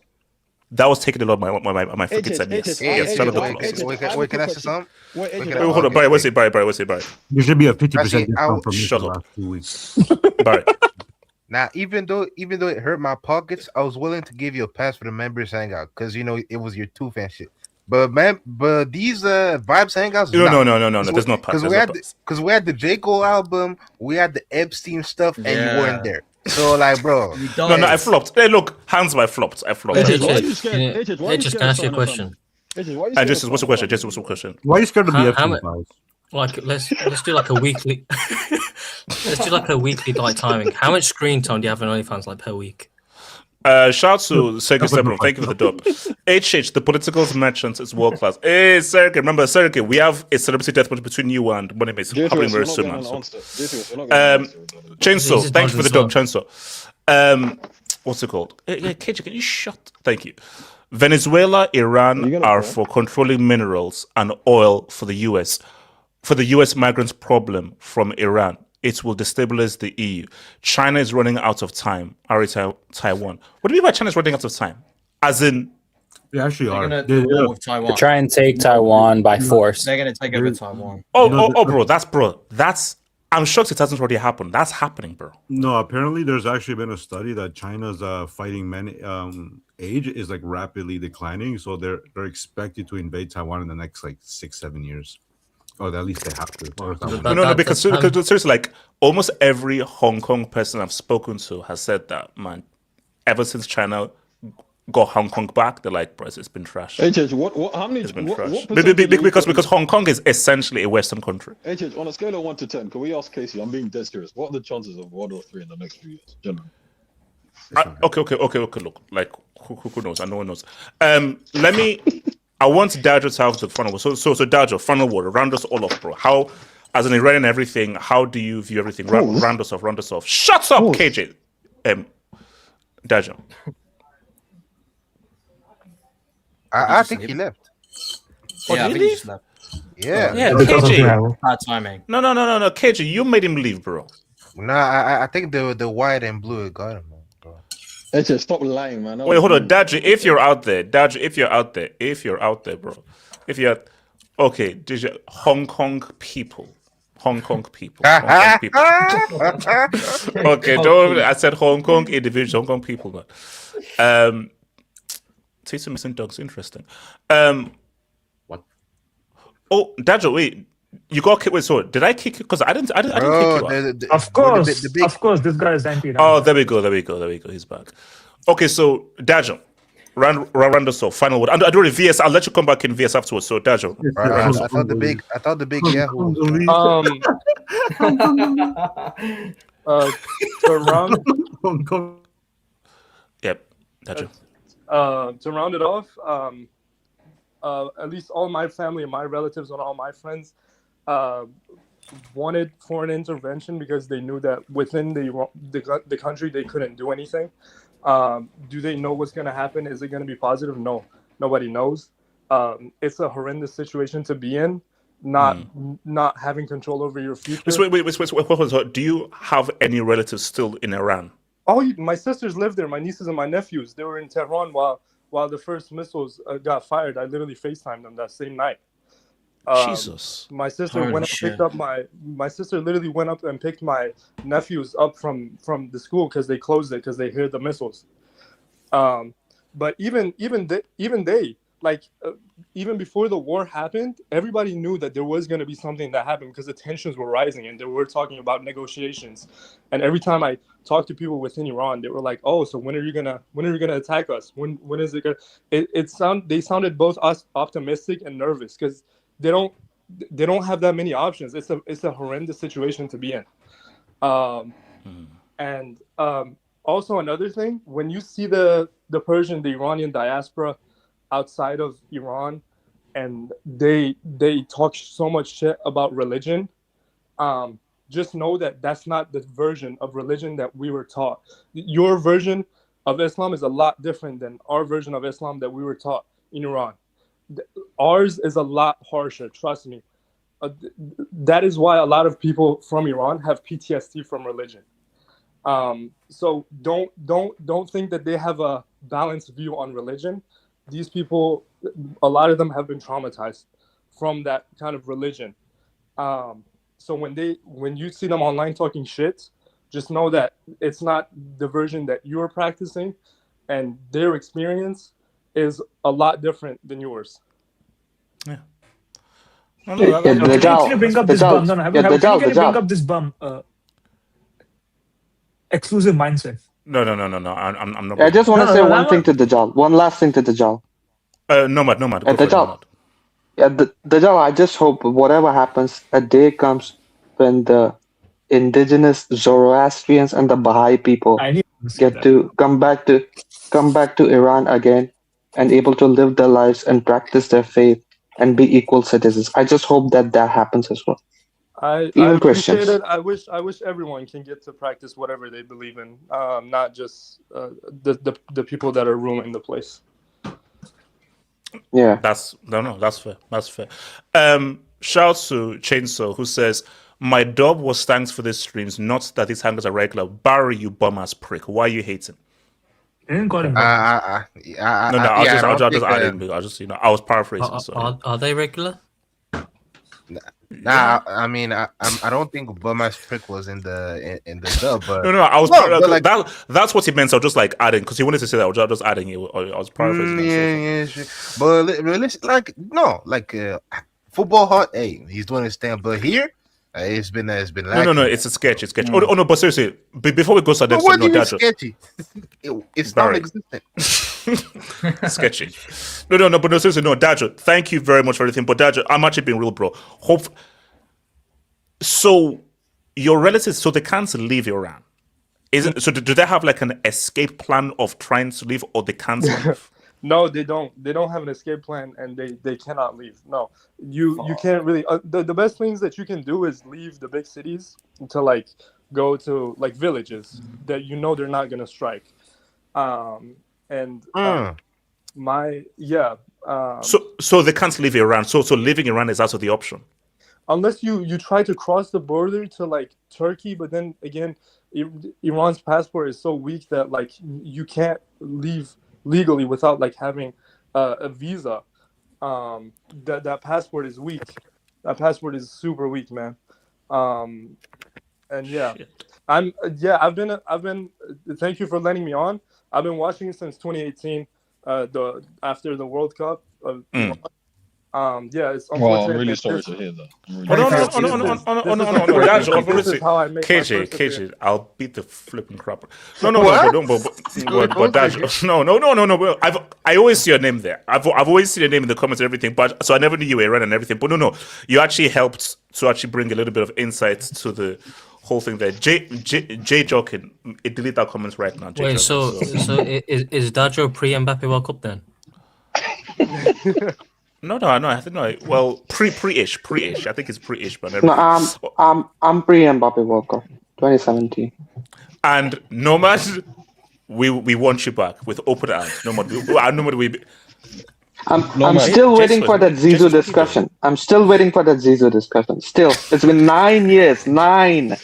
That was taking a lot of my freaking time. Yes, Shadow of the Colossus. Wait, can I say something? Wait, hold on, Barry. What's it, Barry? There should be a 50% discount for me Shut for the up. last 2 weeks. Barry. Now, even though it hurt my pockets, I was willing to give you a pass for the members hangout because it was your 2-fan shit. But these VIBEZ hangouts. No. There's no pass. Because we had the J. Cole album, we had the Epstein stuff, and you weren't there. So, like, bro. No, I flopped. Hey, look, hands I flopped. Hey, just can I ask you a question? Jason, what's the question? What's the question? Why are you scared to be How Epstein? Like, let's do like a weekly. Let's do like a weekly like timing. How much screen time do you have on OnlyFans like per week? Shout out to Sergey Stepron. Thank you for the dub. HH, the politicals merchants is world class. Hey, Sergey, remember, Sergey, we have a celebrity deathmatch between you and Money Mason happening very soon, man. Chainsaw, thank you for the dub, Chainsaw. What's it called? Hey, KJ, can you shut? Thank you. Venezuela, Iran are for controlling minerals and oil for the US. For the US migrants' problem from Iran, it will destabilize the EU. China is running out of time. Taiwan. What do you mean by China is running out of time? As in, they actually are. They're trying to take Taiwan by force. They're going to take over Taiwan. Bro. That's. I'm shocked it hasn't already happened. That's happening, bro. No, apparently there's actually been a study that China's fighting men age is like rapidly declining, so they're expected to invade Taiwan in the next like 6-7 years. Or at least they have to. No, because seriously, like almost every Hong Kong person I've spoken to has said that, man, ever since China got Hong Kong back, they're like, bro, it's been trash. How many? It's been trash. What because Hong Kong is essentially a Western country. On a scale of 1 to 10, can we ask Casey? I'm being dead serious. What are the chances of World War III in the next few years, generally? Okay. Look, like who knows? And no one knows. I want Dajo to have the final word. So Dajo, final word. Round us all off, bro. How, as an Iranian and everything, how do you view everything? Round us off. Shut up, KJ. Dajo. I think he left. Yeah, I think he just left. Yeah, KJ. Bad timing. No, KJ, you made him leave, bro. Nah, I think the white and blue got him. HH, stop lying, man. Wait, hold on, Daji. If you're out there, bro. Okay, Hong Kong people. Okay, don't. I said Hong Kong individuals, Hong Kong people, man. Say some missing dogs. Interesting. What? Oh, Dajo, wait. You got kicked. Wait, so did I kick you? Because I didn't kick you out. Of course, this guy is anti. Oh, there we go. He's back. Okay, so Dajo, round us off. Final word. I do it VS. I'll let you come back in VS afterwards. So Dajo, I thought the big Yahoo. To round. Yep, Dajo. To round it off, at least all my family and my relatives and all my friends wanted foreign intervention because they knew that within the country they couldn't do anything. Do they know what's going to happen? Is it going to be positive? No, nobody knows. It's a horrendous situation to be in. not having control over your future. Wait. Do you have any relatives still in Iran? Oh, my sisters live there. My nieces and my nephews. They were in Tehran while the first missiles got fired. I literally FaceTimed them that same night. Jesus. My sister my sister literally went up and picked my nephews up from the school because they closed it because they heard the missiles. But even they even before the war happened, everybody knew that there was going to be something that happened because the tensions were rising and they were talking about negotiations. And every time I talked to people within Iran, they were like, "Oh, so when are you gonna attack us? When is it gonna?" They sounded both optimistic and nervous because they don't have that many options. It's a horrendous situation to be in. And also another thing, when you see the Iranian diaspora outside of Iran, and they talk so much shit about religion, just know that that's not the version of religion that we were taught. Your version of Islam is a lot different than our version of Islam that we were taught in Iran. Ours is a lot harsher, trust me. That is why a lot of people from Iran have PTSD from religion. So don't think that they have a balanced view on religion. These people, a lot of them have been traumatized from that kind of religion. So when you see them online talking shit, just know that it's not the version that you're practicing, and their experience is a lot different than yours. Can you bring up this bum? Can you bring up this bum? Exclusive mindset. No. I'm not. I just want to say one thing to Dajjal. One last thing to Dajjal. Nomad. Dajjal. Yeah, Dajjal, I just hope whatever happens, a day comes when the indigenous Zoroastrians and the Baha'i people get to come back to Iran again and able to live their lives and practice their faith and be equal citizens. I just hope that happens as well. I Even appreciate Christians. it. I wish everyone can get to practice whatever they believe in, not just the people that are ruling the place. Yeah, that's fair. That's fair. Shout to Chainsaw, who says, "My dub was thanks for these streams, not that these hangers are regular. Barry, you bum ass prick. Why are you hating?" I didn't call him. I'll just add in. I was paraphrasing. Are they regular? Nah, I mean, I don't think Bummas Prick was in the dub, but no, I was that's what he meant. So just like adding, because he wanted to say that. I was just adding it. I was paraphrasing. Sure. But realistic, football heart. Hey, he's doing his thing, but here. It's been lacking. No, it's a sketch. Oh no, but seriously, before we go to the next, what do you mean sketchy? It's non-existent. Sketchy. No, but no, seriously, no, Dajo, thank you very much for everything. But Dajo, I'm actually being real, bro. So your relatives, so they can't leave Iran. So do they have like an escape plan of trying to leave, or they can't leave? No, they don't. They don't have an escape plan, and they cannot leave. No, you can't really. The best things that you can do is leave the big cities to like go to like villages that they're not gonna strike. So they can't leave Iran. So leaving Iran is out of the option. Unless you try to cross the border to like Turkey, but then again, Iran's passport is so weak that like you can't leave legally without like having a visa. That passport is weak. That passport is super weak, man. And yeah, I've been thank you for letting me on. I've been watching since 2018, after the World Cup. Yeah, it's unfortunate. Well, I'm really sorry to hear that. KJ, I'll beat the flipping crap. No. I always see your name there. I've always seen your name in the comments and everything. But so I never knew you were Iran and everything. But no, you actually helped to actually bring a little bit of insight to the whole thing there. Jay joking. Delete that comments right now. Wait, so is Dajo pre-Mbappe World Cup then? No. I think no. Well, pre-ish. I think it's pre-ish, but no. I'm pre-Mbappe World Cup 2017. And Nomad, we want you back with open arms. Nomad, I'm still waiting for that Zizou discussion. I'm still waiting for that Zizou discussion. Still, it's been 9 years. 9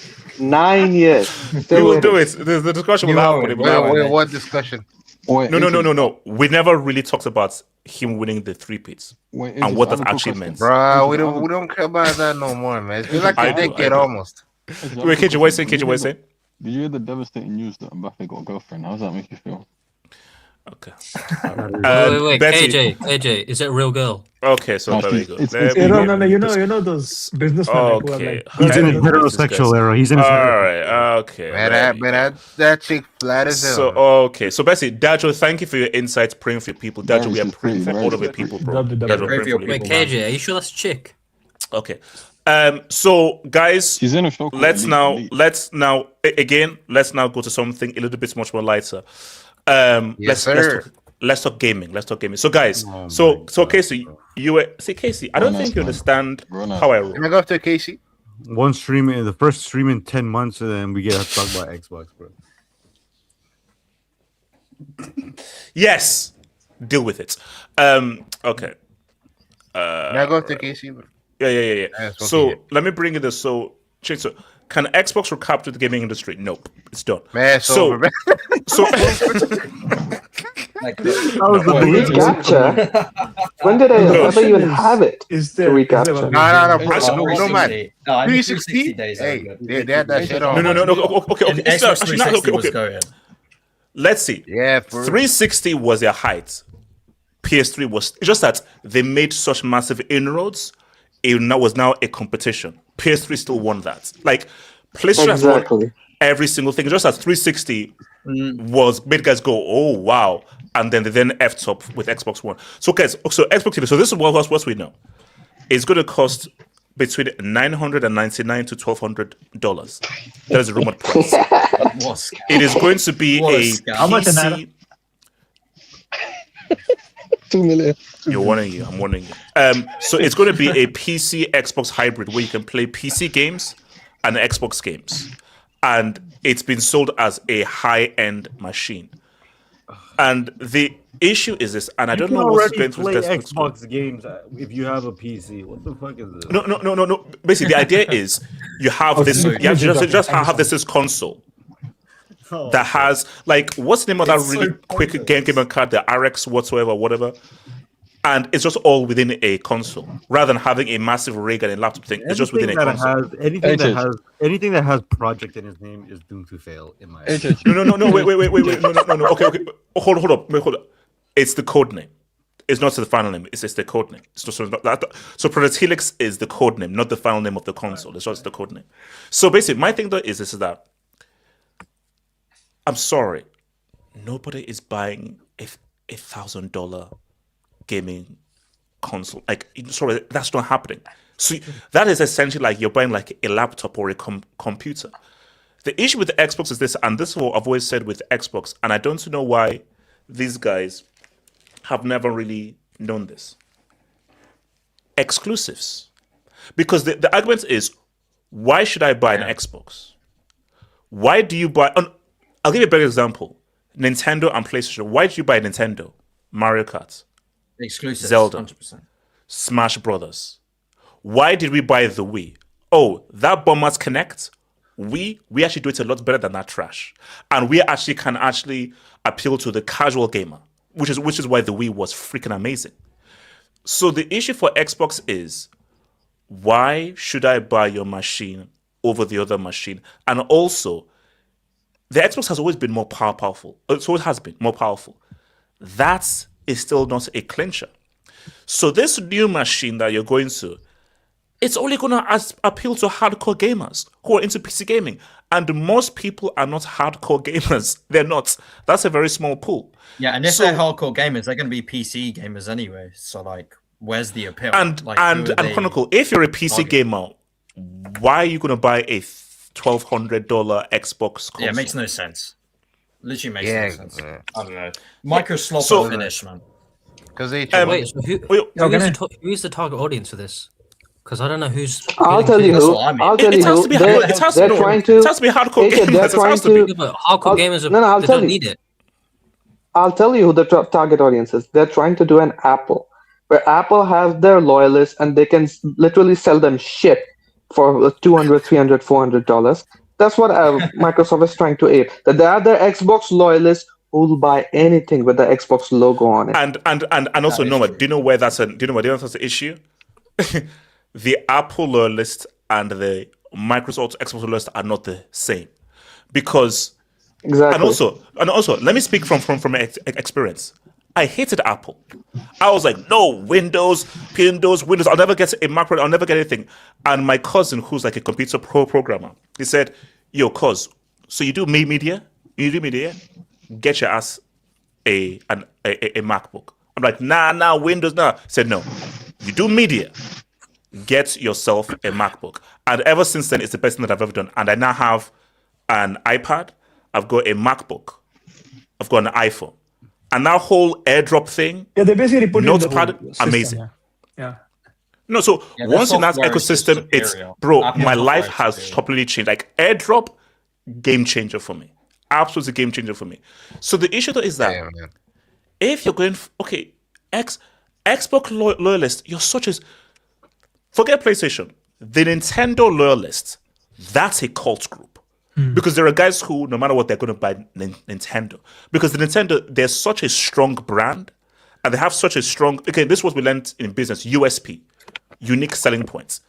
years. Still We will waiting. do it. The discussion will happen. Wait, what discussion? No. We never really talked about him winning the three-peats and what that actually meant. Bro, we don't care about that no more, man. It's been like a decade almost. Wait, KJ, what you saying? Did you hear the devastating news that Mbappe got a girlfriend? How does that make you feel? Okay. Wait, KJ, is it a real girl? Okay, so very good. No, you know those businessmen who are like. He's in a heterosexual era. He's in his Alright, okay. Man, that chick flat as hell. So basically, Dajo, thank you for your insights, praying for your people. Dajo, we are praying for all of your people, bro. Wait, KJ, are you sure that's a chick? Okay. So guys, let's now go to something a little bit much more lighter. Let's talk gaming. So guys, Casey, Casey, I don't think you understand how I roll. Can I go after Casey? The first stream in 10 months, and then we get to talk about Xbox, bro. Yes, deal with it. Okay. Can I go after Casey? Yeah. So let me bring in this. So can Xbox recapture the gaming industry? Nope, it's done. Man, so Recapture? When did I ever even have it? Is there recapture? No, man. 360 days. Hey, they had that shit on. No. Okay. Xbox 360 was going. Let's see. Yeah, 360 was their height. PS3 was. It's just that they made such massive inroads. It was now a competition. PS3 still won that. Like PlayStation has won every single thing. Just as 360 made guys go, oh wow, and then they effed up with Xbox One. So guys, Xbox TV. So this is what we know. It's going to cost between $999 to $1,200. That is a rumored price. It is going to be a how much an PC. 2 million. I'm warning you. So it's going to be a PC Xbox hybrid where you can play PC games and Xbox games, and it's been sold as a high-end machine. And the issue is this, and I don't know what's going through play Xbox games if you have a PC. What the fuck is this? No. Basically, the idea is you have this. You have just have this console. That has what's the name of that really quick gamer card, the RX whatever, and it's just all within a console rather than having a massive rig and a laptop thing. It's just within a console. Anything that has project in its name is doomed to fail. In my No. Wait. No. Okay. Hold up. It's the code name. It's not the final name. It's the code name. So Project Helix is the code name, not the final name of the console. It's just the code name. So basically, my thing though is that. I'm sorry, nobody is buying a $1,000 gaming console. Sorry, that's not happening. So that is essentially you're buying a laptop or a computer. The issue with the Xbox is this, and this is what I've always said with Xbox, and I don't know why these guys have never really known this. Exclusives. Because the argument is, why should I buy an Xbox? Why do you buy... I'll give you a better example. Nintendo and PlayStation. Why did you buy Nintendo? Mario Kart. Exclusive. Zelda. 100%. Smash Brothers. Why did we buy the Wii? Oh, that Bombers Connect? We actually do it a lot better than that trash. And we actually can appeal to the casual gamer, which is why the Wii was freaking amazing. So the issue for Xbox is, why should I buy your machine over the other machine? And also, the Xbox has always been more powerful. It always has been more powerful. That is still not a clincher. So this new machine that you're going to, it's only going to appeal to hardcore gamers who are into PC gaming. And most people are not hardcore gamers. They're not. That's a very small pool. Yeah, and if they're hardcore gamers, they're going to be PC gamers anyway. So, where's the appeal? And Chronicle, if you're a PC gamer, why are you going to buy a $1,200 Xbox console? Yeah, it makes no sense. Literally makes no sense. I don't know. Microsoft finish, man. Because they who is the target audience for this? Because I don't know who's. I'll tell you who. It has to be hardcore gamers. Hardcore gamers don't need it. I'll tell you who the target audience is. They're trying to do an Apple. where Apple has their loyalists and they can literally sell them shit for $200, $300, $400. That's what Microsoft is trying to aid. That there are their Xbox loyalists who will buy anything with the Xbox logo on it. And also, Noah, do you know where that's an issue? The Apple loyalists and the Microsoft Xbox loyalists are not the same, because exactly. And also, let me speak from experience. I hated Apple. I was like, no, Windows. I'll never get a Mac. I'll never get anything. And my cousin, who's like a computer programmer, he said, "Yo, cuz, so you do media? You do media? Get your ass a MacBook." I'm like, nah, Windows, nah. He said, no, you do media. Get yourself a MacBook. And ever since then, it's the best thing that I've ever done. And I now have an iPad. I've got a MacBook. I've got an iPhone. And that whole AirDrop thing, they basically put Notepad, amazing. Yeah. No, so once in that ecosystem, it's my life has totally changed. Like AirDrop, game changer for me. Absolutely game changer for me. So the issue though is that if you're going, Xbox loyalist, you're such as, forget PlayStation, the Nintendo loyalists, that's a cult group. Because there are guys who, no matter what, they're going to buy Nintendo. Because the Nintendo, they're such a strong brand, and they have such a strong, this is what we learned in business, USP, unique selling points.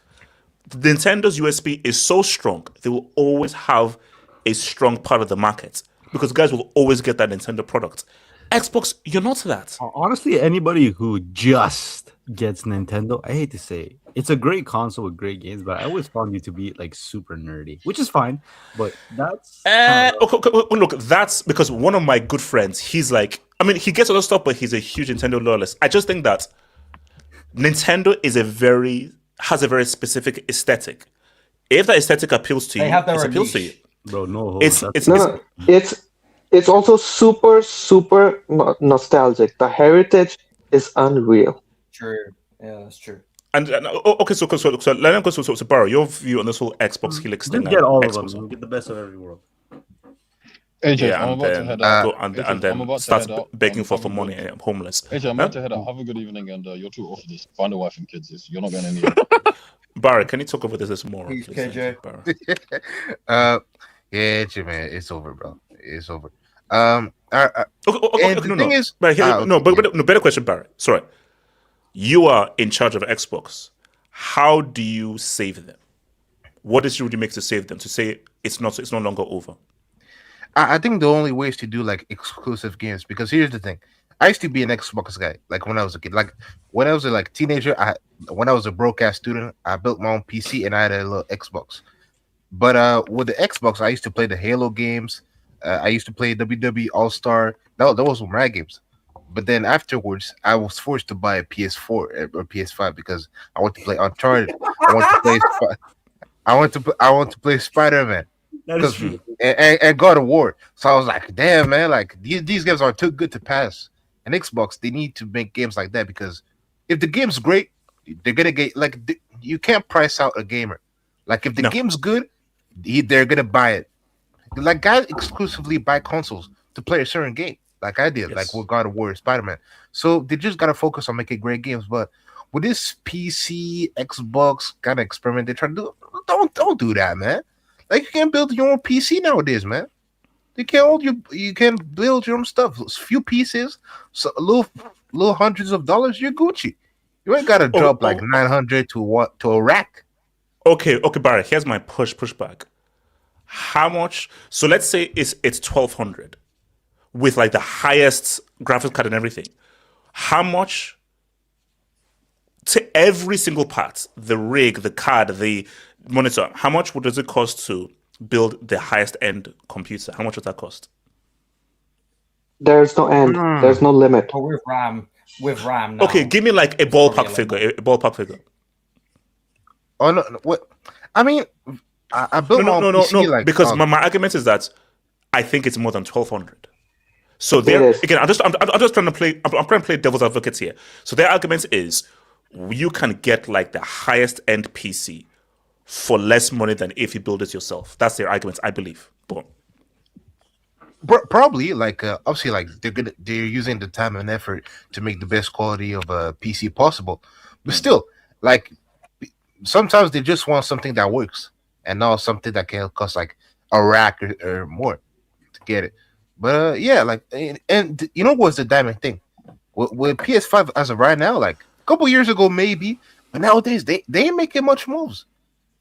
Nintendo's USP is so strong, they will always have a strong part of the market, because guys will always get that Nintendo product. Xbox, you're not that. Honestly, anybody who just gets Nintendo, I hate to say, it's a great console with great games, but I always found you to be like super nerdy, which is fine. But that's look, that's because one of my good friends, he's like, I mean, he gets other stuff, but he's a huge Nintendo loyalist. I just think that Nintendo has a very specific aesthetic. If that aesthetic appeals to you, it appeals to you. Bro, no, it's also super nostalgic. The heritage is unreal. True. Yeah, that's true. And okay, so Barrow, your view on this whole Xbox Helix thing? Get all of them. We'll get the best of every world. AJ, yeah, I'm about to head out. And then starts begging for money. I'm homeless. AJ, I'm about to head out. Have a good evening, and you're too old for this. Find a wife and kids. You're not going anywhere. Barry, can you talk over this more? Please, KJ. Yeah, man, it's over, bro. It's over. Better question, Barry. Sorry. You are in charge of Xbox. How do you save them? What is you make to save them? To say it's no longer over? I think the only way is to do like exclusive games, because here's the thing. I used to be an Xbox guy, like when I was a kid. Like when I was a teenager, when I was a broke-ass student, I built my own PC and I had a little Xbox. But with the Xbox, I used to play the Halo games. I used to play WWE All-Star. That was my games. But then afterwards, I was forced to buy a PS4 or PS5 because I want to play Uncharted. I want to play Spider-Man. That is true. And God of War. So I was like, damn, man, like these games are too good to pass. And Xbox, they need to make games like that, because if the game's great, they're gonna get you can't price out a gamer. Like if the game's good, they're gonna buy it. Like guys exclusively buy consoles to play a certain game, like I did, like with God of War, Spider-Man. So they just gotta focus on making great games. But with this PC, Xbox kind of experiment they're trying to do, don't do that, man. Like you can't build your own PC nowadays, man. You can't build your own stuff. Those few pieces, so a little hundreds of dollars, you're Gucci. You ain't gotta drop like 900 to a rack. Okay, Barry. Here's my pushback. How much? So let's say it's 1,200 with like the highest graphics card and everything. How much to every single part? The rig, the card, the monitor. How much does it cost to build the highest end computer? How much would that cost? There's no end. There's no limit. Oh, with RAM. Now. Okay, give me like a ballpark figure. Oh no! What? I mean, I built my own PC. Like, because my argument is that I think it's more than 1,200. So there again, I'm just trying to play. I'm trying to play devil's advocate here. So their argument is you can get like the highest end PC for less money than if you build it yourself. That's their argument, I believe. But Probably like obviously like they're using the time and effort to make the best quality of a PC possible, but still like sometimes they just want something that works and not something that can cost like a rack or more to get it. But yeah, like and you know what's the diamond thing with PS5 as of right now? Like a couple years ago maybe, but nowadays they ain't making much moves.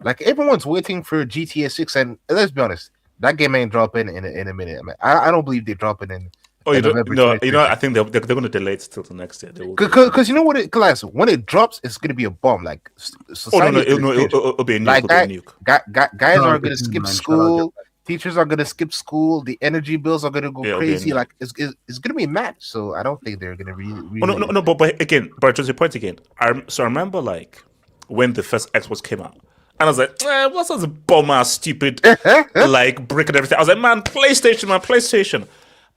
Like everyone's waiting for GTA 6, and let's be honest, that game ain't dropping in a minute. I don't believe they drop it in. Oh, in you don't? November No, you know, 2023. I think they're going to delay it till the next year. They will. Because you know what it class when it drops, it's gonna be a bomb. Like Oh society. no, it'll be a nuke. Like It'll be a nuke. guys No, are gonna listen, skip man, school. Teachers are gonna skip school. The energy bills are gonna go Yeah, it'll be a crazy. nuke. Like it's gonna be mad. So I don't think they're gonna really. Oh no, but again, but just the point again. I remember like when the first Xbox came out, and I was like, what's this bum ass stupid like brick and everything? I was like, man, PlayStation.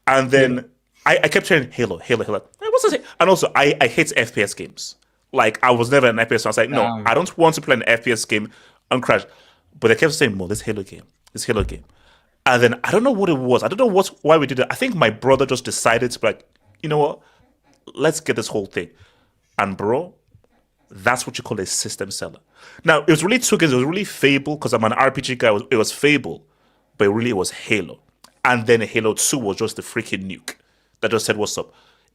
And then I kept hearing Halo. Hey, what's this? And also I hate FPS games. Like I was never an FPS. So I was like, no, I don't want to play an FPS game and crash. But they kept saying, "Mo, this Halo game. And then I don't know what it was. I don't know why we did it. I think my brother just decided to be like, you know what? Let's get this whole thing. And bro, that's what you call a system seller. Now, it was really two games. It was really Fable, because I'm an RPG guy. It was Fable, but it was Halo. And then Halo 2 was just the freaking nuke that just said, what's up?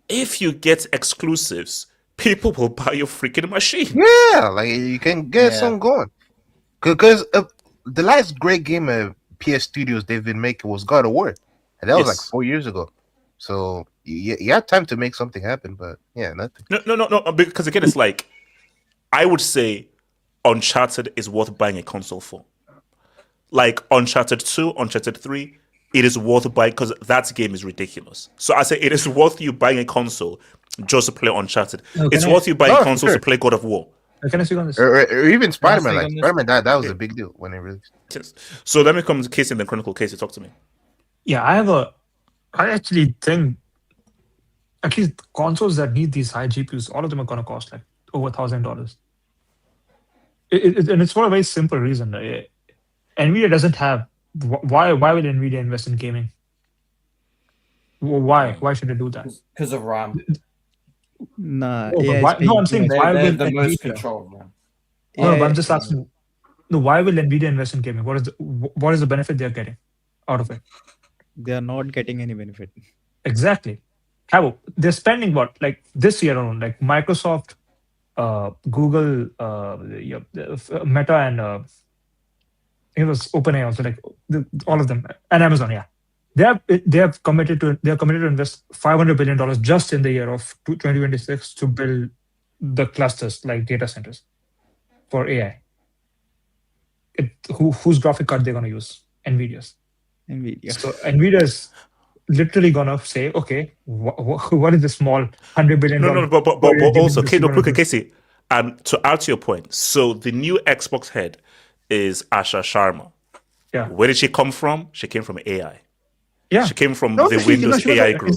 If you get exclusives, people will buy your freaking machine. Yeah, like you can get some going. Because the last great game of PS Studios they've been making was God of War. And that was like 4 years ago. So you had time to make something happen, but yeah, nothing. No, because again, it's like, I would say Uncharted is worth buying a console for. Like Uncharted 2, Uncharted 3, it is worth buying because that game is ridiculous. So I say it is worth you buying a console just to play Uncharted. It's worth you buying consoles to play God of War. Can I speak on this? Or even Spider-Man. Like Spider-Man, that was a big deal when it released. Yes. So let me come to Casey and then Chronicle. Casey, talk to me. Yeah, I actually think at least consoles that need these high GPUs, all of them are going to cost like over $1,000. And it's for a very simple reason. NVIDIA doesn't have. Why would NVIDIA invest in gaming? Why should they do that? Because of RAM. Nah, No, I'm saying why They're will the most NVIDIA? control of RAM. No, but I'm just asking. No, why will NVIDIA invest in gaming? What is the benefit they're getting out of it? They are not getting any benefit. Exactly. How they're spending what, like this year alone, like Microsoft, Google, Meta, and it was OpenAI also, like all of them, and Amazon. Yeah, they have committed to invest $500 billion just in the year of 2026 to build the clusters like data centers for AI. Whose graphic card they're going to use? NVIDIA's. So NVIDIA's literally gonna say, okay, what is the small $100 billion? No, but also, Casey, to add to your point, so the new Xbox head is Asha Sharma. Yeah. Where did she come from? She came from AI. Yeah. She came from the Windows AI group.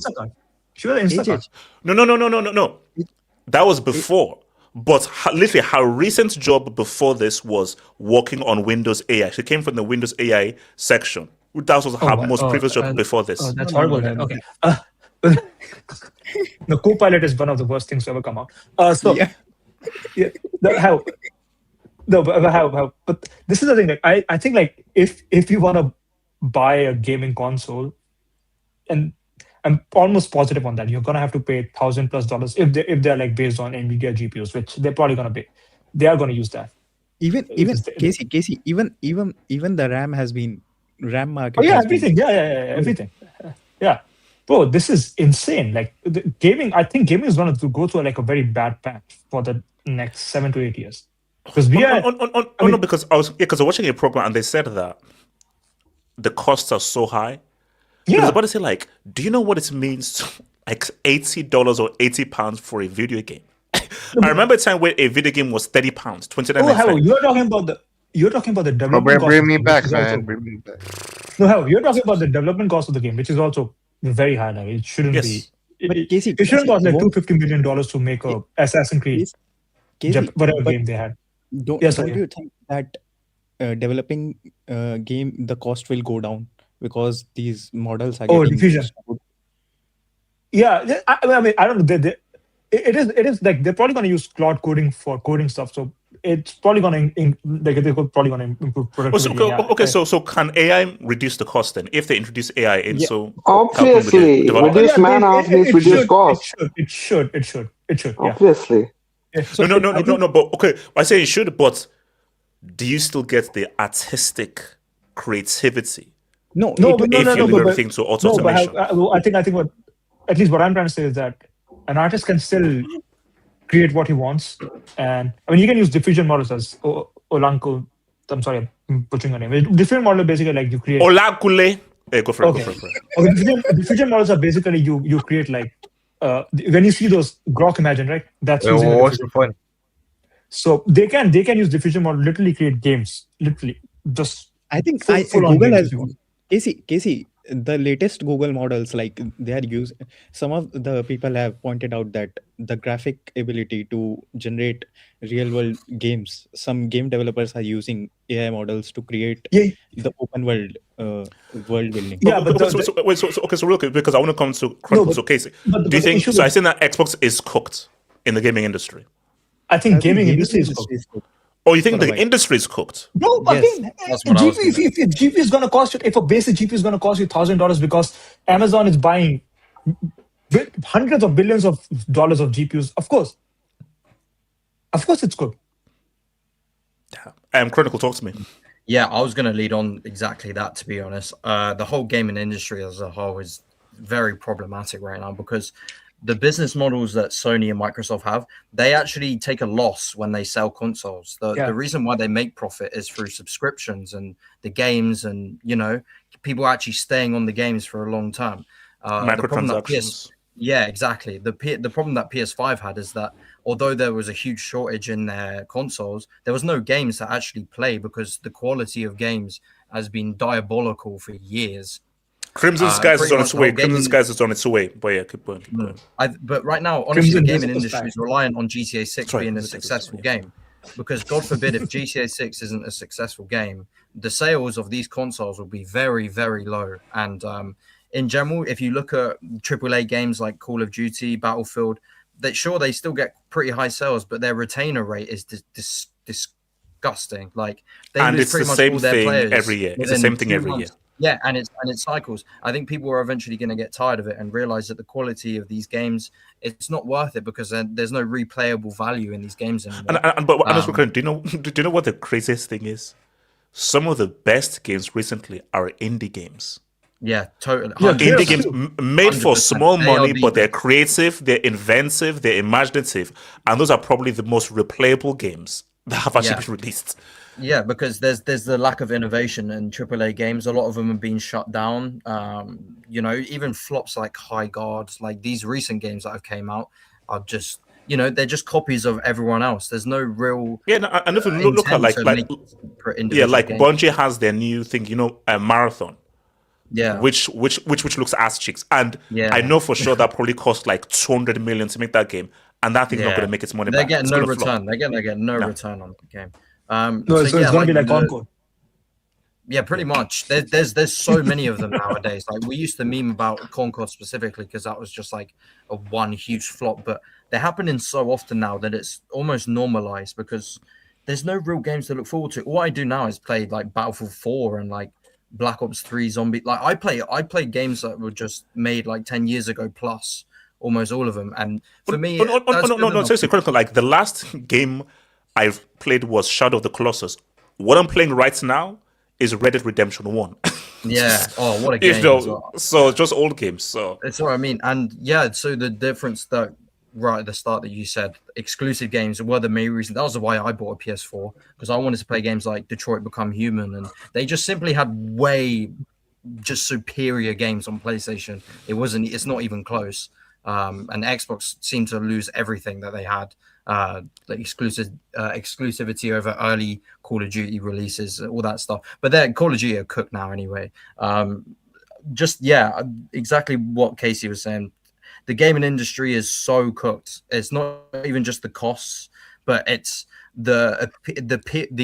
She was Instacart. No. That was before. But literally, her recent job before this was working on Windows AI. She came from the Windows AI section. That was her most previous job before this. Oh, that's horrible. Then. Okay. The Copilot is one of the worst things to ever come out. But this is the thing. Like, I think like if you want to buy a gaming console, and I'm almost positive on that, you're gonna have to pay $1,000+ if they're like based on NVIDIA GPUs, which they're probably gonna pay. They are gonna use that. Even Casey, even the RAM market. Oh yeah, everything. Yeah, everything. Yeah, bro, this is insane. Like gaming, I think gaming is going to go through like a very bad patch for the next 7 to 8 years. Because because I was watching a program and they said that the costs are so high. Yeah, I was about to say, like, do you know what it means to like $80 or £80 for a video game? I remember a time where a video game was £30, $29. You're talking about the development cost. Bring me back, man. Bring me back. No, you're talking about the development cost of the game, which is also very high now. It shouldn't be. It shouldn't cost like $250 million to make a Assassin's Creed, whatever game they had. Don't you think that developing game, the cost will go down because these models are Oh, getting diffusion. used. Yeah, I mean, I don't know. It is like they're probably going to use Claude coding for coding stuff. So it's probably going to they're probably going to improve productivity. So can AI reduce the cost then if they introduce AI in? Yeah. So Obviously, reduce man hours means reduce cost. It should. Yeah. Obviously. So no. But okay, I say it should. But do you still get the artistic creativity? No, if you leave everything to automation. I think what, at least what I'm trying to say is that an artist can still create what he wants, and I mean you can use diffusion models as Olanko. I'm sorry, I'm butchering your name. Diffusion model basically like you create. Olakule. Go for it. Okay, diffusion models are basically you create like when you see those Grok Imagine, right? That's using what's the point? So they can use diffusion model, literally create games, literally just. I think full Google games has Casey, the latest Google models, like they are used. Some of the people have pointed out that the graphic ability to generate real world games. Some game developers are using AI models to create the open world world building. Yeah, but so real quick, because I want to come to Chronicles. So Casey, do you think? So I think that Xbox is cooked in the gaming industry. I think gaming industry is cooked. Oh, you think the industry is cooked? No, I mean, if GPU is going to cost you, if a basic GPU is going to cost you $1,000 because Amazon is buying hundreds of billions of dollars of GPUs, of course it's good. Chronicle, talk to me. Yeah, I was going to lead on exactly that, to be honest. The whole gaming industry as a whole is very problematic right now because the business models that Sony and Microsoft have, they actually take a loss when they sell consoles. The reason why they make profit is through subscriptions and the games and, people actually staying on the games for a long time. Microtransactions. Yeah, exactly. The problem that PS5 had is that although there was a huge shortage in their consoles, there was no games to actually play because the quality of games has been diabolical for years. Crimson Skies is on its way. Crimson Skies is on its way. But yeah, keep going. But right now, honestly, the gaming industry is reliant on GTA 6 being a successful game. Because God forbid, if GTA 6 isn't a successful game, the sales of these consoles will be very, very low. And in general, if you look at AAA games like Call of Duty, Battlefield, they still get pretty high sales, but their retainer rate is disgusting. Like and it's the same thing every year. It's the same thing every year. Yeah, and it cycles. I think people are eventually going to get tired of it and realize that the quality of these games, it's not worth it because there's no replayable value in these games anymore. Do you know what the craziest thing is? Some of the best games recently are indie games. Yeah, totally. Indie games made for small money, but they're creative, they're inventive, they're imaginative, and those are probably the most replayable games that have actually been released. Yeah, because there's the lack of innovation in AAA games. A lot of them have been shut down. Even flops like High Guard, like these recent games that have came out are just, they're just copies of everyone else. There's no real. Yeah, and if you look at like Bungie has their new thing, Marathon. Yeah, which looks ass cheeks, and I know for sure that probably cost like 200 million to make that game, and that thing's not going to make its money back. They're getting no return. They're getting no return on the game. So it's going to be like Concord. Yeah, pretty much. There's so many of them nowadays. Like we used to meme about Concord specifically because that was just like a one huge flop, but they're happening so often now that it's almost normalized because there's no real games to look forward to. All I do now is play like Battlefield 4 and like Black Ops 3 Zombie. Like I play games that were just made like 10 years ago plus, almost all of them. And for me, seriously, critical. Like the last game I've played was Shadow of the Colossus. What I'm playing right now is Red Dead Redemption 1. Yeah. Oh, what a game. So just old games. So that's what I mean. And yeah, so the difference that right at the start that you said, exclusive games were the main reason. That was why I bought a PS4, because I wanted to play games like Detroit Become Human, and they just simply had way just superior games on PlayStation. It's not even close. And Xbox seemed to lose everything that they had. Like exclusivity over early Call of Duty releases, all that stuff. But they're Call of Duty are cooked now anyway. Exactly what Casey was saying. The gaming industry is so cooked. It's not even just the costs, but it's the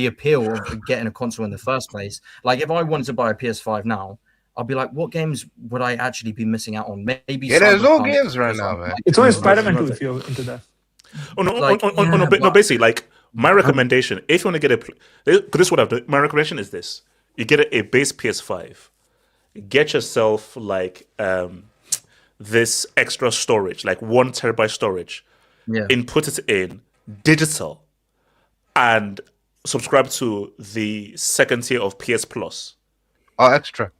appeal of getting a console in the first place. Like if I wanted to buy a PS5 now, I'll be like, what games would I actually be missing out on? Maybe there's no Cyberpunk, games right because now, I'm man. like, It's only you know, Spider-Man 2 if you're into that. Oh no, Like, no, yeah, but- basically, like my recommendation, if you want to get this is what I've done. My recommendation is this: you get a base PS5, get yourself like this extra storage, like 1 terabyte storage, Yeah. input it in digital, and subscribe to the second tier of PS Plus. Oh, extra.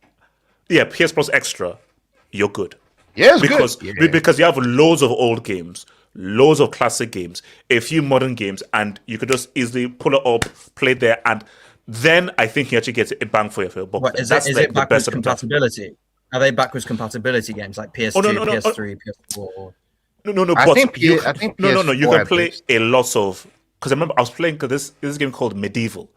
Yeah, PS Plus Extra, you're good. Yeah, it's because good. Yeah. because you have loads of old games, loads of classic games, a few modern games, and you could just easily pull it up, play there, and then I think you actually get a bang for your buck. What, is That's it like the backwards best of them. compatibility? Are they backwards compatibility games like PS2, no, PS3, PS4? No. I But think you PS4 can at play least. a lot of. Because I remember I was playing this game called Medieval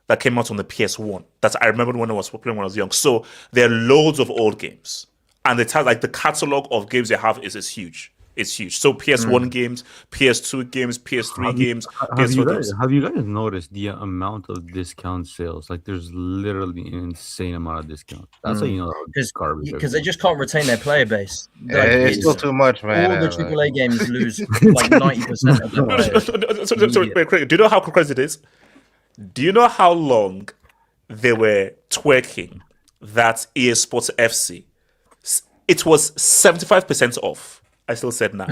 that came out on the PS1. I remember when I was playing when I was young. So there are loads of old games, and the catalog of games they have is huge. It's huge. So PS1 games, PS2 games, PS3 games, PS4 games. Have you guys noticed the amount of discount sales? Like, there's literally an insane amount of discounts. That's how you know it's garbage. Because they just can't retain their player base. Yeah, it's still too much, man. All the AAA games lose like 90% of their players. So, wait, Craig, do you know how crazy it is? Do you know how long they were twerking that EA Sports FC? It was 75% off. I still said nah.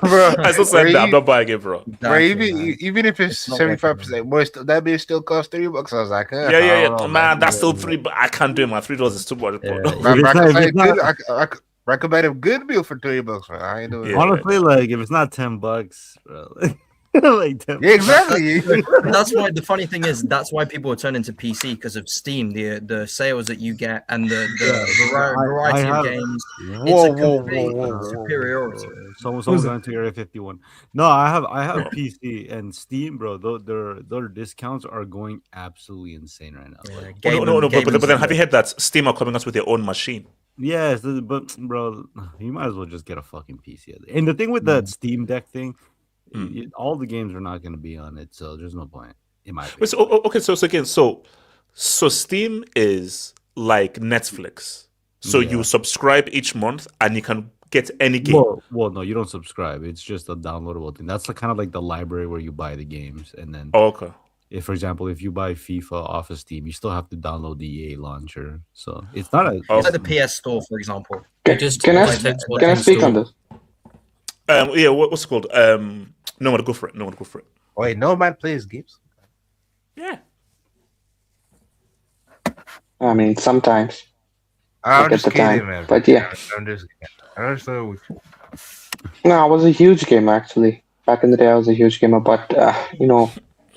Bro, I still said nah. I'm not buying it, bro. Bro, even if it's 75%, boy, that bill still costs $3. I was like, Yeah. know, Man, that's still $3. But I can't do it, man. $3 is too much. I recommend a good meal for $3, man. I ain't doing it. Honestly, like if it's not $10, bro, like 10 Yeah, exactly. That's why the funny thing is that's why people are turning to PC because of Steam, the sales that you get and the variety of games. Whoa. Superiority. Someone's going to Area 51. No, I have PC and Steam, bro. Their discounts are going absolutely insane right now. No. But then have you heard that Steam are coming out with their own machine? Yes, but bro, you might as well just get a fucking PC. And the thing with that Steam Deck thing, all the games are not going to be on it, so there's no point in my opinion. So Steam is like Netflix. So you subscribe each month and you can get any game. Well, no, you don't subscribe. It's just a downloadable thing. That's kind of like the library where you buy the games, and then if, for example, if you buy FIFA off of Steam, you still have to download the EA launcher. So it's not a. It's like the PS Store, for example. Can I speak on this? What's it called? No one go for it. Wait, no man plays games. Yeah. I mean, sometimes. I'm Look just at the kidding, time. man. But yeah. I'm just kidding. I understand what you. No, I was a huge gamer actually. Back in the day, I was a huge gamer, but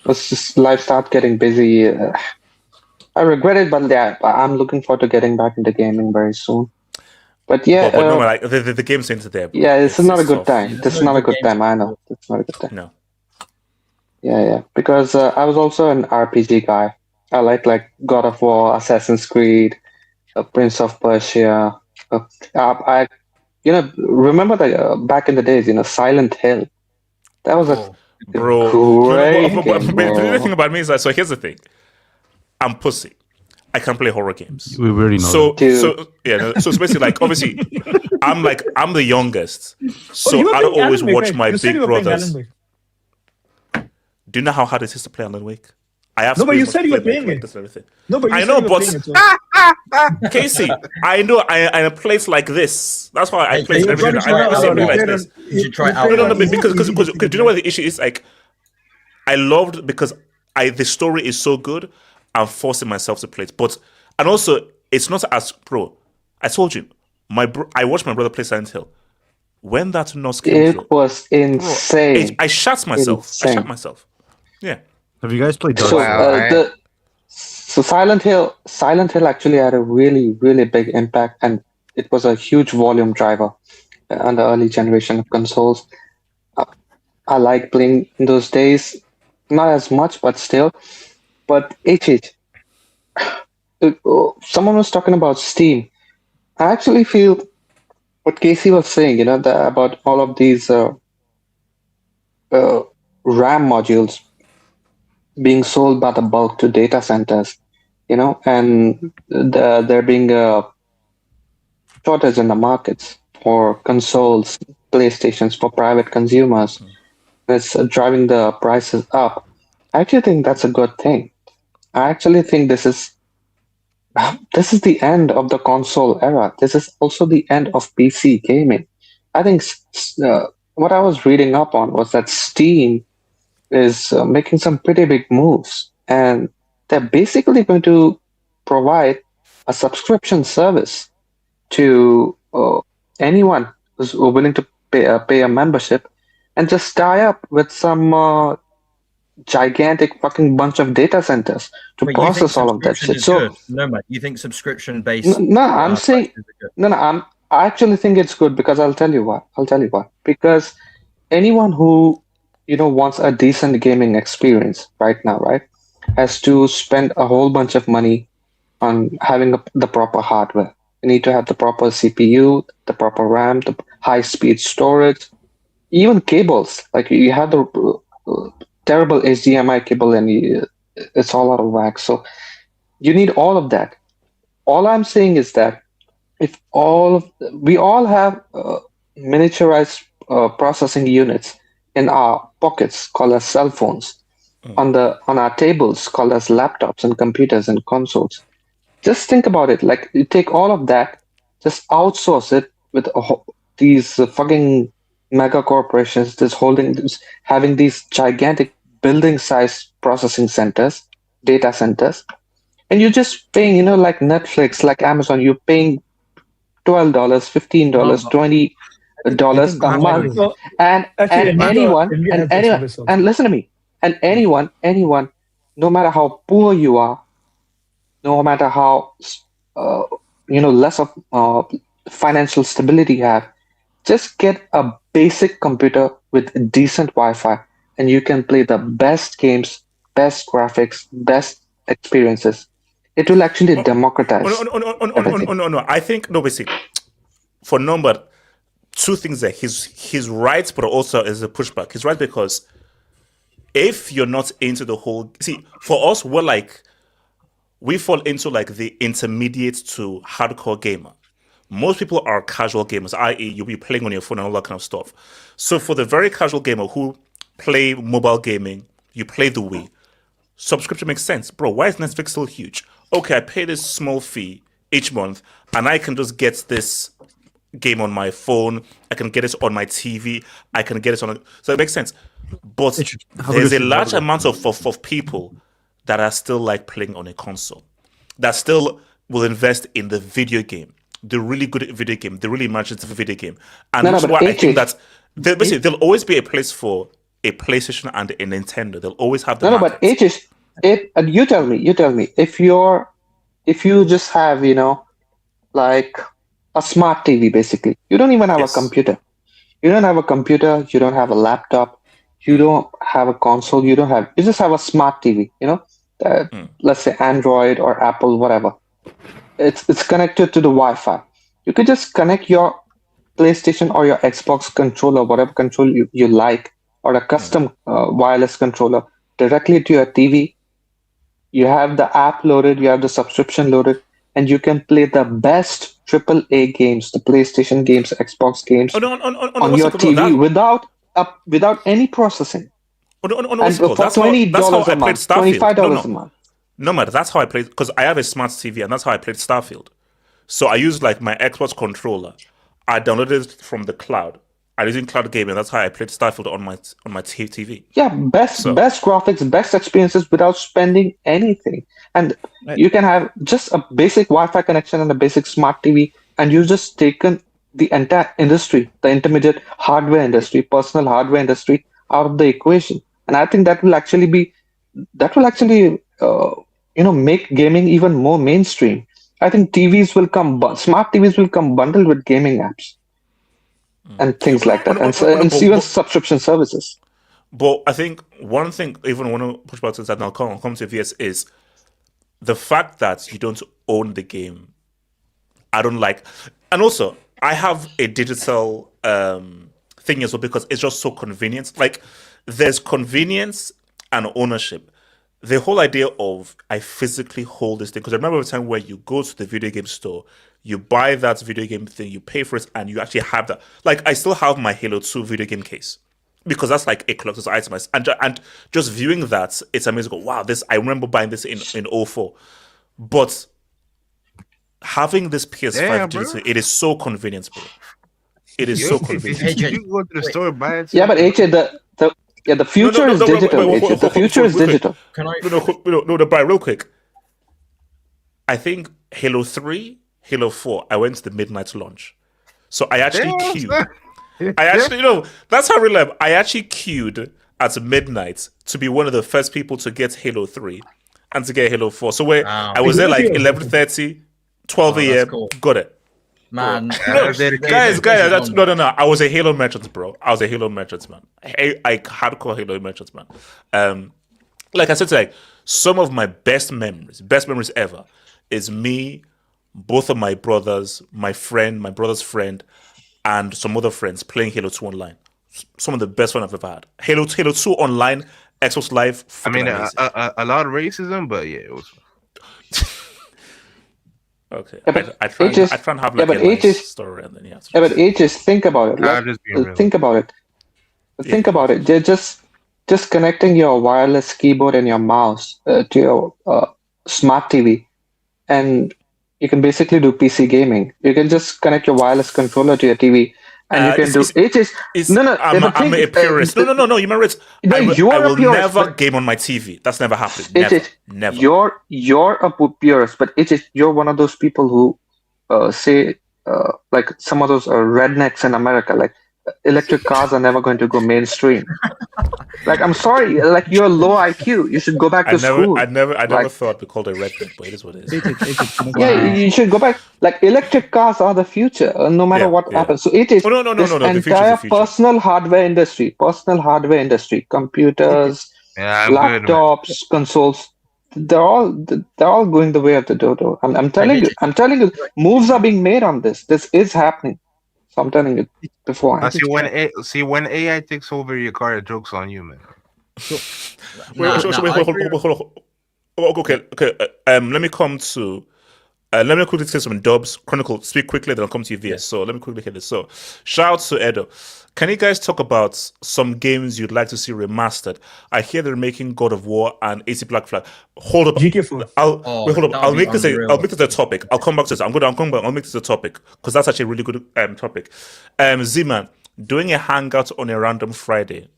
it's just life started getting busy. I regret it, but yeah, I'm looking forward to getting back into gaming very soon. But yeah, but no, like the game center there. Bro. Yeah, this is not a good time. This is not a good time. I know it's not a good time. No. Yeah, because I was also an RPG guy. I like God of War, Assassin's Creed, Prince of Persia. I remember that back in the days, Silent Hill. That was a great game, the thing about me is that, so here's the thing. I'm pussy. I can play horror games. We already know. So it's basically like, obviously, I'm the youngest, so I don't always watch my big brothers. Do you know how hard it is to play Alan Wake? I have. No, but you said you were playing it. No, but I know, but Casey, I know. I in a place like this. That's why I play everything. You should try out. No, because do you know what the issue is? Like, I loved because the story is so good. I'm forcing myself to play it, and also it's not as pro. I told you, I watched my brother play Silent Hill. When that nose came through, it was insane. I shot myself. Insane. I shot myself. Yeah. Have you guys played? So Silent Hill actually had a really, really big impact, and it was a huge volume driver on the early generation of consoles. I like playing in those days, not as much, but still. But someone was talking about Steam. I actually feel what Casey was saying, about all of these RAM modules being sold by the bulk to data centers. and there being a shortage in the markets for consoles, PlayStations for private consumers. It's driving the prices up. I actually think that's a good thing. I actually think this is the end of the console era. This is also the end of PC gaming. I think what I was reading up on was that Steam is making some pretty big moves, and they're basically going to provide a subscription service to anyone who's willing to pay a membership and just tie up with some gigantic fucking bunch of data centers to Wait, you think process all of that subscription shit. is So good? No, mate. You think subscription based? no, I'm saying I actually think it's good because I'll tell you why. Because anyone who wants a decent gaming experience right now, right, has to spend a whole bunch of money on having the proper hardware. You need to have the proper CPU, the proper RAM, the high-speed storage, even cables. Like you have the terrible HDMI cable, and it's all out of whack. So you need all of that. All I'm saying is that if we all have miniaturized processing units in our pockets called as cell phones, on our tables called as laptops and computers and consoles. Just think about it. Like you take all of that, just outsource it with these fucking mega corporations, having these gigantic building-sized processing centers, data centers, and you're just paying, like Netflix, like Amazon. You're paying $12, $15, $20 a month, and listen to me, and anyone, no matter how poor you are, no matter how less of financial stability you have, just get a basic computer with decent Wi-Fi, and you can play the best games, best graphics, best experiences. It will actually democratize. No. I think basically, for number, two things there. He's right, but also is a pushback. He's right because if you're not into the whole, for us, we fall into like the intermediate to hardcore gamer. Most people are casual gamers, i.e., you'll be playing on your phone and all that kind of stuff. So for the very casual gamer who play mobile gaming, you play the Wii, subscription makes sense. Bro, why is Netflix still huge? Okay, I pay this small fee each month, and I can just get this game on my phone, I can get it on my TV, I can get it on... So it makes sense. But there's a large amount of people that are still like playing on a console, that still will invest in the video game, the really good video game, the really imaginative video game. And that's why I think that there'll always be a place for a PlayStation and a Nintendo. They'll always have the but you tell me, if you just have, like a smart TV, basically, you don't even have a computer. You don't have a computer, you don't have a laptop, you don't have a console, you just have a smart TV, let's say Android or Apple, whatever. It's connected to the Wi-Fi. You could just connect your PlayStation or your Xbox controller, whatever controller you like, or a custom wireless controller directly to your TV. You have the app loaded, you have the subscription loaded, and you can play the best AAA games, the PlayStation games, Xbox games on your TV without any processing. And for $20 a month, $25 a month. No matter, that's how I played, because I have a smart TV, and that's how I played Starfield. So I used like my Xbox controller. I downloaded it from the cloud. I was using cloud gaming. That's how I played Starfield on my TV. Yeah, best graphics, best experiences without spending anything. And you can have just a basic Wi-Fi connection and a basic smart TV, and you've just taken the entire industry, the intermediate hardware industry, personal hardware industry, out of the equation. And I think that will actually make gaming even more mainstream. I think smart TVs will come bundled with gaming apps and things like that, and even subscription services. But I think one thing, even when I push back to that, and I'll come to VS, is the fact that you don't own the game. I don't like, and also I have a digital thing as well because it's just so convenient. Like there's convenience and ownership. the whole idea of I physically hold this thing, because I remember a time where you go to the video game store, you buy that video game thing, you pay for it, and you actually have that. Like, I still have my Halo 2 video game case because that's like a collector's item. And just viewing that, it's amazing. Wow, I remember buying this in 04. But having this PS5 digital, it is so convenient, bro. It is so convenient. You go to the store and buy it. Yeah, but AJ, the future is digital. The future is digital. Brian, real quick. I think Halo 3, Halo 4, I went to the midnight launch. So I actually queued. That's how real I am. I actually queued at midnight to be one of the first people to get Halo 3 and to get Halo 4. So I was there like 11:30, 12 a.m. Cool. Got it. Man, guys, no. I was a Halo merchant, bro. I was a Halo merchant, man. I hardcore Halo merchant, man. Like I said, like some of my best memories ever, is me, both of my brothers, my brother's friend, and some other friends playing Halo 2 online. Some of the best fun I've ever had. Halo 2 online, Xbox Live. I mean, a lot of racism, but yeah, it was. Okay. Yeah, I try and have like a nice story, and then yeah, but Aegis, think about it. Think about it. Think about it. They're just connecting your wireless keyboard and your mouse to your smart TV, and you can basically do PC gaming. You can just connect your wireless controller to your TV, and you can do Aegis. I'm a purist. No. You remember it? I will never game on my TV. That's never happened. Never. You're a purist, but you're one of those people who say like some of those rednecks in America, like electric cars are never going to go mainstream. Like, I'm sorry, like you're low IQ. You should go back to school. I never thought I'd be called a redneck, but it is what it is. Yeah, you should go back. Like, electric cars are the future, no matter what happens. So it is no. entire personal hardware industry, computers, laptops, consoles. They're all going the way of the dodo. I'm telling you, moves are being made on this. This is happening. So I'm telling you before. When AI takes over your car, it jokes on you, man. Wait, hold on. Okay. Let me come to. Let me quickly say some dubs. Chronicle, speak quickly, then I'll come to you, VS. Yeah. So let me quickly hit this. So, shout out to Edo. Can you guys talk about some games you'd like to see remastered? I hear they're making God of War and AC Black Flag. Hold up. GTA4. Hold up. I'll make this a topic. I'll come back to this. I'll make this a topic because that's actually a really good topic. Z-Man, doing a hangout on a random Friday.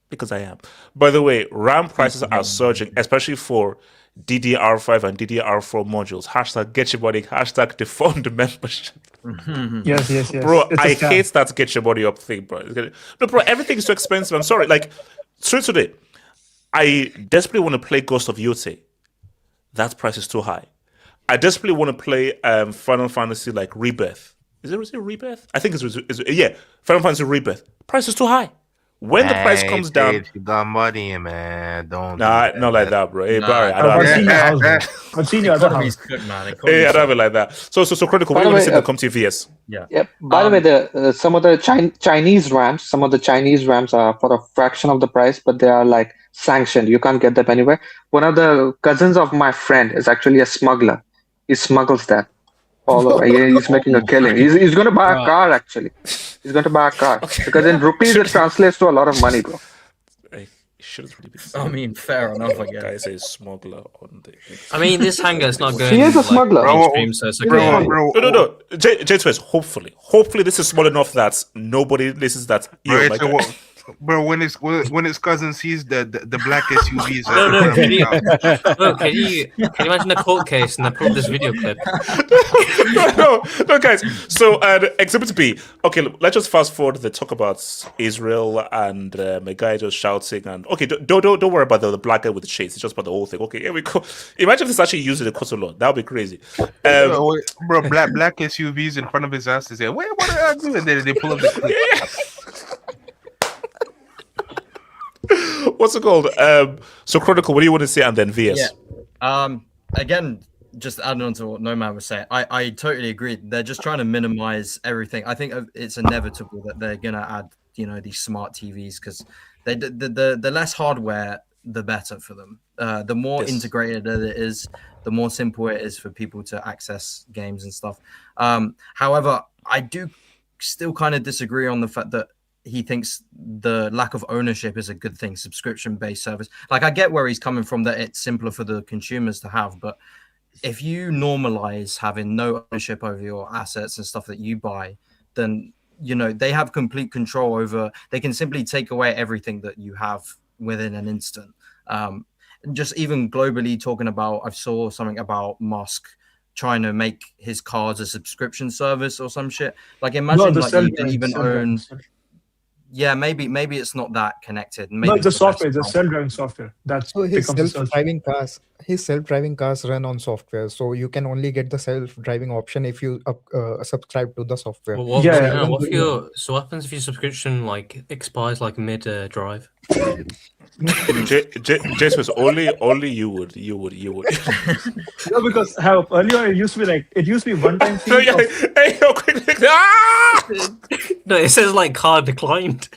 Because I am. By the way, RAM prices are surging, especially for DDR5 and DDR4 modules. # get your body, # defund membership. Yes. Bro, I hate that get your body up thing, bro. No, bro, everything's too expensive. I'm sorry. Like, straight today, I desperately want to play Ghost of Yotei. That price is too high. I desperately want to play Final Fantasy like Rebirth. Is it Rebirth? I think it's Final Fantasy Rebirth. Price is too high. When the price comes down, you got money, man. Don't. Not like that, bro. Hey, Barry, I've seen you. I don't have it like that. So Critical. What do you want to say to come to VS? Yeah. By the way, some of the Chinese RAMs are for a fraction of the price, but they are like sanctioned. You can't get them anywhere. One of the cousins of my friend is actually a smuggler. He smuggles that all over. He's making a killing. He's going to buy a car, actually. He's going to buy a car. Because in rupees, it translates to a lot of money, bro. I mean, fair enough, I guess. Guy says smuggler on the. I mean, this hangout's not going. He is a smuggler. Mainstream, so it's okay. No. J2S, hopefully this is small enough that nobody listens. That bro, when his cousin sees the black SUVs. Can you imagine a court case and they pull this video clip? no, guys. So Exhibit B. Okay, let's just fast forward. They talk about Israel and a guy just shouting and don't worry about the black guy with the shades. It's just about the whole thing. Okay, here we go. Imagine if this actually used in the court of law. That would be crazy. Bro, black SUVs in front of his ass. They say, "Wait, what are you doing?" And then they pull up the clip. What's it called? So Chronicle, what do you want to say? And then VS. Yeah. Again, just adding on to what Nomad was saying, I totally agree. They're just trying to minimize everything. I think it's inevitable that they're gonna add, these smart TVs because the less hardware, the better for them. The more integrated it is, the more simple it is for people to access games and stuff. However, I do still kind of disagree on the fact that he thinks the lack of ownership is a good thing, subscription-based service. Like, I get where he's coming from, that it's simpler for the consumers to have, but if you normalize having no ownership over your assets and stuff that you buy, then, you know, they have complete control over, they can simply take away everything that you have within an instant. Just even globally talking about, I saw something about Musk trying to make his cards a subscription service or some shit. Like, imagine like you didn't even own. Yeah, maybe it's not that connected. Maybe No, it's a software. It's a self-driving software. That's So his becomes a self-driving cars, run on software. So you can only get the self-driving option if you subscribe to the software. Well, what, Yeah. what if so what happens if your subscription like expires like mid drive? Jesus, only you would. No, because how earlier it used to be one-time fee. No, quick. Ah! No, it says like card declined.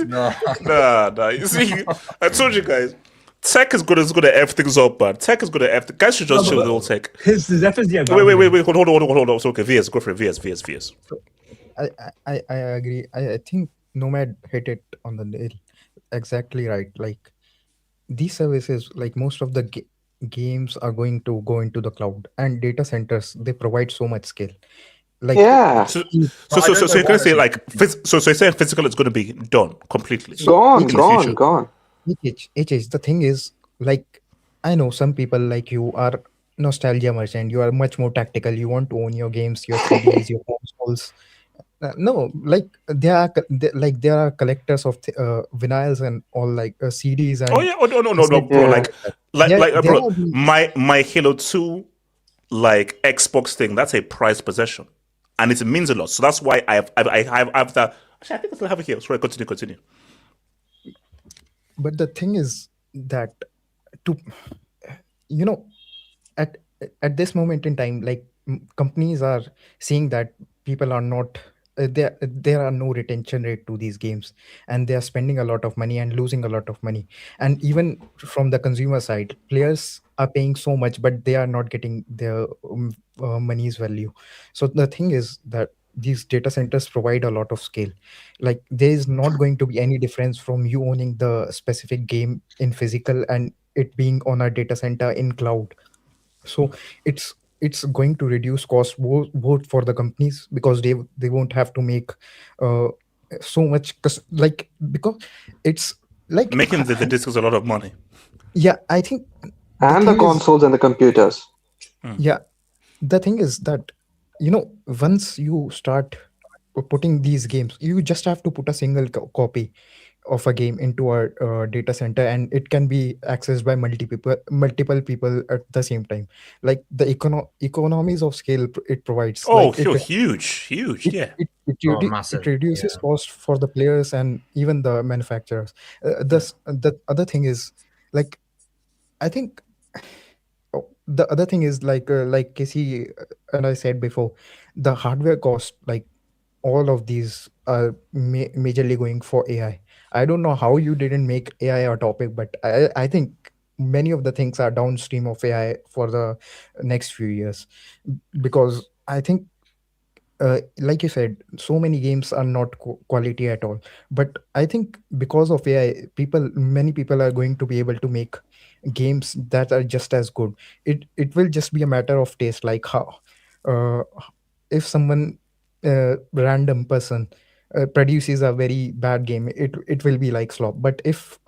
Nah. You see, I told you guys, tech is gonna F things up, man. Tech is gonna F. Guys should just chill with all tech. His FSD. Wait. Hold on. It's okay. VS, go for it. VS. I agree. I think Nomad hit it on the nail. Exactly right. Like, these services, like most of the games are going to go into the cloud, and data centers, they provide so much scale. Like, Yeah. So you're gonna say like so you're saying physical is gonna be done completely. Gone. HH, the thing is, like, I know some people like you are nostalgia merchant. You are much more tactical. You want to own your games, your CDs, your consoles. No, like there are collectors of vinyls and all, like CDs and. Oh yeah, no, bro. Like bro, my Halo 2 like Xbox thing, that's a prized possession, and it means a lot. So that's why I have that. Actually, I think I still have it here. Sorry, continue. But the thing is that, at this moment in time, like, companies are seeing that people are not there are no retention rate to these games, and they are spending a lot of money and losing a lot of money. And even from the consumer side, players are paying so much, but they are not getting their money's value. So the thing is that these data centers provide a lot of scale. Like, there is not going to be any difference from you owning the specific game in physical and it being on a data center in cloud. So it's going to reduce cost both for the companies, because they won't have to make so much, like, because it's like making the discs a lot of money. Yeah, I think. And the consoles and the computers. Yeah, the thing is that, once you start putting these games, you just have to put a single copy of a game into our data center, and it can be accessed by multiple people at the same time. Like, the economies of scale it provides. Oh, like, huge, yeah. It reduces cost for the players and even the manufacturers. The other thing is, like, I think the other thing is, like Casey and I said before, the hardware cost, like, all of these are majorly going for AI. I don't know how you didn't make AI a topic, but I think many of the things are downstream of AI for the next few years, because I think, like you said, so many games are not quality at all. But I think because of AI, many people are going to be able to make games that are just as good. It will just be a matter of taste. Like, how if someone random person produces a very bad game, it will be like slop. But if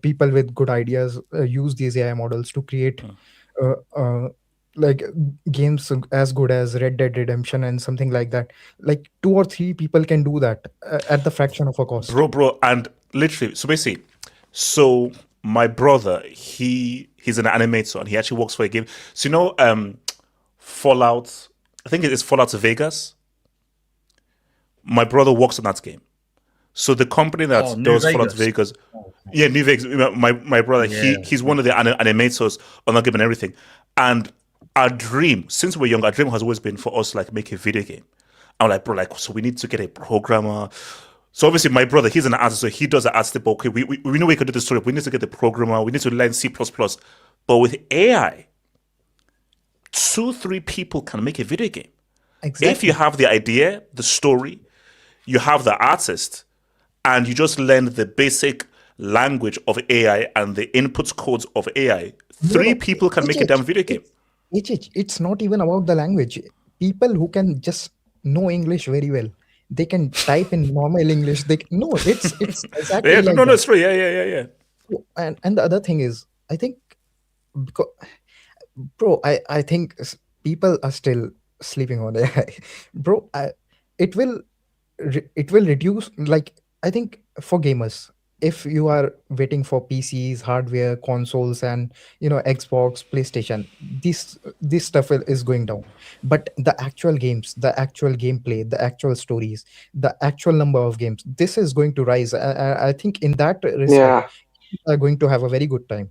people with good ideas use these AI models to create like games as good as Red Dead Redemption and something like that, like 2 or 3 people can do that at the fraction of a cost. Bro, and literally, so basically, my brother, he's an animator and he actually works for a game. So Fallout, I think it is Fallout Vegas. My brother works on that game. So the company that does Fallout Vegas, yeah, New Vegas. My brother, he's one of the animators on that game and everything. And our dream, since we're young, our dream has always been for us to like make a video game. I'm like, bro, like, so we need to get a programmer. So obviously my brother, he's an artist, so he does the art stuff. Okay, we know we can do the story. We need to get the programmer. We need to learn C++. But with AI, 2-3 people can make a video game. Exactly. If you have the idea, the story, you have the artist, and you just learn the basic language of AI and the input codes of AI, 3 people can make a damn video game. It's not even about the language. People who can just know English very well, they can type in normal English. It's exactly Yeah, like no, that. it's true. Yeah. And the other thing is, I think, because, bro, I think people are still sleeping on AI, bro. It will reduce. Like, I think for gamers, if you are waiting for PCs, hardware, consoles, and Xbox, PlayStation, this stuff is going down. But the actual games, the actual gameplay, the actual stories, the actual number of games, this is going to rise. I think in that respect, Yeah. are going to have a very good time,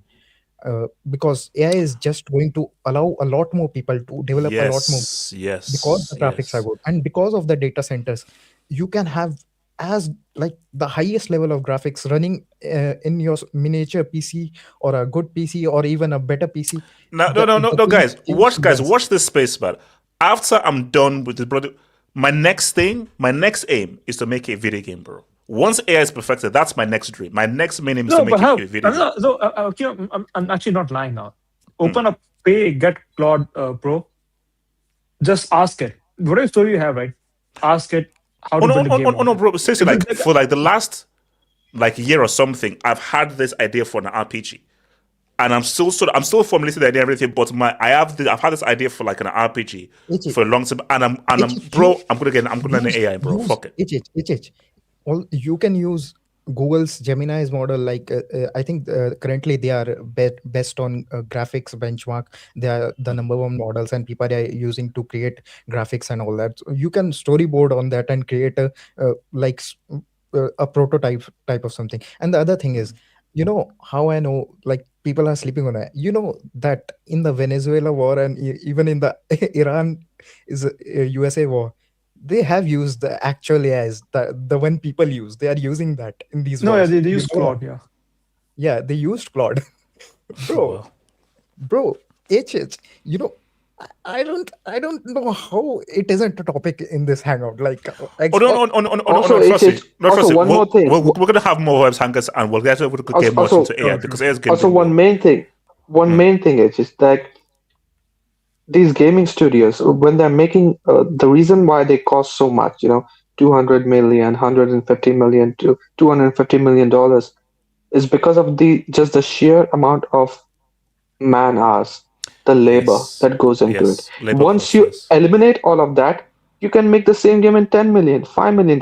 because AI is just going to allow a lot more people to develop a lot more, Yes. because the graphics are good, and because of the data centers, you can have as like the highest level of graphics running in your miniature PC, or a good PC, or even a better PC. No, The guys. game Watch runs. this space, man. After I'm done with this, brother, my next aim is to make a video game, bro. Once AI is perfected, that's my next dream. My next main aim is to make a video game. I'm actually not lying now. Open up, get Claude Pro. Just ask it. Whatever story you have, right? Ask it how to build a game. No, bro. Seriously, like for like the last year or something, I've had this idea for an RPG, and I'm still formulating the idea and everything. But I've had this idea for like an RPG for a long time, and I'm gonna learn AI, bro. Fuck it. Well, you can use Google's Gemini's model. Like I think currently they are best on graphics benchmark. They are the number one models, and people are using to create graphics and all that. So you can storyboard on that and create a prototype type of something. And the other thing is, how I know like people are sleeping on it. That in the Venezuela war, and even in the Iran is USA war, they have used the actual AIs, the one people use. They are using that in these No, yeah, wars. they use Claude, yeah. Yeah, they used Claude. Bro, HH, I don't know how it isn't a topic in this hangout. Like, one more thing. We're gonna have more vibes hangouts, and we'll get able to get more into AI because AI is getting. Also, one main thing is just that these gaming studios, when they're making the reason why they cost so much, 200 million, 150 million to 250 million dollars, is because of the sheer amount of man hours, the labor that goes into it. Once you eliminate all of that, you can make the same game in 10 million, $5 million,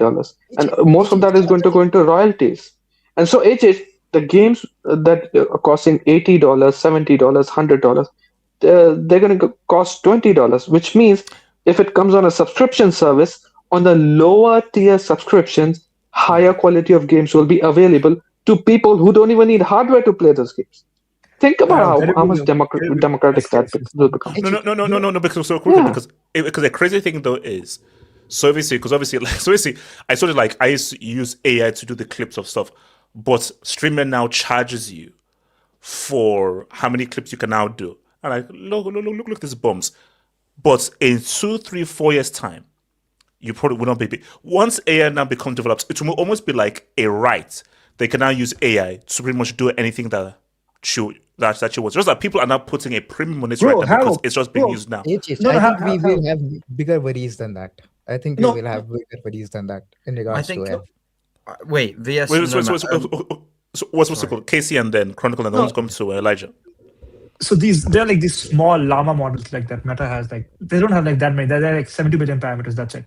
and most of that is going to go into royalties. And so the games that are costing $80, $70, $100, they're going to cost $20, which means if it comes on a subscription service, on the lower tier subscriptions, higher quality of games will be available to people who don't even need hardware to play those games. Think about how much democratic that will become. No, because so cool. Because the crazy thing though is, obviously, I sort of like I used to use AI to do the clips of stuff, but streamer now charges you for how many clips you can now do. And like, look, these bombs. But in 2, 3, 4 years' time, you probably will not be. Once AI now becomes developed, it will almost be like a right. They can now use AI to pretty much do anything that she wants. Just that people are now putting a premium on it right now because it's just being used now. I think we will have bigger worries than that. I think we will have bigger worries than that in regards to AI. Wait, VS. So what's it called? Casey and then Chronicle, and then who's coming to Elijah. So they're like these small llama models like that Meta has. Like they don't have like that many. They're like 70 billion parameters. That's it.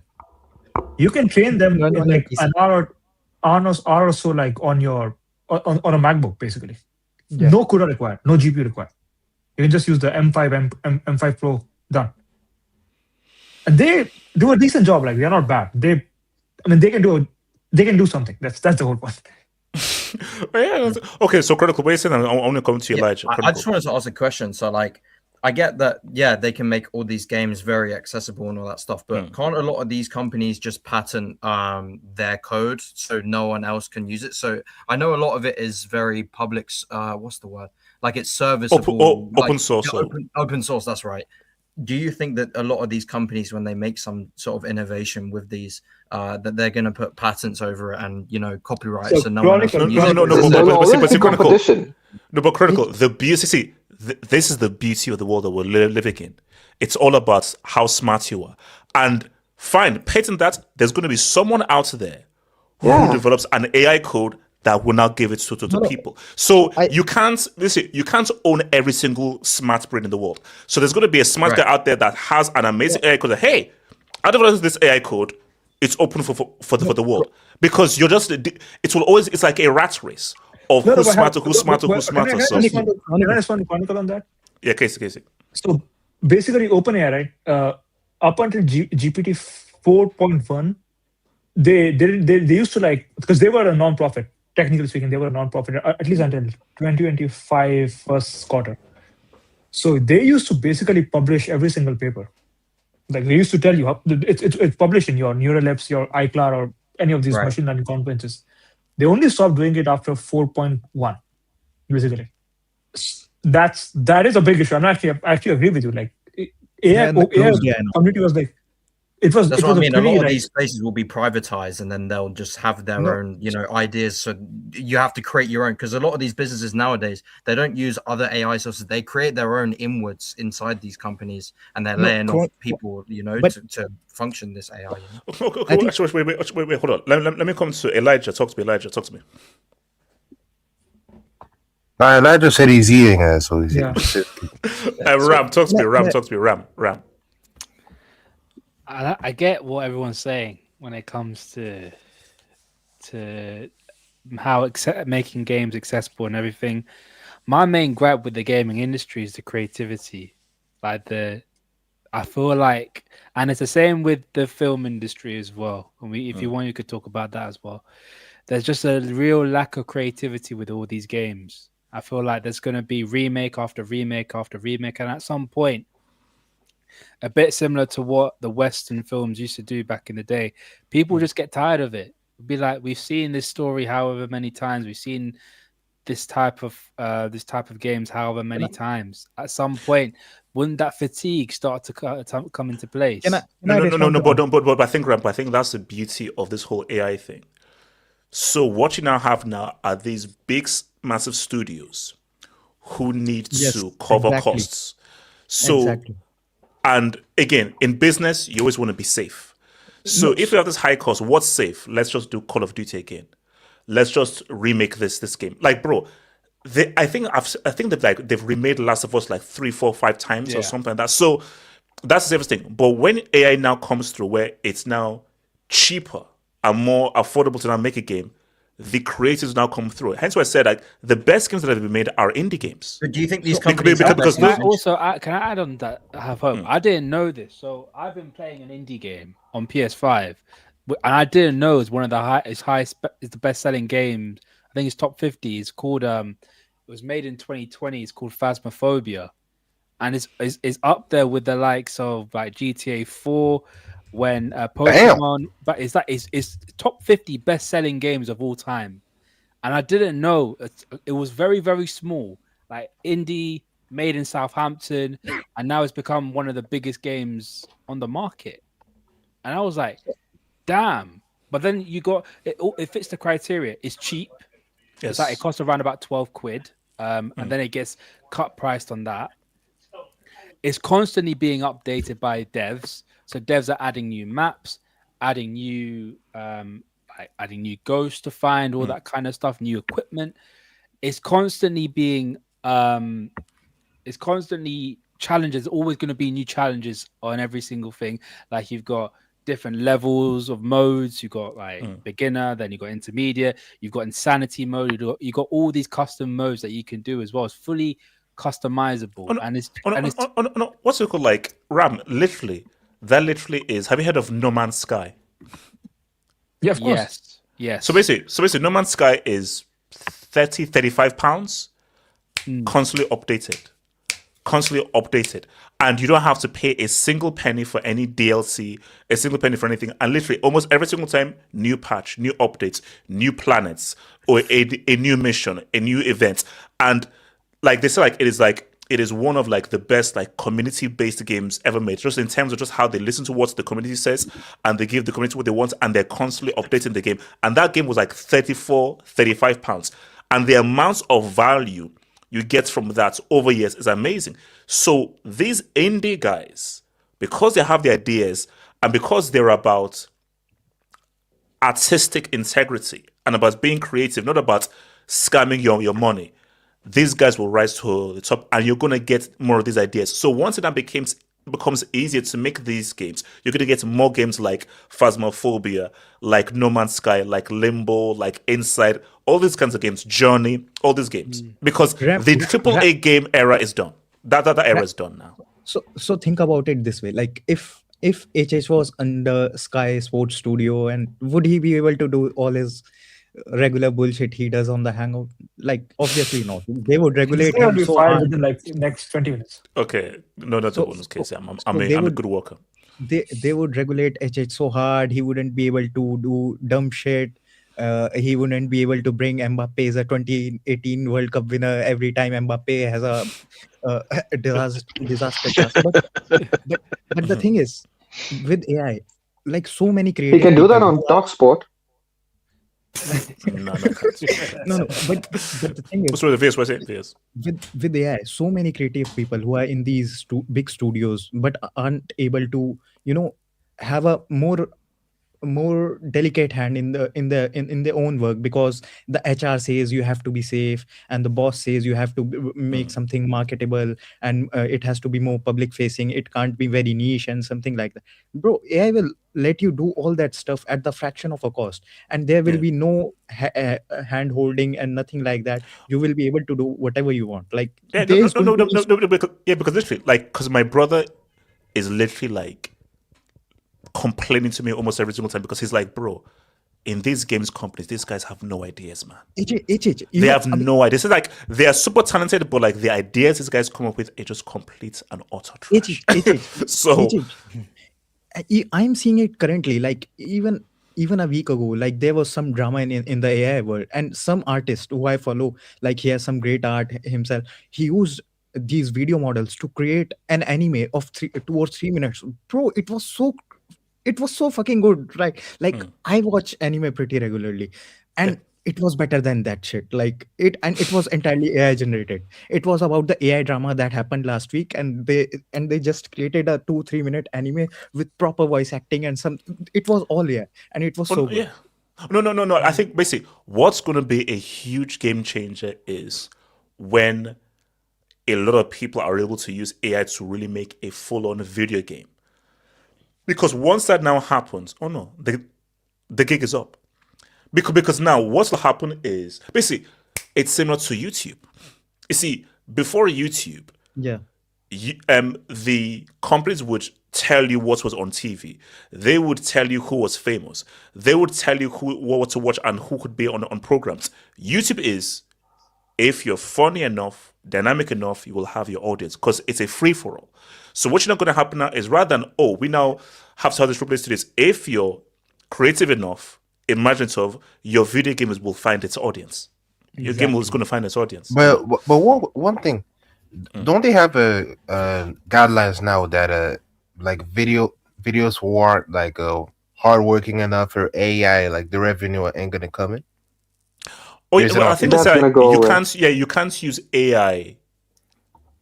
You can train them in like an hour or so, like on a MacBook, basically. Yeah. No CUDA required, no GPU required. You can just use the M5 Pro, done. And they do a decent job. Like they're not bad. They can do something. That's the whole point. Okay, so Critical Basin, and I want to come to you, Elijah. I just wanted to ask a question. So, like, I get that, yeah, they can make all these games very accessible and all that stuff, but can't a lot of these companies just patent their code so no one else can use it? So I know a lot of it is very public. What's the word? Like it's serviceable, open source. Yeah, open source. That's right. Do you think that a lot of these companies, when they make some sort of innovation with these, that they're going to put patents over it and copyrights, and no one else can use it? But Chronicle, the beauty. This is the beauty of the world that we're living in. It's all about how smart you are. And fine, patent that. There's going to be someone out there who develops an AI code that will now give it to people. So you can't own every single smart brain in the world. So there's going to be a smart guy out there that has an amazing AI code. That, hey, I developed this AI code. It's open for the world, because you're just. It will always. It's like a rat race of who's smarter. Can I respond to Chronicle on that? Yeah, Casey. So basically, OpenAI, right? Up until GPT 4.1, they used to because they were a non-profit. Technically speaking, they were a non-profit at least until 2025 first quarter. So they used to basically publish every single paper. Like they used to tell you it's published in your Neuralabs, your iCloud, or any of these machine learning conferences. They only stopped doing it after 4.1, basically. That is a big issue. I actually agree with you. Like AI community was like, That's what I mean. A lot of these places will be privatized, and then they'll just have their own, ideas. So you have to create your own, because a lot of these businesses nowadays, they don't use other AI sources. They create their own inwards inside these companies, and they're laying off people, to function this AI. Okay, actually, wait, hold on. Let me come to Elijah. Talk to me. Elijah said he's eating it, so he's Ram, talk to me. Ram. I get what everyone's saying when it comes to how making games accessible and everything. My main gripe with the gaming industry is the creativity. I feel like, and it's the same with the film industry as well. If you want, you could talk about that as well. There's just a real lack of creativity with all these games. I feel like there's going to be remake after remake after remake, and at some point, a bit similar to what the Western films used to do back in the day, people just get tired of it. It'd be like, we've seen this story however many times, we've seen this type of games however many times. At some point, wouldn't that fatigue start to come into place? No, but I think that's the beauty of this whole AI thing. So what you now have are these big, massive studios who need to cover costs. So. And again, in business, you always want to be safe. So if you have this high cost, what's safe? Let's just do Call of Duty again. Let's just remake this game. Like, bro, I think they've remade Last of Us like 3, 4, 5 times or something like that. So that's the safest thing. But when AI now comes through, where it's now cheaper and more affordable to now make a game, the creators now come through. Hence why I said like the best games that have been made are indie games. But do you think these companies can I add on that? I have hope. I didn't know this, so I've been playing an indie game on PS5, and I didn't know it's one of the it's the best-selling games. I think it's top 50. It's called it was made in 2020. It's called Phasmophobia, and it's up there with the likes of like GTA 4. When Pokemon, but it's top 50 best-selling games of all time, and I didn't know it was very, very small, like indie, made in Southampton, and now it's become one of the biggest games on the market. And I was like, damn! But then you got it fits the criteria. It's cheap. Yes. It's like it costs around about 12 quid, and then it gets cut priced on that. It's constantly being updated by devs. So devs are adding new maps, adding new ghosts to find, all that kind of stuff, new equipment. It's constantly being challenges. Always going to be new challenges on every single thing. Like you've got different levels of modes. You've got like beginner, then you've got intermediate, you've got insanity mode. You've got all these custom modes that you can do as well. It's fully customizable. What's it called? Like Ram, literally. That literally is. Have you heard of No Man's Sky? Yeah, of course. Yes. So basically, No Man's Sky is £35, constantly updated. constantly updated, and you don't have to pay a single penny for any DLC, a single penny for anything, and literally almost every single time, new patch, new updates, new planets, or a new mission, a new event. And like they say, like it is one of like the best like community based games ever made, just in terms of just how they listen to what the community says and they give the community what they want, and they're constantly updating the game. And that game was like 35 pounds, and the amount of value you get from that over years is amazing. So these indie guys, because they have the ideas and because they're about artistic integrity and about being creative, not about scamming your money, these guys will rise to the top, and you're going to get more of these ideas. So once it becomes easier to make these games, you're going to get more games like Phasmophobia, like No Man's Sky, like Limbo, like Inside, all these kinds of games, Journey, all these games, because the AAA game era is done. That era is done now. So think about it this way: like if HH was under Sky Sports Studio, and would he be able to do all his regular bullshit he does on the Hangout? Like, obviously not. They would regulate him so hard. Within like next 20 minutes. Okay, no, that's a bonus case. I'm a good worker. They would regulate HH so hard he wouldn't be able to do dumb shit. He wouldn't be able to bring Mbappe as a 2018 World Cup winner every time Mbappe has a disaster task. But the thing is, with AI, like so many creators, he can do that on TalkSport. no, but the thing is, with AI, so many creative people who are in these big studios but aren't able to, have a more delicate hand in their own work, because the HR says you have to be safe, and the boss says you have to make something marketable, and it has to be more public facing. It can't be very niche and something like that. Bro, AI will let you do all that stuff at the fraction of a cost, and there will be no hand holding and nothing like that. You will be able to do whatever you want. Like, because literally, like, because my brother is literally like complaining to me almost every single time, because he's like, bro, in these games companies, these guys have no ideas, man. They have no ideas. It's like they are super talented, but like the ideas these guys come up with are just complete and utter trash. So I'm seeing it currently. Like even a week ago, like there was some drama in the AI world, and some artist who I follow, like he has some great art himself. He used these video models to create an anime of 2 or 3 minutes. Bro, it was so fucking good, right? Like I watch anime pretty regularly, and it was better than that shit. Like it was entirely AI generated. It was about the AI drama that happened last week, and they just created a 2-3 minute anime with proper voice acting and some. It was all AI, and it was so good. Yeah. No. I think basically what's going to be a huge game changer is when a lot of people are able to use AI to really make a full-on video game. Because once that now happens, the gig is up. Because now what will happen is basically it's similar to YouTube. You see, before YouTube, the companies would tell you what was on TV. They would tell you who was famous. They would tell you what to watch and who could be on programs. YouTube is, if you're funny enough, dynamic enough, you will have your audience, because it's a free-for-all. So what's not going to happen now is, rather than, we now have to have this replace to this, if you're creative enough, imaginative, your video games will find its audience. Your game is going to find its audience. But one thing, don't they have guidelines now that like videos who aren't like hardworking enough for AI, like the revenue ain't gonna come in? I think that's you can't use AI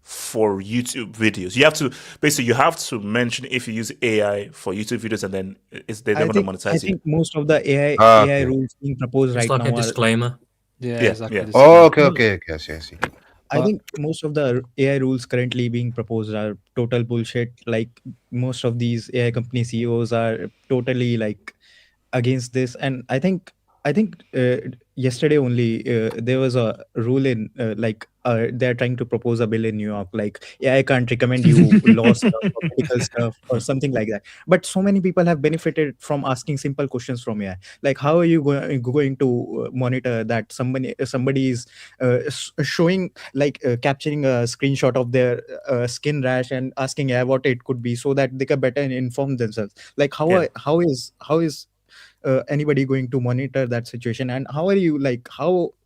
for YouTube videos. You have to mention if you use AI for YouTube videos, and then they're going to monetize I think most of the AI rules being proposed right now a disclaimer. Exactly. Okay. I see. I think most of the AI rules currently being proposed are total bullshit. Like most of these AI company CEOs are totally like against this, and I think I think yesterday only there was a rule in they're trying to propose a bill in New York, like I can't recommend you law stuff or medical stuff or something like that. But so many people have benefited from asking simple questions from AI. Like, how are you going to monitor that somebody is showing capturing a screenshot of their skin rash and asking AI what it could be so that they can better inform themselves. Like how is anybody going to monitor that situation, and how are you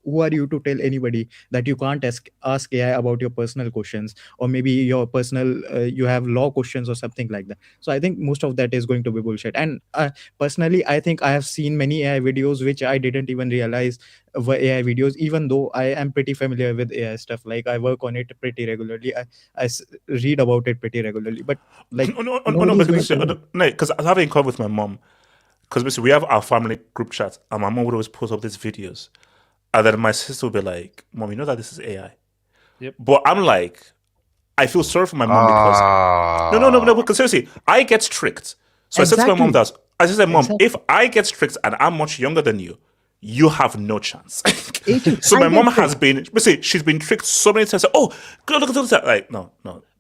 who are you to tell anybody that you can't ask AI about your personal questions, or maybe your personal you have law questions or something like that. So I think most of that is going to be bullshit. And personally, I think I have seen many AI videos which I didn't even realize were AI videos, even though I am pretty familiar with AI stuff. Like, I work on it pretty regularly. Read about it pretty regularly, but because I was having a call with my mom. Because basically we have our family group chat, and my mom would always post up these videos, and then my sister would be like, "Mom, you know that this is AI." Yep. But I'm like, I feel sorry for my mom because no, because seriously, I get tricked. So I said to my mom that I said, "Mom, if I get tricked and I'm much younger than you, you have no chance." So my mom has been, she's been tricked so many times. Oh, look at that! Like, no,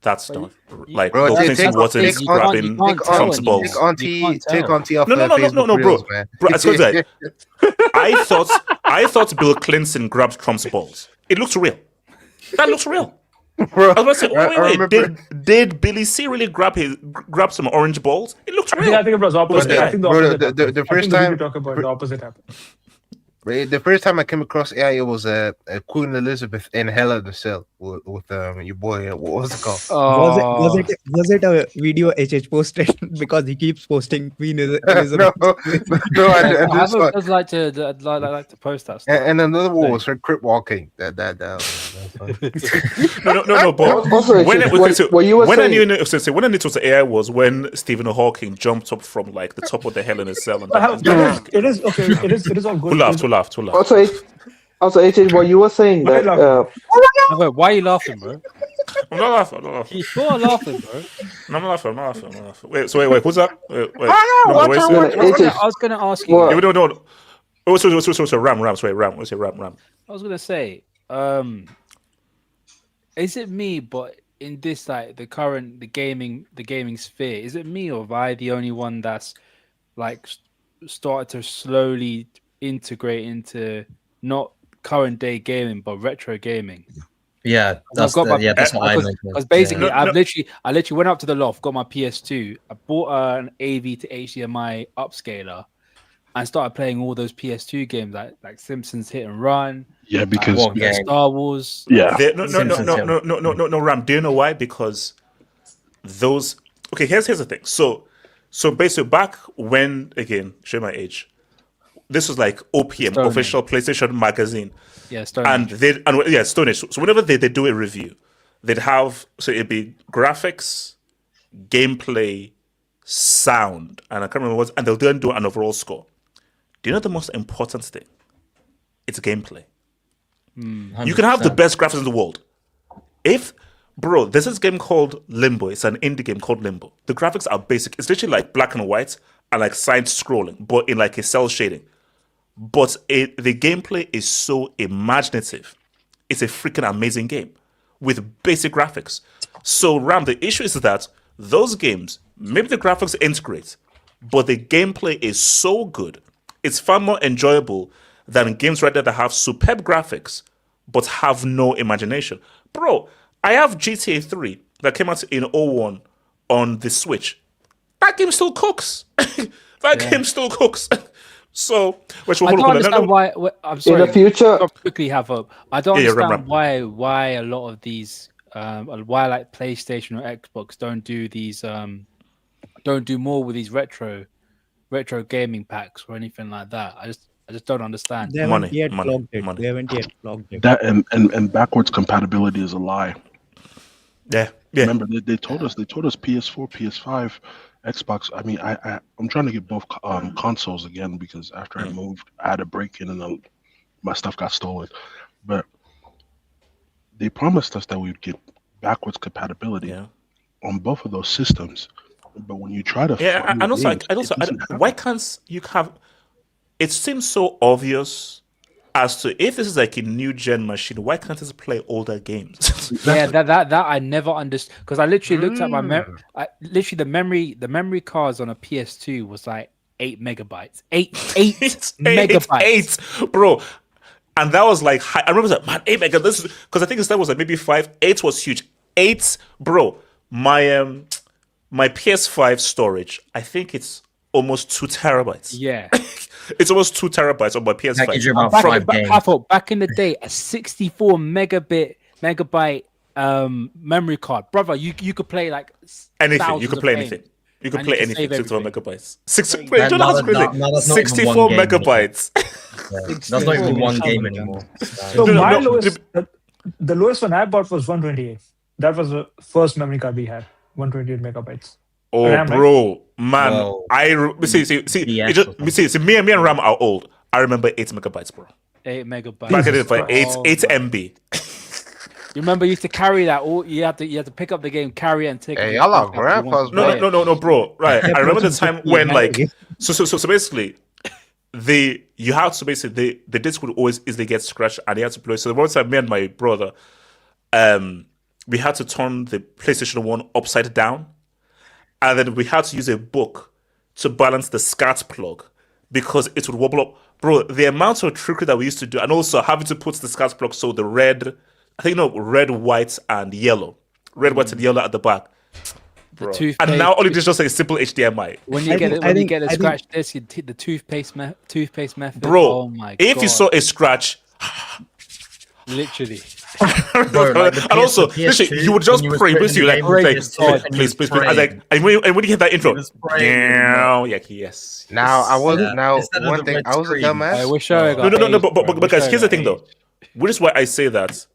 that's not like Bro, since he wasn't grabbing Trump's balls. Take Auntie off No, Facebook bro. Reels, man. Bro, I swear to God, I thought Bill Clinton grabbed Trump's balls. It looks real. That looks real. Bro, I was going to say, wait. Did Billy C really grab some orange balls? It looked real. I think it was opposite. I think the opposite happened. The first time you talk about the opposite happened. The first time I came across AI, it was Queen Elizabeth in Hell in the Cell with your boy. What was it called? Was it a video HH posted? Because he keeps posting Queen Elizabeth. no, I would like to post that stuff. And another one was her crip walking. No. But when I knew it was AI was when Stephen Hawking jumped up from like the top of the Hell in a Cell. It is okay. It is all good. Who laughed? Also, HH, what you were saying that. Why are you laughing, bro? I'm not laughing. You sure are laughing, bro. No, I'm laughing. Wait, who's that? Wait. I was gonna ask you. No. Oh, so Ram. Sorry, Ram. What's your Ram? I was gonna say, is it me? But in this, like the gaming sphere, is it me, or am I the only one that's like started to slowly integrate into not current day gaming but retro gaming? Yeah, that's what I meant. Because basically, I literally went up to the loft, got my PS2, I bought an AV to HDMI upscaler, and started playing all those PS2 games like Simpsons Hit and Run. Yeah, because Star Wars. Yeah. No, Ram. Do you know why? Because those. Okay, here's the thing. So basically, back when, again, show my age. This was like OPM, Stone official Age. PlayStation magazine. Yeah, Stone Age. Stone Age. So whenever they do a review, they'd have, so it'd be graphics, gameplay, sound, and I can't remember what, and they'll then do an overall score. Do you know the most important thing? It's gameplay. You can have the best graphics in the world. Bro, there's this game called Limbo. It's an indie game called Limbo. The graphics are basic. It's literally like black and white and like side scrolling, but in like a cell shading. But the gameplay is so imaginative. It's a freaking amazing game with basic graphics. So, Ram, the issue is that those games, maybe the graphics ain't great, but the gameplay is so good. It's far more enjoyable than games right there that have superb graphics but have no imagination. Bro, I have GTA 3 that came out in 01 on the Switch. That game still cooks. Game still cooks. So, I don't understand why. I'm sorry. In the future, quickly have up. I don't understand why a lot of these, why like PlayStation or Xbox don't do these, don't do more with these retro gaming packs or anything like that. I just don't understand. They haven't yet logged it. That and backwards compatibility is a lie. Yeah. Remember, they told us PS4, PS5, Xbox. I mean, I'm trying to get both consoles again because after I moved, I had a break in and my stuff got stolen. But they promised us that we'd get backwards compatibility on both of those systems. But when you try to, why can't you have it seems so obvious as to if this is like a new gen machine, why can't it play older games? Yeah, that I never understood, because I literally looked at my literally the memory cards on a PS2 was like 8 megabytes. 8 megabytes. 8, bro. And that was like, I remember that, man, 8 megabytes. This because I think that was like maybe 5. 8 was huge. 8, bro. My PS5 storage, I think it's almost 2 terabytes. Yeah. It's almost 2 terabytes on my PS5. That gives you about 5 games. Back in the day, a 64 megabyte memory card, brother, you could play like anything. You could play anything. You could play anything. 64 megabytes. 64 megabytes. That's not even one game anymore. So the lowest one I bought was 128. That was the first memory card we had. 128 megabytes. Oh, RAM, bro, man! See, me and Ram are old. I remember 8 megabytes, bro. 8 megabytes. Back in the day, for 8 MB. You remember you used to carry that? You had to pick up the game, carry it, and take. Hey, y'all are grandpas, No, bro. Right, I remember the time when like so basically. You have to basically the disc would always easily get scratched and you had to play. So the one time me and my brother, we had to turn the PlayStation 1 upside down, and then we had to use a book to balance the SCART plug because it would wobble up. Bro, the amount of trickery that we used to do, and also having to put the SCART plug so the red, white, and yellow. Red, white, and yellow at the back. Bro. And now all it is just like a simple HDMI. When you get a scratch disc, you hit the toothpaste method. Bro, oh my if God. you saw a scratch, literally. Bro, and also, literally, you would just pray. Basically, like, please. And when you hear that intro, yes. Now I was one thing. I was a dumbass. I wish I got No. But guys, here's the thing though. Which is why I say that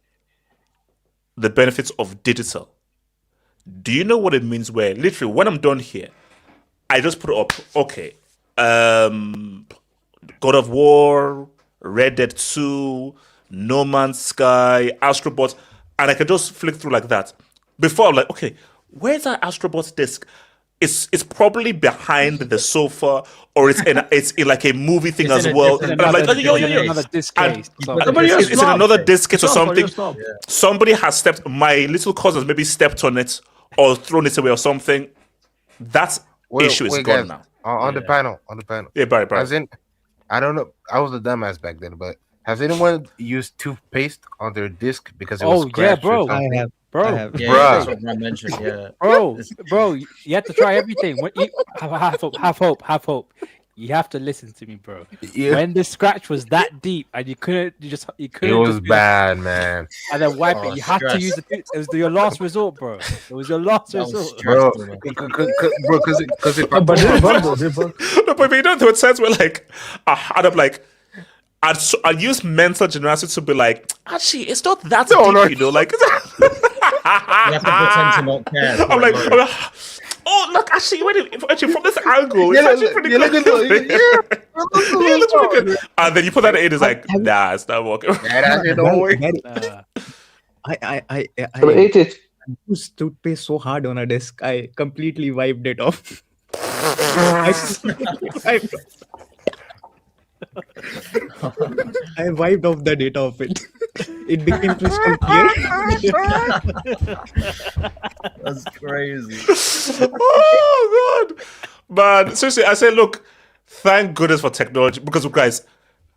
the benefits of digital. Do you know what it means? Where literally, when I'm done here, I just put it up. Okay, God of War, Red Dead 2, No Man's Sky, Astrobot, and I can just flick through like that. Before I'm like, okay, where's that Astrobot disc? It's probably behind the sofa, or it's in like a movie thing as well. And I'm like, another disc case. It's in another disc case or something. Somebody has stepped. My little cousins maybe stepped on it or thrown it away or something. That issue is gone guys, now. On the panel. Yeah, Barry. I don't know. I was a dumbass back then, but has anyone used toothpaste on their disc because it was scratched? Yeah, bro. I have. Bro, that's what I mentioned. Yeah, bro, you have to try everything. Have hope. You have to listen to me, bro. Yeah. When the scratch was that deep and you couldn't. It was bad, man. And then wipe it. You have to use it was your last resort, bro. It was your last resort, bro. Because if but you know there were times where like I'd use mental gymnastics to be like, actually, it's not that deep, you know, like. You have to pretend to not care. I'm like, oh, look, actually, from this angle, it's actually pretty good. Pretty good. And then you put that in, it's like, nah, it's not working. Don't worry. I ate it. used toothpaste so hard on a disc, I completely wiped it off. I wiped off the data of it. It became crystal clear. That's crazy. Oh god, man! Seriously, I say, look, thank goodness for technology because, guys,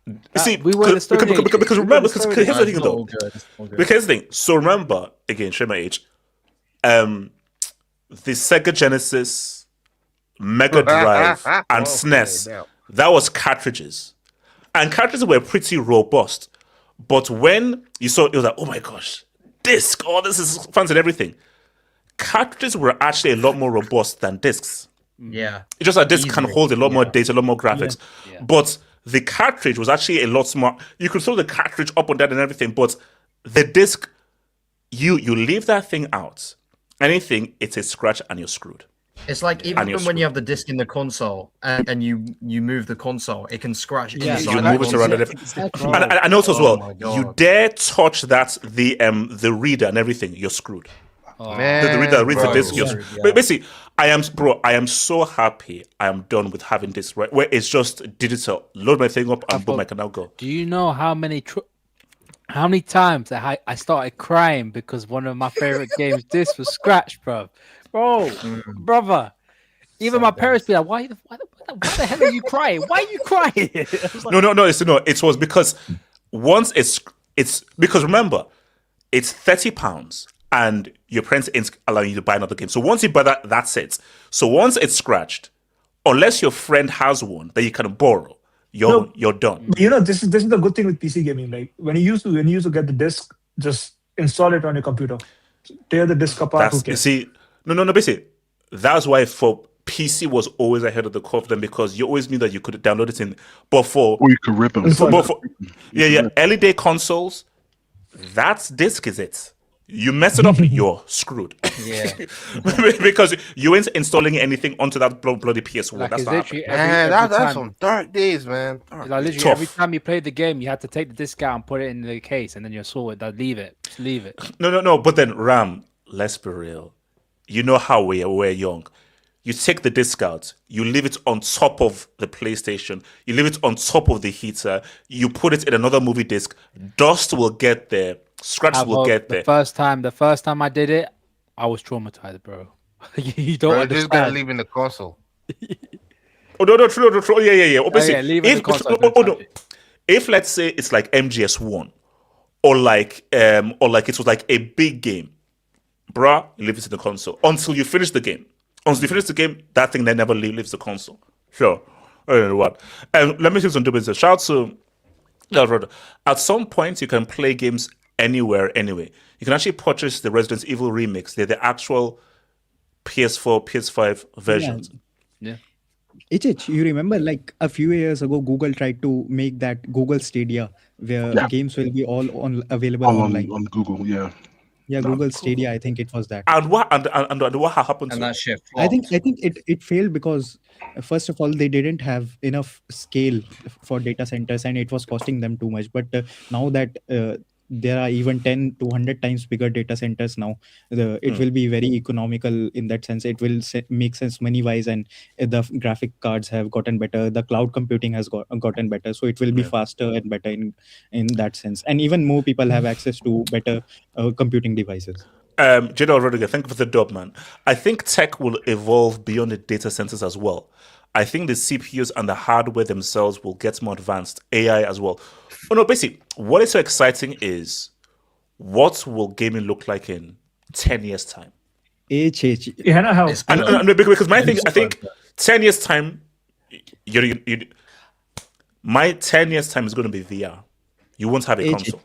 you see, we were because remember, because here's the thing though. Because here's the thing. So remember again, show my age. The Sega Genesis, Mega Drive, and SNES. That was cartridges. And cartridges were pretty robust. But when you saw it was like, oh my gosh, disc, oh, this is fancy and everything. Cartridges were actually a lot more robust than discs. Yeah. It's just that disc can hold a lot more data, a lot more graphics. Yeah. But the cartridge was actually a lot smart. You could throw the cartridge up and down and everything, but the disc, you leave that thing out. Anything, it's a scratch and you're screwed. It's like even when you have the disc in the console and you move the console, it can scratch. Yeah, you move it around and everything. And also as well, you dare touch the reader and everything, you're screwed. Man, the reader reads the disc. But basically, I am so happy. I am done with having this, right? Where it's just digital. Load my thing up and boom, I can now go. Do you know how many times I started crying because one of my favorite games this was scratched, brother. Even my parents be like, why the hell are you crying? Why are you crying? No. It was because once it's because remember, it's £30 and your parents ain't allowing you to buy another game. So once you buy that, that's it. So once it's scratched, unless your friend has one that you can borrow, you're done. You know, this is the good thing with PC gaming. Like when you used to get the disc, just install it on your computer. Tear the disc apart. Basically, that's why for PC was always ahead of the curve then, because you always knew that you could download it in, or you could rip them. Early day consoles, that's disc is it. You mess it up, you're screwed. Yeah, because you ain't installing anything onto that bloody PS1. Like, that's literally that's some dark days, man. Like literally every time you played the game, you had to take the disc out and put it in the case, and then you're sorted. Leave it. No. But then Ram, let's be real. You know how we're young. You take the disc out, you leave it on top of the PlayStation, you leave it on top of the heater, you put it in another movie disc, dust will get there, scratch will get there. The first time I did it, I was traumatized, bro. You don't understand. Just gotta leave in the console. True. Yeah. Obviously, leave in the console. If let's say it's like MGS1, or like it was like a big game, bruh, you leave it in the console until you finish the game. Once you finish the game, that thing then never leaves the console. Sure. I don't know what. Let me see some business. Shout out to at some point you can play games anywhere, anyway. You can actually purchase the Resident Evil remakes. They're the actual PS4, PS5 versions. Yeah. You remember like a few years ago, Google tried to make that Google Stadia where games will be all available online. On Google, yeah. Yeah, Google Stadia, I think it was that. And what happened? And that shit I think it failed because first of all they didn't have enough scale for data centers and it was costing them too much. But now that there are even 10 to 100 times bigger data centers now, it will be very economical in that sense. It will make sense money wise, and the graphic cards have gotten better, the cloud computing has gotten better, so it will be faster and better in that sense, and even more people have access to better computing devices. Jada Rodriguez, thank you for the dub, man. I think tech will evolve beyond the data centers as well. I think the CPUs and the hardware themselves will get more advanced, AI as well. Basically, what is so exciting is what will gaming look like in 10 years' time? Because my thing, I think 10 years' time, my 10 years' time is going to be VR. You won't have a console.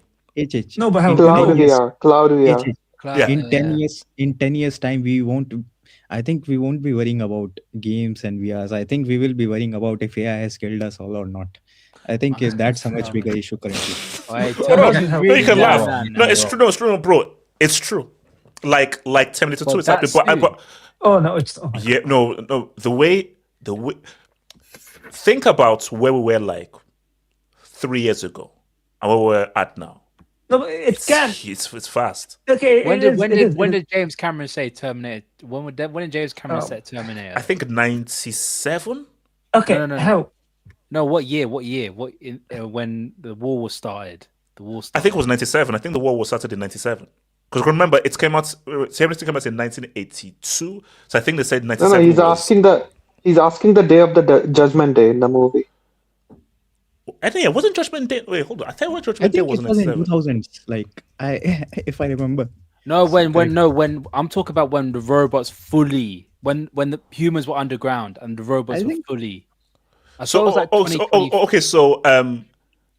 No, but cloud VR. In 10 years time I think we won't be worrying about games and VRs. I think we will be worrying about if AI has killed us all or not. I think that's a much bigger issue currently. You can laugh. No, it's true. No, it's true, bro. It's true. Like Terminator 2 is happening. Yeah, no. The way. Think about where we were like 3 years ago and where we're at now. No, it's fast. Okay. When did James Cameron say Terminator? When did James Cameron say Terminator? I think 97. Okay. No. No, what year? When the war was started? I think it was 97. I think the war was started in 97. Because remember, it came out. Terminator came out in 1982. So I think they said 97. No, he's asking the day of the Judgment Day in the movie. I think it wasn't Judgment Day. Wait, hold on. I think Judgment Day was in 2000s. Like if I remember. No, when I'm talking about when the robots when the humans were underground and the robots were fully. So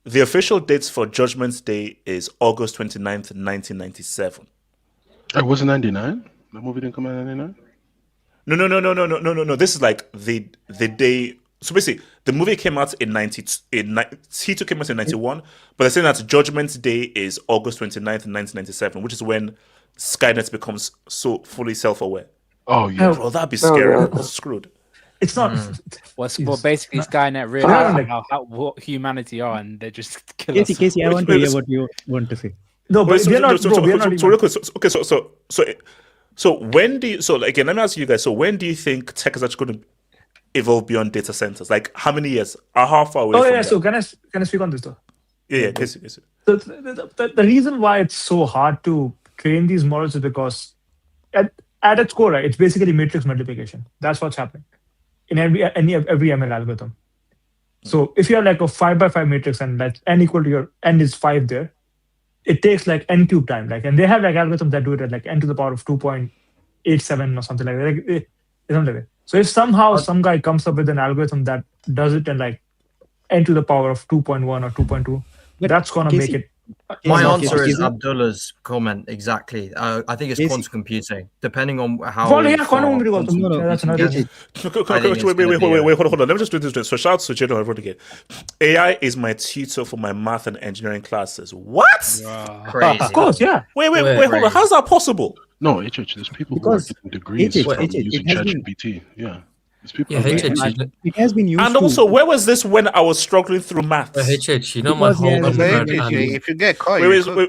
the official dates for Judgment Day is August 29th, 1997. It wasn't 99? The movie didn't come out in 99? No. This is like the day. So basically, the movie came out in 92. T2 came out in 91, but they're saying that Judgment Day is August 29th, 1997, which is when Skynet becomes so fully self-aware. Oh yeah, bro, that'd be scary. Screwed. It's not. Well, basically, Skynet realized what humanity are, and they just kill us. Casey, I want to hear what you want to say. No, but we're not. So So when do you? So again, let me ask you guys. So when do you think tech is actually going to evolve beyond data centers? Like how many years? How far away? Oh from yeah. that? So can I speak on this though? Yeah. Yes. So the reason why it's so hard to train these models is because at its core, right, it's basically matrix multiplication. That's what's happening in every ML algorithm. So if you have like a 5x5 matrix and that n equal to your n is 5 there, it takes like n cube time. Like, and they have like algorithms that do it at like n to the power of 2.87 or something like that. It's something like that. So if somehow some guy comes up with an algorithm that does it in like n to the power of 2.1 or 2.2, that's gonna make it. My answer is Abdullah's comment exactly. I think it's quantum computing, depending on how. Well, yeah, quantum computing also. quantum That's another computing Wait, hold on. Let me just do this. So shout out to Jado everyone again. AI is my tutor for my math and engineering classes. What? Crazy. Of course, yeah. Wait, hold on. How's that possible? No, there's people who are getting degrees from using ChatGPT. Yeah. Yeah, it has been used. And also, where was this when I was struggling through maths? You know my whole undergrad. If you get caught, wait, hold on.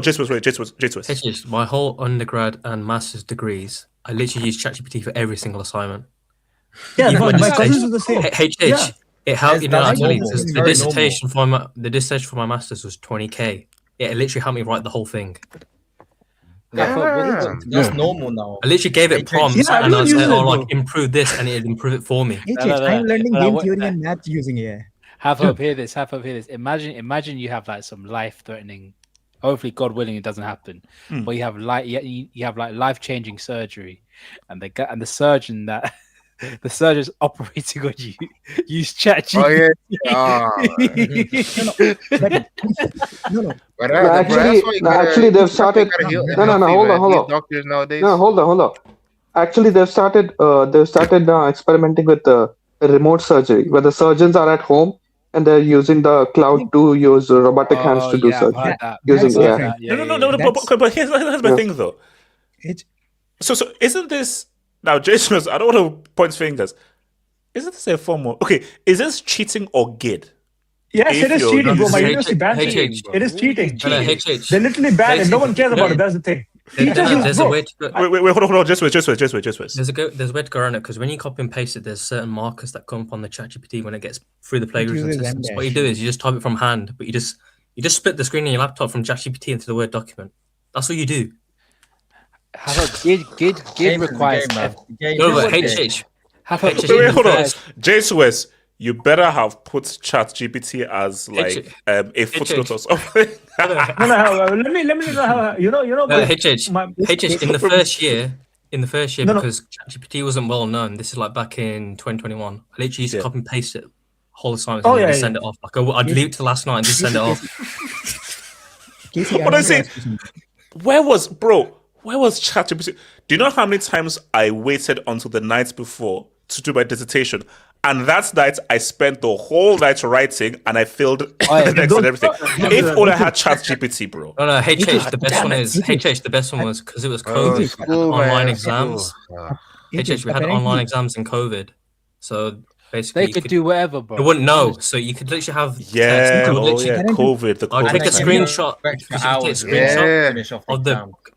Jace, My whole undergrad and master's degrees, I literally use ChatGPT for every single assignment. Yeah, Even my my cousins are the same. HH, it helped. You know, That's actually, normal. It's the very dissertation for my master's was 20K. Yeah, it literally helped me write the whole thing. That's normal now. I literally gave it prompts and I said, like, improve this, and it'd improve it for me. I'm learning game theory and math using AI. Have hope, hear this. Imagine you have like some life-threatening. Hopefully, God willing, it doesn't happen. But you have like life-changing surgery, and the surgeon that the surgeon's operating on you use ChatGPT. Actually, they've started. Hold on. Actually, they've started experimenting with remote surgery, where the surgeons are at home and they're using the cloud to use robotic hands to do surgery using AI. But here's my thing though. So isn't this now, Jason? I don't want to point fingers. Isn't this a form of is this cheating or good? Yes, it is cheating, bro. My university banned it. It is cheating. They literally banned it. No one cares about it. That's the thing. There's a way to go. Wait, hold on. Just wait. There's a way to go around it, because when you copy and paste it, there's certain markers that come up on the ChatGPT when it gets through the plagiarism system. So what you do is you just type it from hand, but you just split the screen on your laptop from ChatGPT into the Word document. That's what you do. How about Gid requires No, but HH. Wait, hold on. Jason, you better have put ChatGPT as like a footnote or something. Let me know HH in the first year because ChatGPT wasn't well known. This is like back in 2021. I literally used to copy and paste it whole assignment and send it off. Like I'd leave it till last night and just send it off. What I say? Where was ChatGPT? Do you know how many times I waited until the night before to do my dissertation? And that night, I spent the whole night writing, and I filled the next and everything. If only I had ChatGPT, bro. No, HH. The best one was because it was COVID. We had online exams. HH, we had online exams in COVID, so basically they could do whatever, bro. You wouldn't know, so you could literally have COVID. I'd take a screenshot.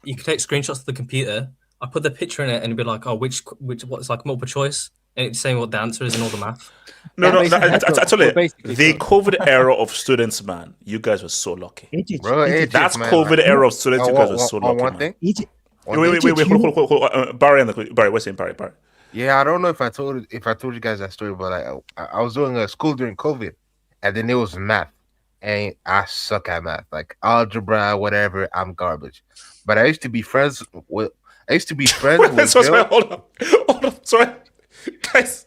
You could take screenshots of the computer. I put the picture in it, and it'd be like, what's like multiple choice. And it's saying what the answer is and all the math. I tell you, the COVID era of students, man, you guys were so lucky. That's COVID era of students, you guys were so lucky. Wait, hold. Barry, what's in Barry? Yeah, I don't know if I told you guys that story, but I was doing a school during COVID, and then it was math, and I suck at math, like algebra, whatever. I'm garbage. But I used to be friends with. Sorry, hold on. Sorry. Guys.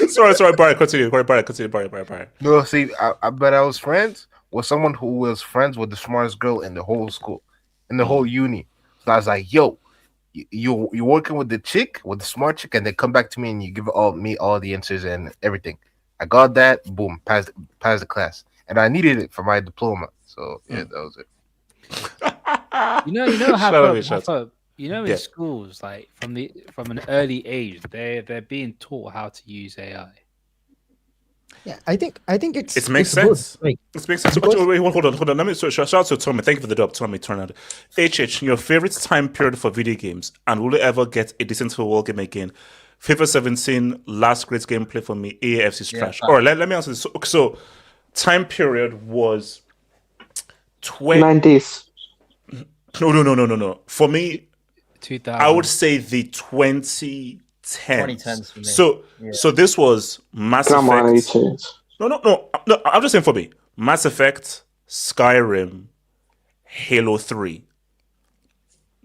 sorry, Barry, continue. Barry. No, see, but I was friends with someone who was friends with the smartest girl in the whole school, in the whole uni. So I was like, yo, you're working with the smart chick, and they come back to me and you give me all the answers and everything. I got that, boom, passed the class. And I needed it for my diploma. So yeah, that was it. In schools, like from an early age, they're being taught how to use AI. Yeah, I think it's It makes good. sense. It makes sense. Wait, hold on. Let me shout out to Tommy. Thank you for the dub, Tommy. Turn out. HH, your favorite time period for video games, and will you ever get a decent football game again? FIFA 17, last great gameplay for me. AFC is trash. All right, let me answer this. So time period was 90s. No. For me, 2000. I would say the 2010s. 2010s for me. So this was Mass Come on, Effect. No. I'm just saying for me, Mass Effect, Skyrim, Halo 3.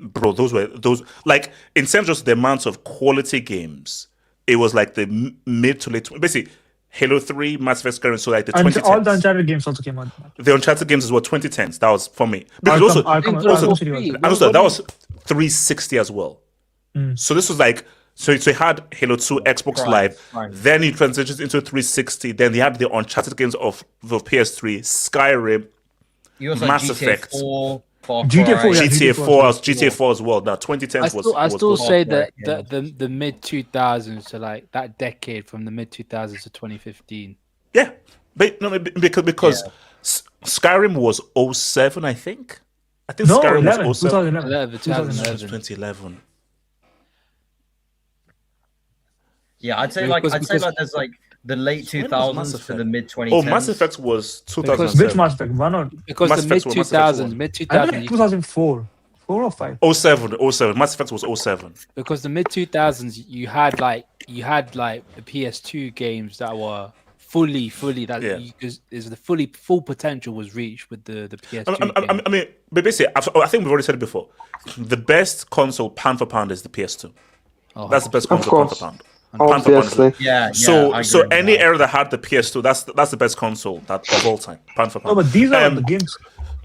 Bro, those like in terms of the amount of quality games, it was like the mid to late. Basically, Halo 3, Mass Effect, Skyrim. So like the 2010s. All the Uncharted games also came out. The Uncharted games is what 2010s. That was for me because that was 360 as well. So this was like so you had Halo 2 Xbox Live, then you transitioned into 360. Then they had the Uncharted games of the PS3, Skyrim, Mass Effect. GTA 4 as well. Now 2010s was. I still say that the mid 2000s to like that decade from the mid 2000s to 2015. Yeah, because Skyrim was 07, I think. Skyrim 11, was 07. 2011. Yeah, I'd say there's like the late 2000s to the mid 2010s. Oh, Mass Effect was 2007. Which Mass Effect? One or because the mid 2000s, I think 2004, 4 or 5. 07. Mass Effect was 07. Because the mid 2000s, you had like the PS2 games that were fully because the full potential was reached with the PS2. I mean, but basically, I think we've already said it before. The best console pound for pound is the PS2. That's the best console pound for pound. Obviously. So any era that had the PS2, that's the best console of all time, pound for pound. No, but these are the games.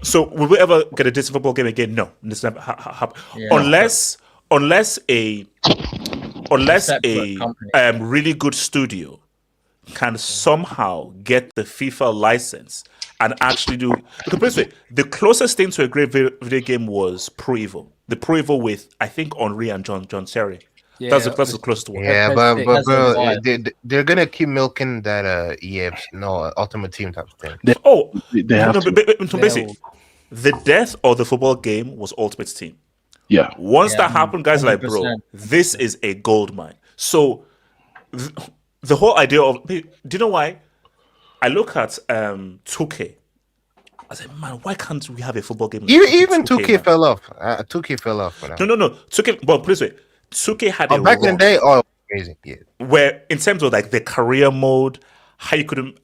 So will we ever get a decent football game again? No, this never happen. Unless a really good studio can somehow get the FIFA license and actually do. Because the closest thing to a great video game was Pro Evo. The Pro Evo with I think Henry and John Terry. That's the closest one. Yeah, but bro, they're gonna keep milking that Ultimate Team type of thing. They have to. Basically, the death of the football game was Ultimate Team. Yeah. Once that happened, guys are like, bro, this is a gold mine. So the whole idea of, do you know why? I look at 2K. I said, man, why can't we have a football game? Even 2K fell off. 2K fell off. No. 2K. Well, put it this way. 2K had a back in the day. Amazing. Yeah. Where in terms of like the career mode, how you could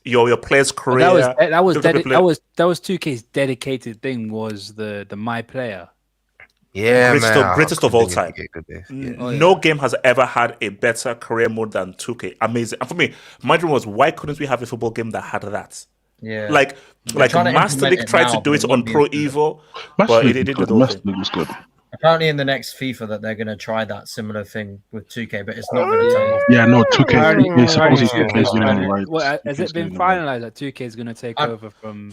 your player's career. That was 2K's dedicated thing was the My Player. Yeah, greatest of all time. No game has ever had a better career mode than 2K. Amazing. And for me, my dream was why couldn't we have a football game that had that? Yeah, like Master League tried to do it on Pro Evo, but it didn't do Master League was good. Apparently, in the next FIFA, that they're going to try that similar thing with 2K, but it's not going to take off. Yeah, no, 2K. Supposedly 2K is doing the right. Well, has it been finalized that 2K is going to take over from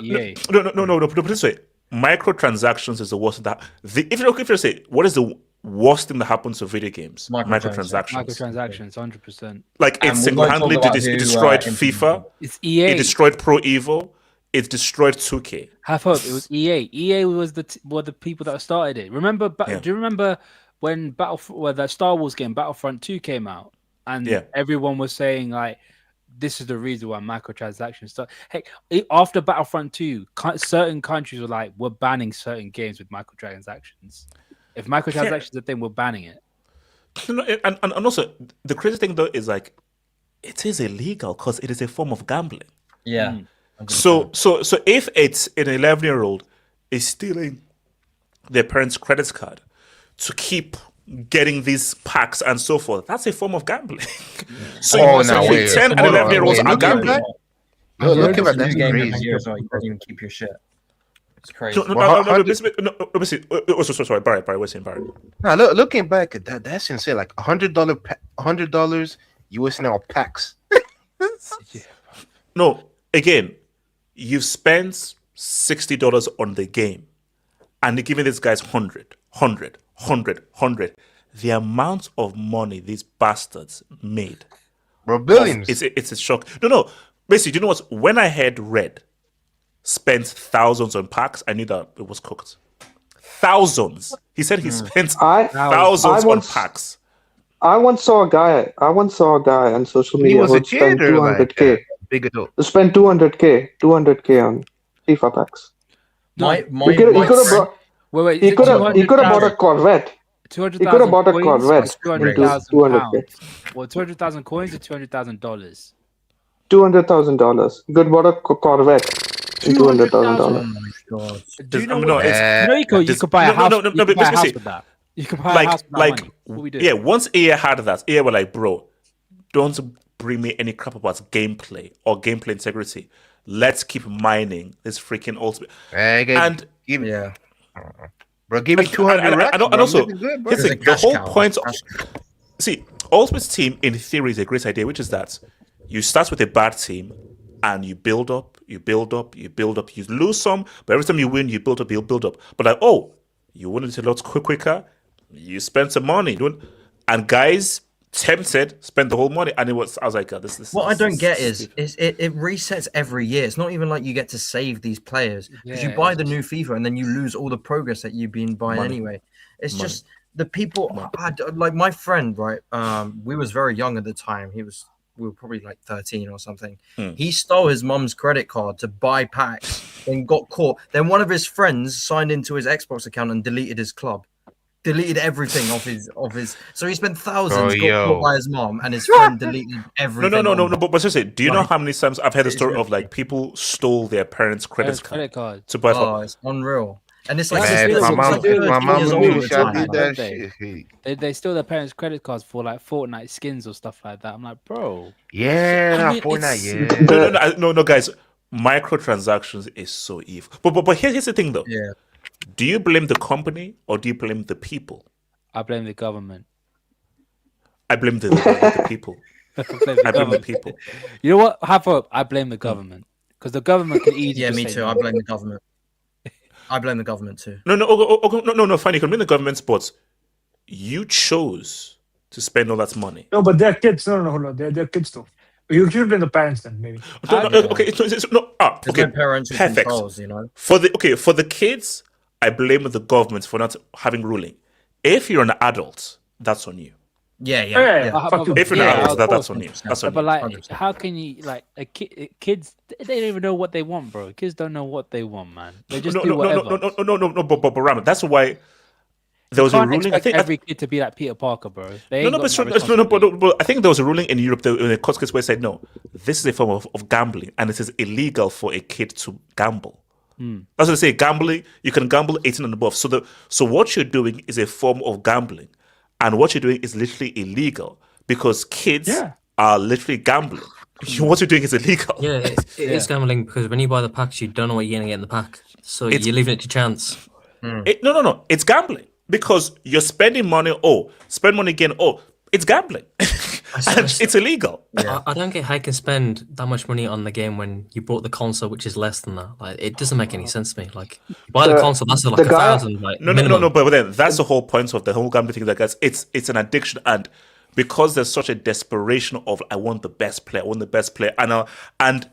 EA? No. Put it this way: microtransactions is the worst. If you say what is the worst thing that happens to video games? Microtransactions. 100%. Like it single-handedly destroyed FIFA. It's EA. It destroyed Pro Evo. It destroyed 2K. Have hope. It was EA. EA was the people that started it. Remember? Do you remember when the Star Wars game Battlefront 2 came out, and everyone was saying like, "This is the reason why microtransactions start." Hey, after Battlefront 2, certain countries were like, "We're banning certain games with microtransactions." If microtransactions are a thing, we're banning it. And also the crazy thing though is like, it is illegal because it is a form of gambling. Yeah. So if it's an 11-year-old is stealing their parents' credit card to keep getting these packs and so forth, that's a form of gambling. So 10 and 11-year-olds are gambling. Look at that game as you don't even keep your shit. It's crazy. Sorry, Barry, what's in Barry? Now looking back at that, that's insane. Like $100 you wasting on packs. No, again. You've spent $60 on the game, and you're giving these guys 100. The amount of money these bastards made Bro, billions. It's a shock. No. Basically, do you know what? When I heard Red spent thousands on packs, I knew that it was cooked. Thousands. He said he spent thousands on packs. I once saw a guy on social media who spent 200k. Big adult. Spent 200k on FIFA packs. My He could have brought. Wait, He could have bought a Corvette. He could have bought a Corvette into 200k. Well, 200,000 coins or $200,000? $200,000. You could bought a Corvette in $200,000. Oh my god! Do you know you could buy a house? You could buy a house with that. You could buy a house with that money. What we do? Yeah, once EA had that, EA were like, bro, don't bring me any crap about gameplay or gameplay integrity. Let's keep mining this freaking ultimate. Bro, give me 200 racks. And also, the whole point of... See, Ultimate Team, in theory, is a great idea, which is that you start with a bad team and you build up, you build up, you build up. You lose some, but every time you win, you build up, you build up. But like, oh, you win it a lot quicker, you spend some money. And guys... tempted, spend the whole money, and I was like, oh, this. What I don't get is it resets every year. It's not even like you get to save these players because you buy the new FIFA and then you lose all the progress that you've been buying anyway. It's just the people. Like my friend, right? We was very young at the time. We were probably like 13 or something. He stole his mum's credit card to buy packs, then got caught. Then one of his friends signed into his Xbox account and deleted his club. Deleted everything off his. So he spent thousands, got caught by his mom, and his friend deleted everything. No. But seriously, do you know how many times I've heard the story of like people stole their parents' credit card to buy? It's unreal. And it's like my mom did that shit. They steal their parents' credit cards for like Fortnite skins or stuff like that. I'm like, bro. Yeah, Fortnite. Yeah. No, guys. Microtransactions is so evil. But here's the thing, though. Yeah. Do you blame the company or do you blame the people? I blame the government. I blame the people. I blame the people. You know what? Have hope. I blame the government because the government can easily. Yeah, me too. I blame the government. I blame the government too. No. Fine, you can blame the government, but you chose to spend all that money. No, but they're kids. No. They're kids too. You should blame the parents then, maybe. Okay. Parental Perfect. Controls, you know. For the kids, I blame the government for not having ruling. If you're an adult, that's on you. Yeah. If you're an adult, that's on you. That's on but you. like, 100%. how can you like kids? They don't even know what they want, bro. Kids don't know what they want, man. They just do whatever. No. But Ram, that's why there was a ruling. I think every kid to be like Peter Parker, bro. But I think there was a ruling in Europe in a court case where it said no, this is a form of gambling, and it is illegal for a kid to gamble. That's what they say. Gambling, you can gamble 18 and above. So what you're doing is a form of gambling, and what you're doing is literally illegal because kids are literally gambling. What you're doing is illegal. Yeah, it is gambling because when you buy the packs, you don't know what you're gonna get in the pack, so you're leaving it to chance. No, it's gambling because you're spending money. Spend money again. It's gambling. And it's illegal. I don't get how you can spend that much money on the game when you bought the console, which is less than that. Like, it doesn't make any sense to me. Like, you buy the console, that's like 1,000. Like, no. But then that's the whole point of the whole gambling thing. Like, it's an addiction, and because there's such a desperation of I want the best player, and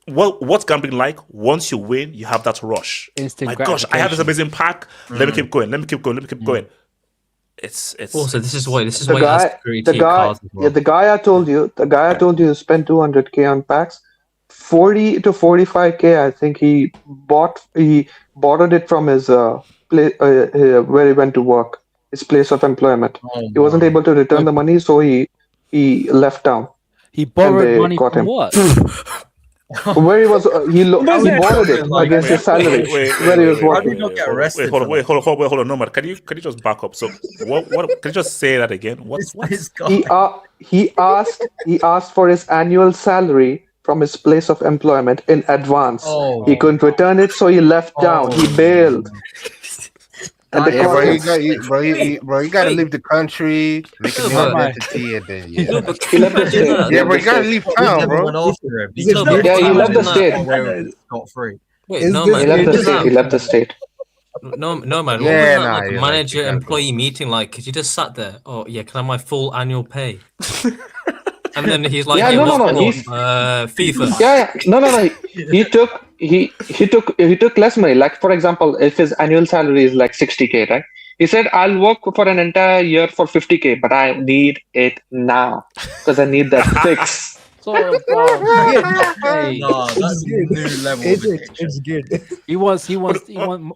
what's gambling like? Once you win, you have that rush. Instant My gosh, I have this amazing pack. Let me keep going. It's also this is why the guy I told you spent 200k on packs. 40 to 45k I think he borrowed it from his where he went to work, his place of employment. He wasn't able to return the money, so he left town. He borrowed money from what? Where he was, he borrowed it against his salary. Where he was working. Wait, hold on, Nomad. Can you just back up? So what? Can you just say that again? What? He asked for his annual salary from his place of employment in advance. He couldn't return it, so he left town. He bailed. You gotta leave the country, make a new identity, and then he left the state. Bro, you gotta leave town, bro. He left the state. Not free. He left the state. No, man. What was manager-employee meeting like? Because you just sat there. Oh, yeah, can I have my full annual pay? And then he's like, Yeah, "Hey, no, what's no, no. more, He's FIFA?" yeah, yeah. No, no, no. He took less money. Like for example, if his annual salary is like 60K, right? He said, "I'll work for an entire year for 50K, but I need it now because I need that fix." So, bro, hey, Nah, that's a new level of addiction. It's good. he wants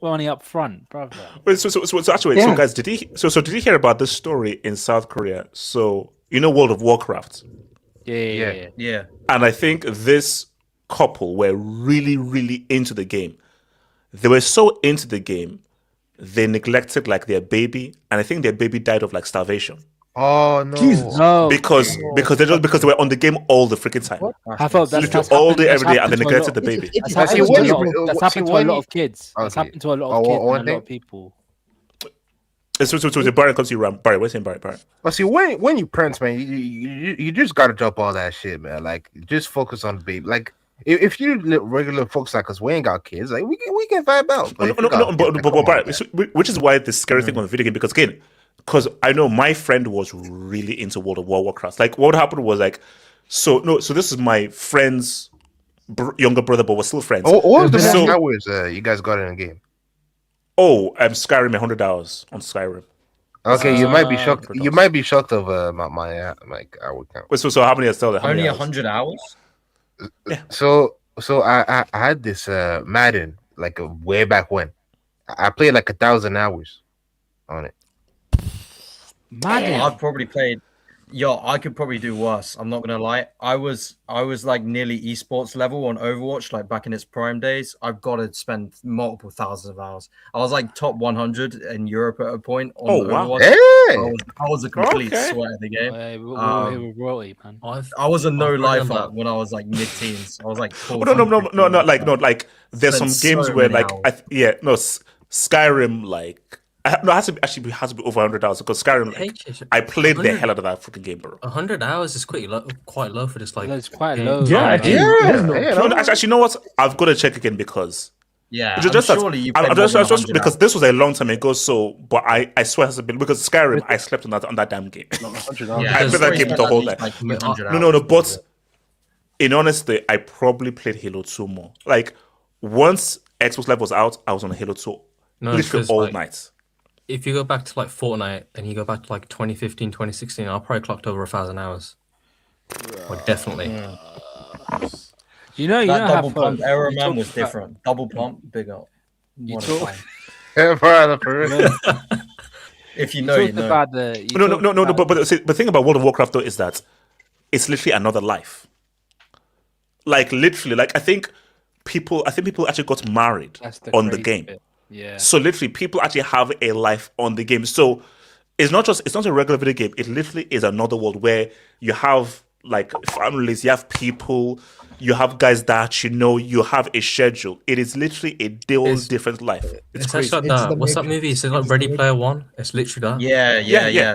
money up front, brother. Wait, so actually, so guys, did you hear about this story in South Korea? So you know World of Warcraft. Yeah. And I think this couple were really, really into the game. They were so into the game, they neglected like their baby, and I think their baby died of like starvation. Oh no! Jesus. No, because they were on the game all the freaking time. I thought that's all day, every day, and happened they to a neglected lot- the baby. That's happened to a lot of kids. That's happened to a lot of kids and a lot of people. So the Barry comes to you, Ram. Barry, what's in Barry? But see, when you parents, man, you just gotta drop all that shit, man. Like, just focus on the baby. Like, if you regular folks like us, we ain't got kids. Like, we can vibe out. But Barry, which is why the scary thing on the video game, because I know my friend was really into World of Warcraft. Like, what happened was like, so this is my friend's younger brother, but we're still friends. Oh, what was the most hours you guys got in a game? Oh, Skyrim, 100 hours on Skyrim. Okay, you might be shocked. You might be shocked of my hour count. Wait, so how many are still there? Only 100 hours. Yeah. So I had this Madden like way back when. I played like 1,000 hours on it. Madden. I've probably played. Yo, I could probably do worse. I'm not gonna lie. I was like nearly esports level on Overwatch, like back in its prime days. I've got to spend multiple thousands of hours. I was like top 100 in Europe at a point on Overwatch. Hey! I was a complete sweat in the game. I was a no lifer when I was like mid-teens. I was like, like there's some games where like Skyrim like. It has to be over 100 hours because Skyrim. Like, I played the hell out of that freaking game, bro. 100 hours is quite low for this. Like, it's quite low. Actually, you know what? I've got to check again because because this was a long time ago. So, but I swear it has been because Skyrim. I slept on that damn game. I played that game the whole night. No. But in honesty, I probably played Halo 2 more. Like once Xbox Live was out, I was on Halo 2 literally all night. If you go back to like Fortnite and you go back to like 2015, 2016, I'll probably clocked over 1,000 hours. Like definitely. You know double pump era man was different. Double pump, big up. If you know, you know. But the thing about World of Warcraft though is that it's literally another life. Like literally, like I think people actually got married on the game. Yeah. So literally, people actually have a life on the game. So it's not a regular video game. It literally is another world where you have like families, you have people, you have guys that you have a schedule. It is literally a different life. It's crazy. Like that. What's that movie? It's like Ready Player One. It's literally that. Yeah.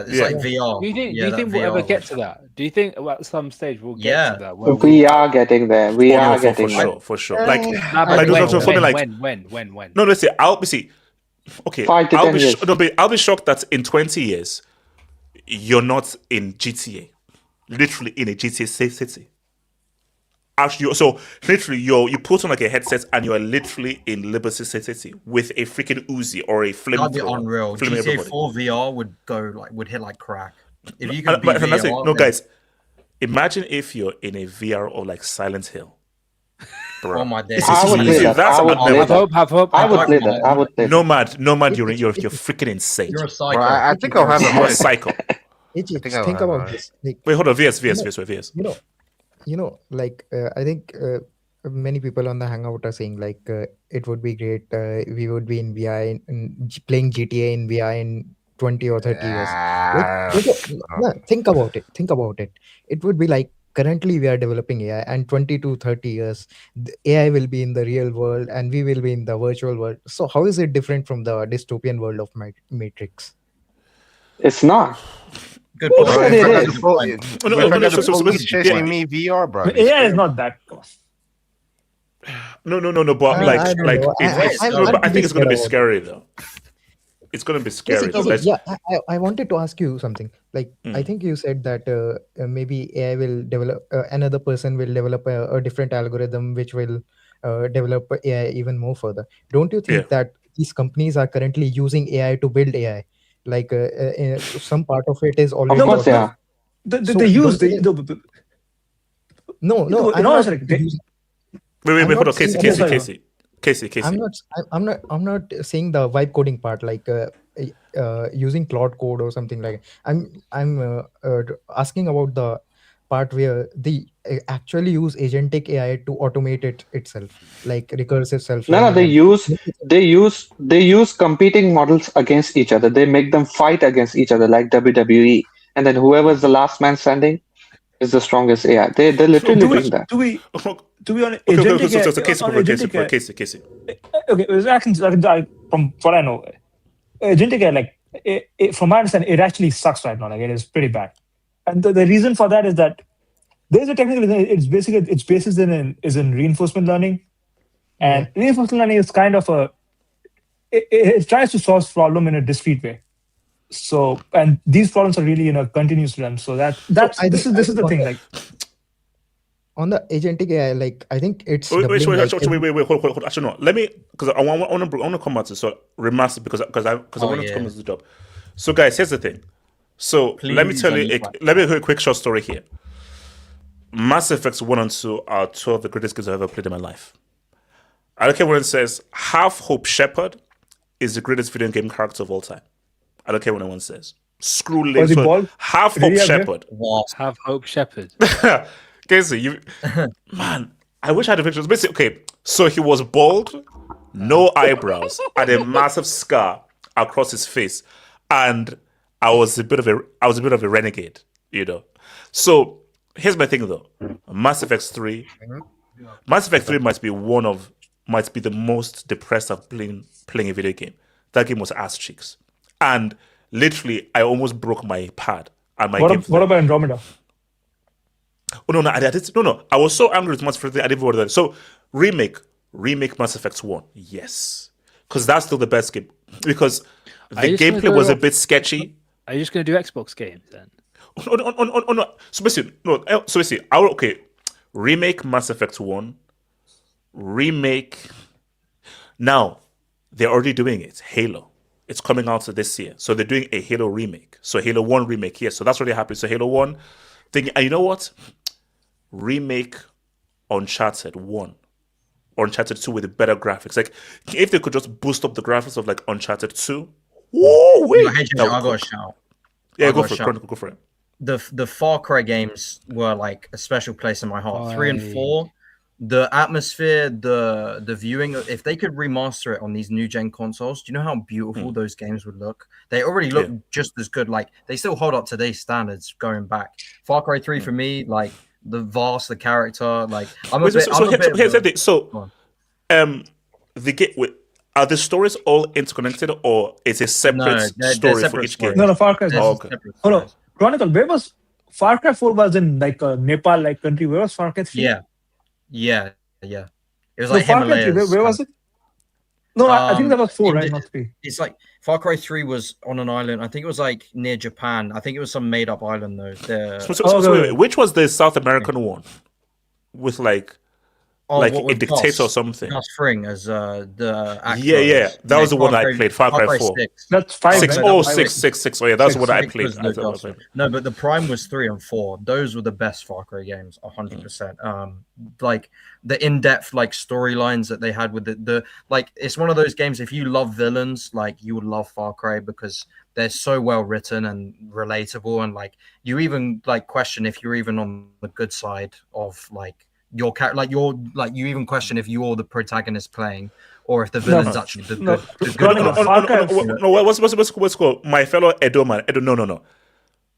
It's like VR. Do you think we'll ever get to that? Do you think at some stage we'll get to that? We are getting there. We are getting there. For sure. Like, when? No, let's say I'll see. Okay, 5 to 10 years. I'll be shocked that in 20 years you're not in GTA, literally in a GTA safe city. Actually, so literally you put on like a headset and you are literally in Liberty City with a freaking Uzi or a flamethrower. That'd be unreal. GTA 4 VR would hit like crack. If you could be VR, no, guys, imagine if you're in a VR or like Silent Hill. Bro. Oh my days! I would play that. I would play that. Nomad, you're freaking insane. You're a psycho. Bro, I think I'll have a psycho. Think about this. Like, wait, hold on. VS. Like I think many people on the Hangout are saying like it would be great. We would be in VR and playing GTA in VR in 20 or 30 years. Think about it. It would be like currently we are developing AI, and 20 to 30 years, the AI will be in the real world and we will be in the virtual world. So how is it different from the dystopian world of Matrix? It's not. Good point. Police chasing me VR, bro. AI is not that close. No. But I think it's going to be scary though. It's going to be Yes, scary. okay, Let's- yeah, I wanted to ask you something. Like, I Mm. think you said that maybe AI will develop, another person will develop a different algorithm which will develop AI even more further. Don't you think that these companies are currently using AI to build AI? Like, some part of it is already Of course they are. So They use don't you the think- no, in I'm all not honesty, they- using- Wait, I'm hold not on, saying Casey. about- Casey. I'm not saying the vibe coding part, like using Claude code or something like. I'm asking about the part where they actually use agentic AI to automate it itself, like recursive self No, learning. they use competing models against each other. They make them fight against each other like WWE, and then whoever's the last man standing is the strongest AI. They're literally doing that. to be on Okay, agentic so AI- Casey, on go for agentic AI- Casey. Okay, it was actually, from what I know, agentic AI, like from my understanding, it actually sucks right now. Like, it is pretty bad, and the reason for that is that there's a technical reason. It's basically its basis is in reinforcement learning, and reinforcement learning is kind of it tries to solve problem in a discrete way. So, and these problems are really in a continuous run. So this is the thing. Like, on the agentic AI, like I think it's Wait, doubling, like, hold. Actually, no. Let me, because I want to come at this. So remaster because I want to come at the job. So guys, here's the thing. So let me Please, tell I you, need let me hear a quick short story here. Mass Effects 1 and 2 are two of the greatest games I've ever played in my life. I don't care when it says Half Hope Shepard is the greatest video game character of all time. I don't care what anyone says. Screw Was Link. he So, bald? Half Did he Hope have hair? Shepard. Have Hope Shepherd. Casey, you man, I wish I had a picture. Basically, okay, so he was bald, no eyebrows, and a massive scar across his face, and I was a bit of a renegade, you know. So here's my thing though, Mass Effect 3 might be the most depressed I've been playing a video game. That game was ass cheeks, and literally I almost broke my pad and my game. What about Andromeda? Oh no, I did no. I was so angry with Mass Effect 3, I didn't order that. So remake Mass Effect 1, yes, because that's still the best game. Because the gameplay was a bit sketchy. Are you just going to do Xbox games then? Oh, no. So basically, remake Mass Effect 1, remake. Now they're already doing it. Halo. It's coming out this year, so they're doing a Halo remake. So Halo 1 remake, yes. So that's already happening. So Halo 1 thing, and you know what? Remake Uncharted 1, or Uncharted 2 with the better graphics. Like, if they could just boost up the graphics of like Uncharted 2. Woo! I got a shout. Yeah, go for it. Chronicle, go for it. The Far Cry games were like a special place in my heart. 3 and 4, the atmosphere, the viewing. If they could remaster it on these new gen consoles, do you know how beautiful those games would look? They already look just as good. Like, they still hold up today's standards going back. Far Cry 3 for me, like the character, like are the stories all interconnected, or is it separate story for each game? No, Far Cry. Okay. Hold on, Chronicle. Where was Far Cry 4? Was in like a Nepal like country. Where was Far Cry 3? Yeah. It was like Far Cry 3, Himalayas. where was it? No, I think that was 4, right? Not 3. It's like Far Cry 3 was on an island. I think it was like near Japan. I think it was some made up island though. Wait. Which was the South American one with like a dictator or something? Gus Fring as the actor. Yeah. That was the one I played. Far Cry 4. 6. That's 5. 6. Right? Oh, 6. Oh yeah, that's what I played. No, but the Prime was 3 and 4. Those were the best Far Cry games, 100%. Like the in-depth like storylines that they had with the like, it's one of those games. If you love villains, like, you would love Far Cry because they're so well written and relatable, and like you even like question if you're even on the good side of like your character, like you even question if you're the protagonist playing, or if the villain's actually the good. No, what's called my fellow Edo man? No.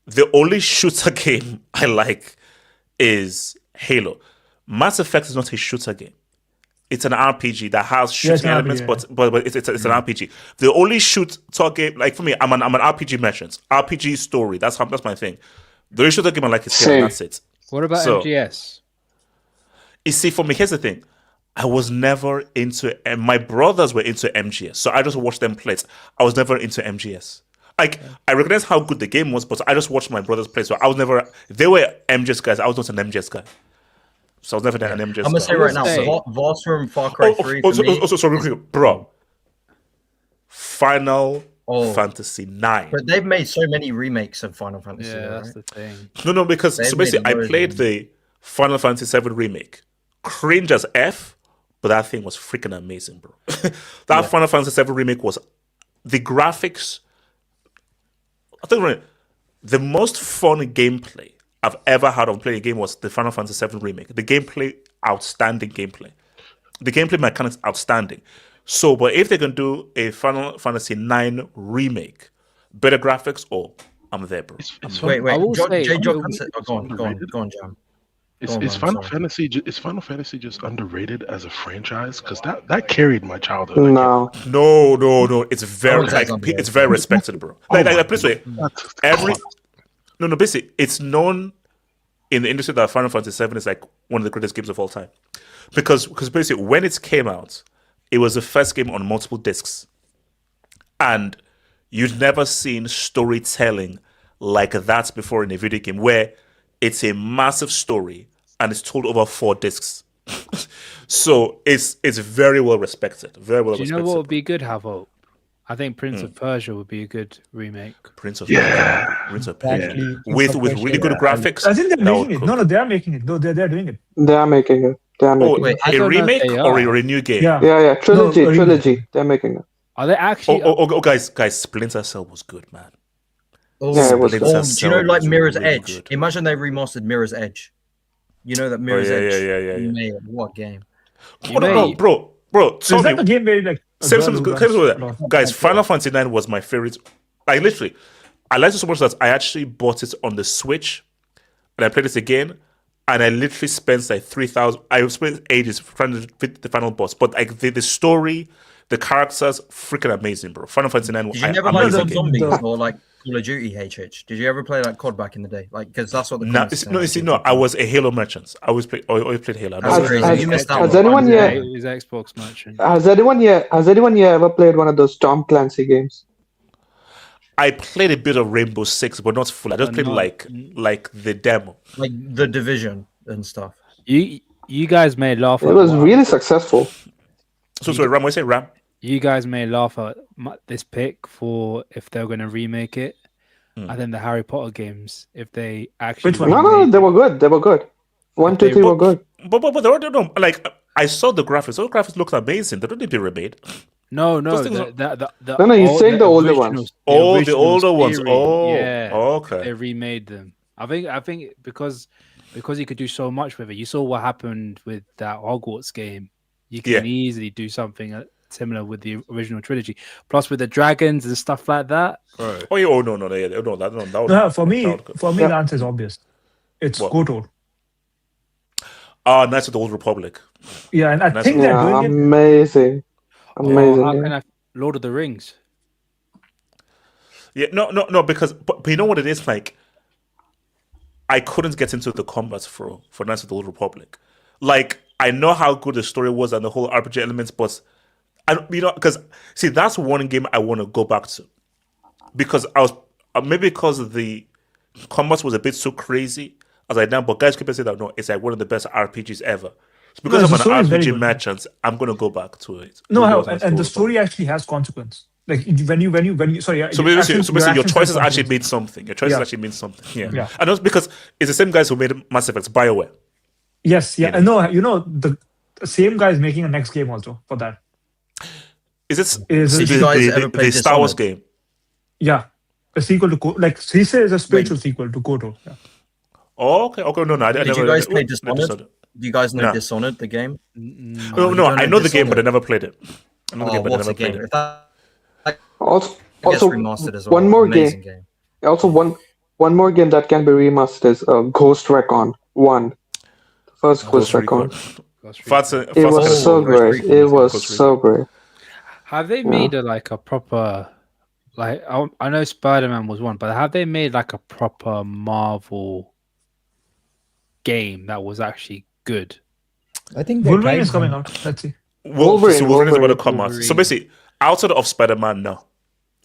The only shooter game I like is Halo. Mass Effect is not a shooter game. It's an RPG that has shooting elements, but it's an RPG. The only shooter game, like for me, I'm an RPG merchant. RPG story. That's my thing. The only shooter game I like is Halo. That's it. What about MGS? You see, for me, here's the thing. I was never into, and my brothers were into MGS, so I just watched them play it. I was never into MGS. Like, I recognize how good the game was, but I just watched my brothers play. So I was never. They were MGS guys. I was not an MGS guy. So I was never an MGS guy. I'm gonna say right now, Voss from Far Cry 3 for me. Sorry, bro. Final Fantasy 9. But they've made so many remakes of Final Fantasy. Yeah, though, that's right? the thing. No, because so basically, I played the Final Fantasy 7 remake. Cringe as F, but that thing was freaking amazing, bro. Final Fantasy 7 remake was the graphics. I think the most fun gameplay I've ever had on playing a game was the Final Fantasy 7 remake. The gameplay, outstanding gameplay. The gameplay mechanics, outstanding. So, but if they can do a Final Fantasy 9 remake, better graphics, I'm there, bro. Wait, Go on, Jam. Is Final Fantasy just underrated as a franchise? Because that carried my childhood. No. It's very it's very respected, bro. Basically, basically, it's known in the industry that Final Fantasy 7 is like one of the greatest games of all time, because basically when it came out, it was the first game on multiple discs, and you'd never seen storytelling like that before in a video game, where it's a massive story and it's told over 4 discs. So it's very well respected. Very well respected. Do you know what would be good, Havo? I think Prince of Persia would be a good remake. Prince of Persia. With really good graphics. I think they're making it. No, they are making it. No, they're doing it. They are making it. A remake or a new game? Yeah. Trilogy. They're making it. Are they actually? Guys, Splinter Cell was good, man. Yeah, it was. Do you know like Mirror's Edge? Good. Imagine they remastered Mirror's Edge. You know that Mirror's Edge. Yeah. Man, what game? Bro. Is that the game where like guys, Final Fantasy 9 was my favorite. I liked it so much that I actually bought it on the Switch, and I played it again, and I literally spent like 3,000. I spent ages trying to fit the final boss, but like the story, the characters, freaking amazing, bro. Final Fantasy 9. Did you never play some zombies or like Call of Duty HH? Did you ever play like COD back in the day? Like, because that's what the no. I was a Halo merchant. I always played Halo. That's crazy. You missed out. Has anyone here? His Xbox merchant. Has anyone here ever played one of those Tom Clancy games? I played a bit of Rainbow Six, but not full. I just played like the demo, like the Division and stuff. You guys may laugh. It was really successful. So sorry, Ram. What say, Ram? You guys may laugh at this pick for if they're going to remake it. I think the Harry Potter games, if they actually... Which one? No, they were good. They were good. 1, 2, 3 were good. But they were, like, I saw the graphics. Those graphics looked amazing. They don't need to be remade. No. No, you're saying the older ones. The older ones. Oh, yeah. Okay. They remade them. I think because you could do so much with it. You saw what happened with that Hogwarts game. You can easily do something similar with the original trilogy. Plus with the dragons and stuff like that. Right. No. For me, the answer is obvious. It's KOTOR. Knights of the Old Republic. Yeah, and I think they're doing it. Amazing. Lord of the Rings. Yeah, no, because but you know what it is like. I couldn't get into the combat for Knights of the Old Republic. Like, I know how good the story was and the whole RPG elements, but because see, that's one game I want to go back to, because I was maybe because the combat was a bit so crazy as I now, but guys keep saying that no, it's like one of the best RPGs ever. So because I'm an RPG merchant, I'm gonna go back to it. No, and the story actually has consequence. Like when you sorry. So basically, your choices actually mean something. Your choices actually mean something. Yeah. And that's because it's the same guys who made Mass Effect, BioWare. Yes, yeah. And no, the same guy is making a next game also for that. Is it the Star Wars game? Yeah, a sequel to like he says a spiritual sequel to KOTOR. Yeah. Oh, okay. No, Did you guys play Dishonored? Do you guys know Dishonored, the game? No, I know the game, but I never played it. I know the game, but I never played it. Also, remastered as well. One more game. Also, one more game that can be remastered is Ghost Recon 1. The first Ghost Recon. It was so great. It was so great. Have they made a proper, like, I know Spider-Man was one, but have they made like a proper Marvel game that was actually good? I think they Wolverine tried is coming one. out. Let's see. Wolverine is about to come out. So basically, outside of Spider-Man, no.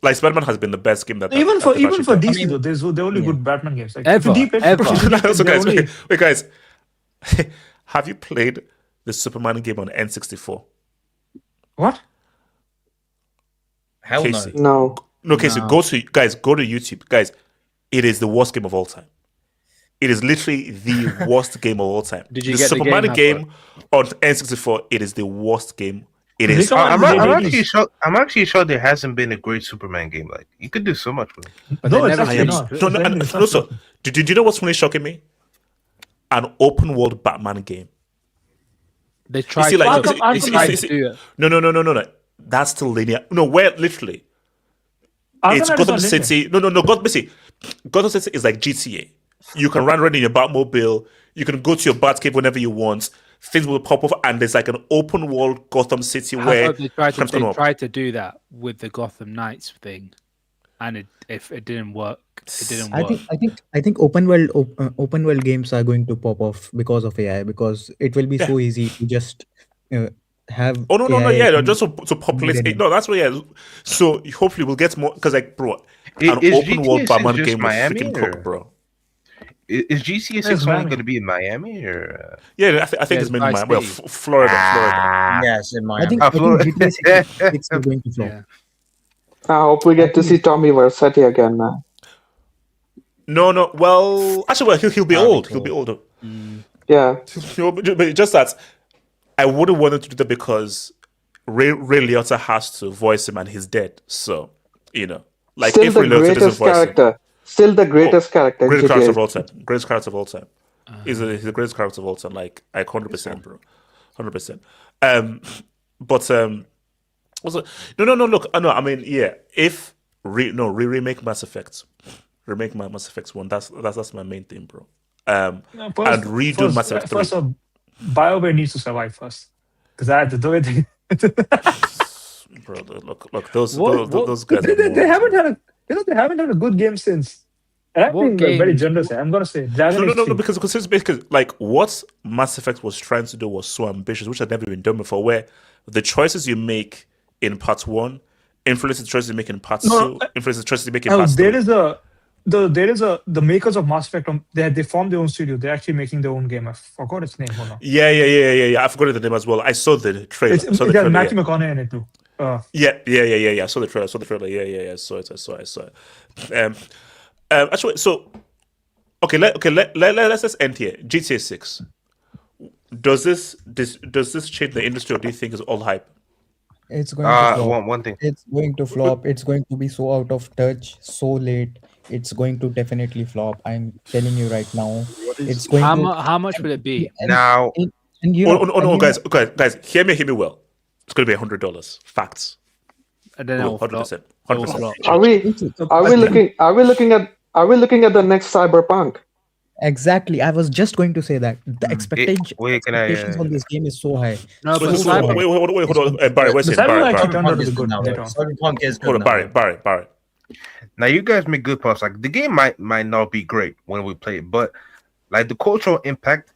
Like Spider-Man has been the best game that Even for they've actually done. DC though, they're only good Batman games. Like Ever, if you deep ever. So they're guys, only- wait guys, have you played the Superman game on N64? What? Hell no. Casey. No. No, Casey, No. go to YouTube. Guys, it is the worst game of all time. It is literally the worst game of all time. Did you the get the Superman game, game on N64? It is the worst game. It is. I'm actually sure there hasn't been a great Superman game. Like you could do so much with it. But No, they it's never actually finished. not. No, so did you know what's really shocking me? An open world Batman game. They tried see, like, to it's- do it. No. That's still linear. No, where literally Arkham it's Knight is Gotham not linear. City. No. Gotham City is like GTA. You can run around in your Batmobile. You can go to your Batcave whenever you want. Things will pop up, and there's like an open world Gotham City I where thought they tried crimes come up. to do that with the Gotham Knights thing, and if it didn't work, it didn't work. I think open world games are going to pop off because of AI, because it will be so easy to just have. Oh no, AI yeah, just to populate it. No, that's what. Yeah, so hopefully we'll get more because like, bro, an Is open world GTA 6 Batman just game was Miami, freaking or- cook, bro. Is GTA 6 only going to be in Miami or? Yeah, I think it's mainly Miami. Well, Florida. Yes, in I think, Miami. I think GTA 6 is going to flop. Yeah. I hope we get to see Tommy Vercetti again, man. No. Well, actually, he'll be old. He'll be older. Yeah. But just that, I wouldn't want him to do that because Ray Liotta has to voice him, and he's dead. So like Still if the Ray Liotta doesn't greatest voice him, character. Still the greatest character. in greatest character of GTA. all time. Greatest character of all time. He's the greatest character of all time. Like 100%, bro. 100%. But also no. Look, no. I mean, yeah. If remake Mass Effect, Mass Effect 1. That's my main thing, bro. And redo Mass Effect 3. First, BioWare needs to survive first, because I had to do it. Bro, look, those guys. They haven't had a they haven't had a good game since. And I'm What being very games? generous. I'm gonna say Dragon Age No, 3. because like what Mass Effect was trying to do was so ambitious, which had never been done before. Where the choices you make in part 1 influence the choices you make in part 2, influence the choices you make in part 3. There is the makers of Mass Effect. They formed their own studio. They're actually making their own game. I forgot its name. Hold on. Yeah. I forgot the name as well. I saw the trailer. It has Matthew McConaughey in it too. Yeah. I saw the trailer. Yeah. I saw it. Actually, so let's just end here. GTA 6. Does this change the industry, or do you think it's all hype? It's going to flop. One thing. It's going to flop. It's going to be so out of touch, so late. It's going to definitely flop. I'm telling you right now. It's going to. How much will it be? Now, And guys, hear me well. It's going to be $100. Facts. And then it will flop. 100%. It will flop. Are we looking at the next Cyberpunk? Exactly. I was just going to say that the Wait, can I, expectations on this game is so high. No, but Wait, hold on. Barry, wait a second. Cyberpunk Barry. actually turned out to be Cyberpunk is good now, later right? on. Cyberpunk is good Hold on, now. Barry. now you guys make good points. Like the game might not be great when we play it, but like the cultural impact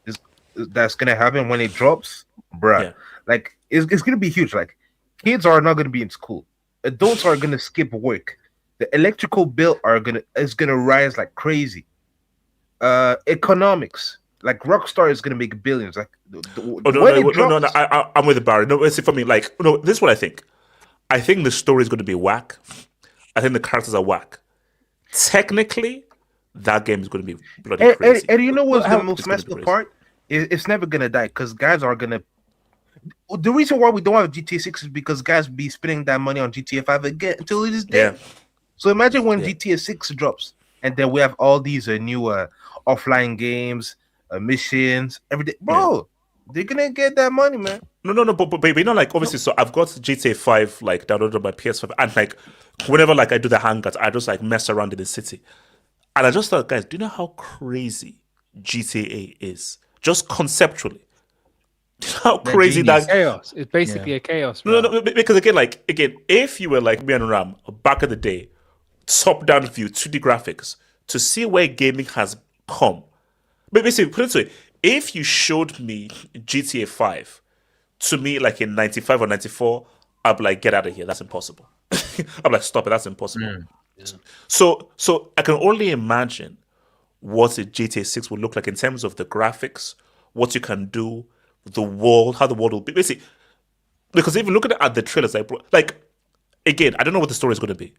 that's gonna happen when it drops, bruh. Yeah. Like it's gonna be huge. Like kids are not gonna be in school. Adults are gonna skip work. The electrical bill is gonna rise like crazy. Economics, like Rockstar is gonna make billions. Like No, I'm with Barry. No, see, for me, like, no, this is what I think. I think the story is going to be whack. I think the characters are whack. Technically, that game is going to be bloody crazy. And you know what's the most It's gonna messed be up crazy. part? It's never gonna die because guys are gonna. The reason why we don't have GTA 6 is because guys be spending that money on GTA 5 again until it is dead. Yeah. So imagine when GTA 6 drops and then we have all these new offline games, missions, everything. Bro, they're gonna get that money, man. No, but you know, like, obviously, so I've got GTA 5 like downloaded on my PS5, and like whenever like I do the hangouts, I just like mess around in the city, and I just thought, guys, do you know how crazy GTA is? Just conceptually, do you know how crazy that chaos. It's basically a chaos. No, because again, if you were like me and Ram back in the day, top-down view, 2D graphics, to see where gaming has come. But basically, put it this way, if you showed me GTA 5 to me like in 95 or 94, I'd be like, get out of here. That's impossible. I'm like, stop it. That's impossible. So I can only imagine what a GTA 6 would look like in terms of the graphics, what you can do, the world, how the world will be. Basically, because even looking at the trailers, like again, I don't know what the story is going to be,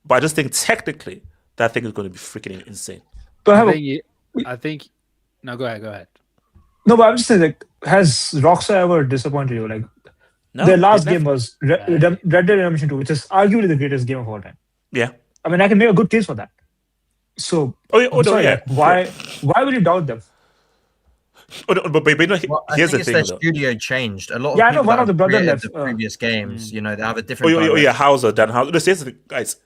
but I just think technically that thing is going to be freaking insane. But I think. No, go ahead. No, but I'm just saying, like, has Rockstar ever disappointed you? Like, their last game was Red Dead Redemption 2, which is arguably the greatest game of all time. Yeah. I mean, I can make a good case for that. So, why would you doubt them? But here's the thing, their studio changed. A lot of I people know one of the brothers created left. the previous games, they have a different. Hauser, Dan Hauser. Here's the thing, guys.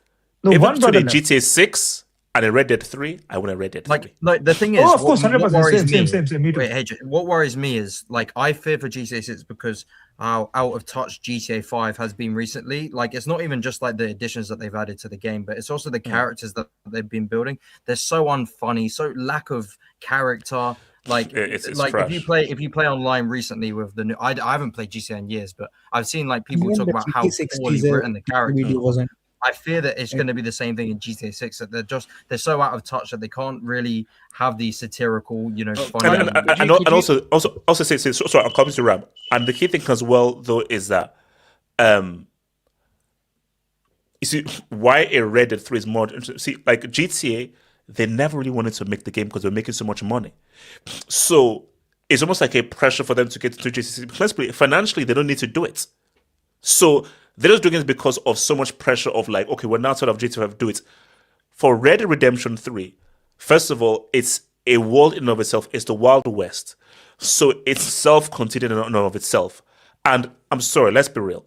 No, even one between a brother GTA 6 and a Red Dead 3, I want a Red Dead 3. Like the thing is, of course, 100%. Same. Me too. Wait, hey, what worries me is like I fear for GTA 6 because how out of touch GTA 5 has been recently. Like it's not even just like the additions that they've added to the game, but it's also the characters that they've been building. They're so unfunny, so lack of character. Like it's if you play online recently with the new, I haven't played GTA in years, but I've seen like people talk about how poorly written the character wasn't. I fear that it's going to be the same thing in GTA 6 that they're so out of touch that they can't really have the satirical, funny. And also say sorry, I'm coming to Ram. And the key thing as well though is that you see why a Red Dead 3 is more interesting. See, like GTA, they never really wanted to make the game because they're making so much money. So it's almost like a pressure for them to get to GTA 6. Financially, they don't need to do it. So they're just doing it because of so much pressure of like, okay, we're now sort of GTA 5, do it. For Red Dead Redemption 3, first of all, it's a world in and of itself. It's the Wild West. So it's self-contained in and of itself. And I'm sorry, let's be real.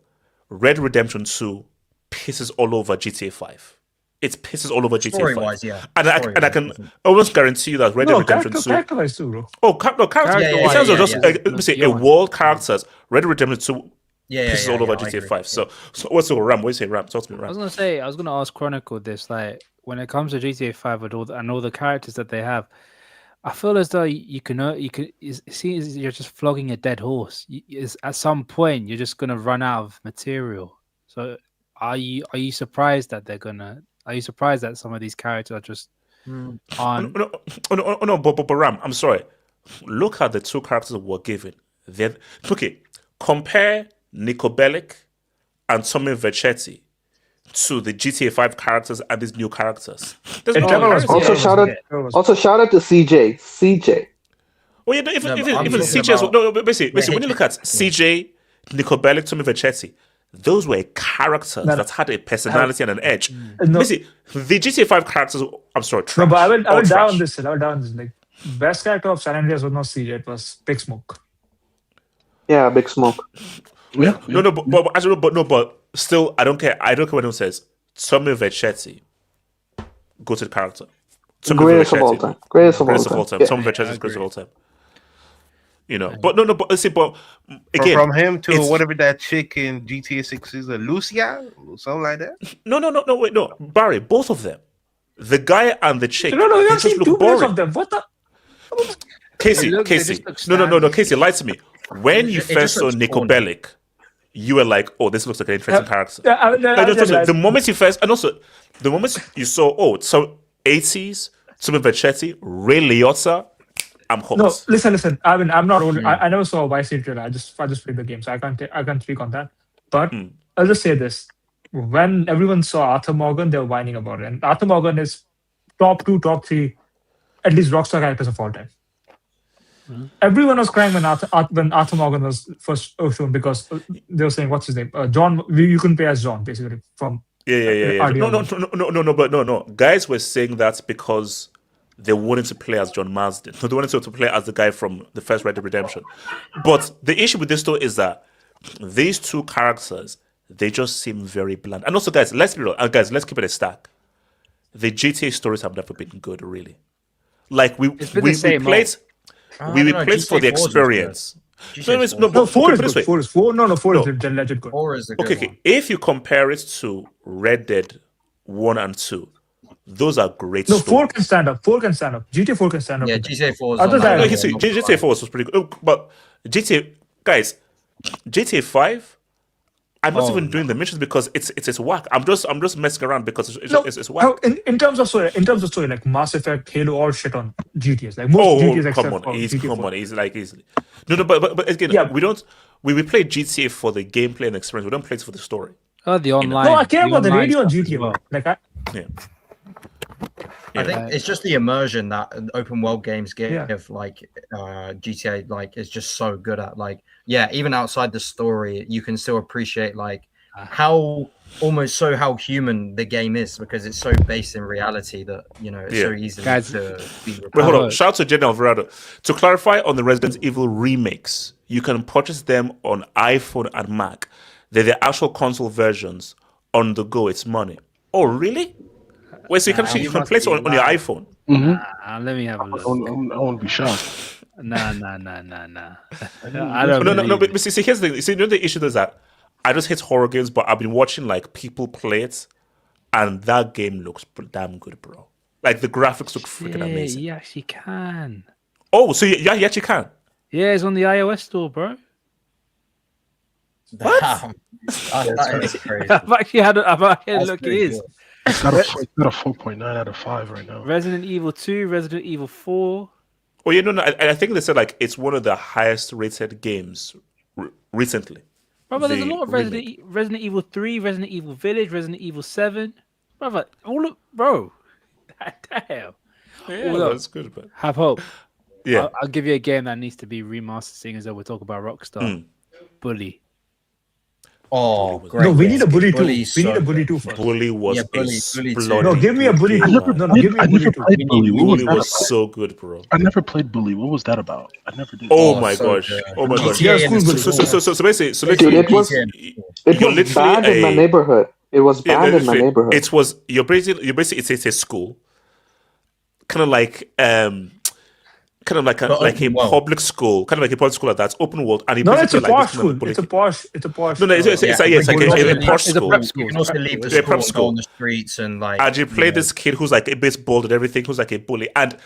Red Dead Redemption 2 pisses all over GTA 5. It pisses all over GTA 5. Story-wise, yeah. And I can almost guarantee you that Red Dead Redemption 2... character-wise too, bro. Oh, character. In terms of just, let me say, a world characters, Red Dead Redemption 2 pisses all over GTA 5. So what's the Ram? What do you say, Ram? Talk to me, Ram. I was gonna ask Chronicle this. Like, when it comes to GTA 5 and all the characters that they have, I feel as though you see you're just flogging a dead horse. At some point, you're just gonna run out of material. So, are you surprised that they're gonna? Are you surprised that some of these characters are just on? No, but Ram, I'm sorry. Look at the two characters that were given. Compare Nico Bellic and Tommy Vercetti to the GTA 5 characters and these new characters. Also shout out to CJ. Well, even CJ. Basically, when you look at CJ, Nico Bellic, Tommy Vercetti, those were characters that had a personality and an edge. Basically, the GTA 5 characters, I'm sorry, trash. No, but I will down this. Like, best character of San Andreas was not CJ, it was Big Smoke. Yeah, Big Smoke. Yeah. But still, I don't care. I don't care what anyone says. Tommy Vercetti, go to the character. Greatest of all time. Greatest of all time. Tommy Vercetti is greatest of all time. But again, from him to whatever that chick in GTA 6 is, Lucia, something like that. No, Barry, both of them, the guy and the chick. No, you just look boring. Of them. What the? Casey, no, Casey, lie to me. When you first saw Nico Bellic, you were like, "Oh, this looks like an interesting character." The moment you first, and also the moment you saw, so 80s, Tommy Vercetti, Ray Liotta. I'm hooked. No, listen. I mean, I'm not old. I never saw a Vice City trailer. I just played the game, so I can't speak on that. But I'll just say this: when everyone saw Arthur Morgan, they were whining about it, and Arthur Morgan is top 2, top 3, at least Rockstar characters of all time. Everyone was crying when Arthur Morgan was first shown because they were saying, "What's his name? John." You couldn't play as John, basically. From No. Guys were saying that because they wanted to play as John Marsden. They wanted to play as the guy from the first Red Dead Redemption. But the issue with this story is that these two characters, they just seem very bland. And also, guys, let's be real. Let's keep it a stack. The GTA stories have never been good, really. Like we played for the experience. Four is legit good. Okay. If you compare it to Red Dead 1 and 2, those are great No, stories. 4 can stand up. 4 can stand up. GTA 4 can stand up. Yeah, to that. GTA 4 is Others on that are- No, level, see, not GTA fine. 4 was pretty good. But GTA 5, I'm not even doing the missions because it's whack. I'm just messing around because it's whack. How, in terms of story, like Mass Effect, Halo, all shit on GTS. Like most GTS except come on, for GTA 4. he's like easily. No, but again, Yeah. we play GTA for the gameplay and experience. We don't play it for the story. Oh, the online. No, I care about the online radio on stuff as GTA. well. Like Yeah. I think it's just the immersion that open world games give. Yeah. Like GTA, like is just so good at. Like, yeah, even outside the story, you can still appreciate like how how human the game is because it's so based in reality that it's so easy to be. Wait, hold on. Shout out to Jenny Alvarado. To clarify on the Resident Evil remakes, you can purchase them on iPhone and Mac. They're the actual console versions on the go. It's money. Oh, really? Wait, so you can play it on your iPhone? Mm-hmm. Let me have a look. I won't be shocked. Nah. I don't. No. But see, here's the thing. See, the issue is that I just hate horror games, but I've been watching like people play it, and that game looks damn good, bro. Like the graphics look freaking amazing. You actually can. Oh, so you actually can? Yeah, it's on the iOS store, bro. What? That is crazy. I've actually had a look. It is. It's got a 4.9 out of 5 right now. Resident Evil 2, Resident Evil 4. Oh yeah, no. I think they said like it's one of the highest rated games recently. Brother, there's a lot of Resident Evil 3, Resident Evil Village, Resident Evil 7. Brother, bro. Damn. Yeah, that's good, but have hope. Yeah. I'll give you a game that needs to be remastered, seeing as though we're talking about Rockstar. Bully. Oh, great. No, we need a Bully 2. Bully's We need so a Bully 2 first. Bully was Bully exploding. No, give me a Bully 2. No, give me a Bully 2. Bully was so good, bro. I never played Bully. What was that about? I never did. Oh my gosh. Oh my gosh. Yeah, cool, So basically, Dude, it was banned in my neighborhood. It was banned in my neighborhood. It was you're basically it's a school, kind of like a public school, kind of like a public school that's open world. And No, it's a posh school. It's a posh. No, it's like a posh It's a school. prep school. You can also leave the Yeah, school prep and school. go on the streets and like. And you play this kid who's like a bit bald and everything, who's like a bully, and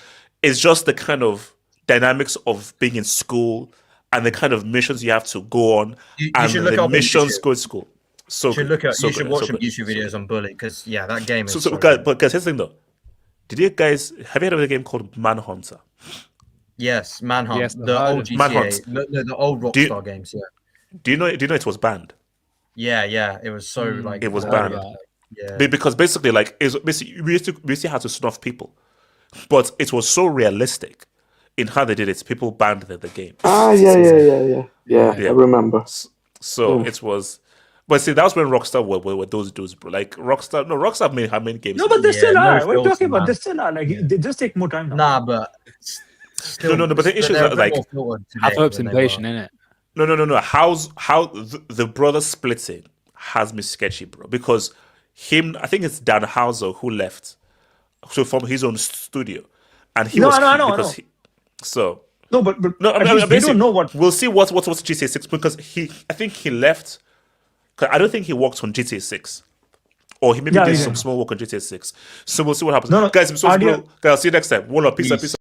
it's just the kind of dynamics of being in school and the kind of missions you have to go on, and should look the up on missions YouTube. go to school. So You should good, look at. so You should good, watch so some good. YouTube videos on Bully because that game is. So so guys, good. but guys, here's the thing though. Have you heard of a game called Manhunter? Yes, Manhunt. Yes, the I've old heard GTA. Manhunt. The old Rockstar games. Yeah. Do you know it was banned? Yeah. It was so like. It was I banned. heard about it. Yeah. Because basically, like, we used to have to snuff people, but it was so realistic in how they did it. People banned the game. Yeah. I remember. So it was, but see, that was when Rockstar were those dudes, bro. Like Rockstar made how many games? No, but they still are. no What are you filter, talking about? man. They still are. Like, they just take more time now. Nah, but. Still, No, but the issue is they're a that, bit like, more filtered today Have hope's than they inflation, were. innit? No. How the brother splitting has me sketchy, bro. Because I think it's Dan Houser who left, so from his own studio, and he No, was I know. so. No, but No, at least we don't know what. We'll see what's GTA 6 because I think he left. Cause I don't think he worked on GTA 6, or he maybe did some small work on GTA 6. So we'll see what happens. No, guys. I'm so idea- guys, I'll see you next time. One love, peace.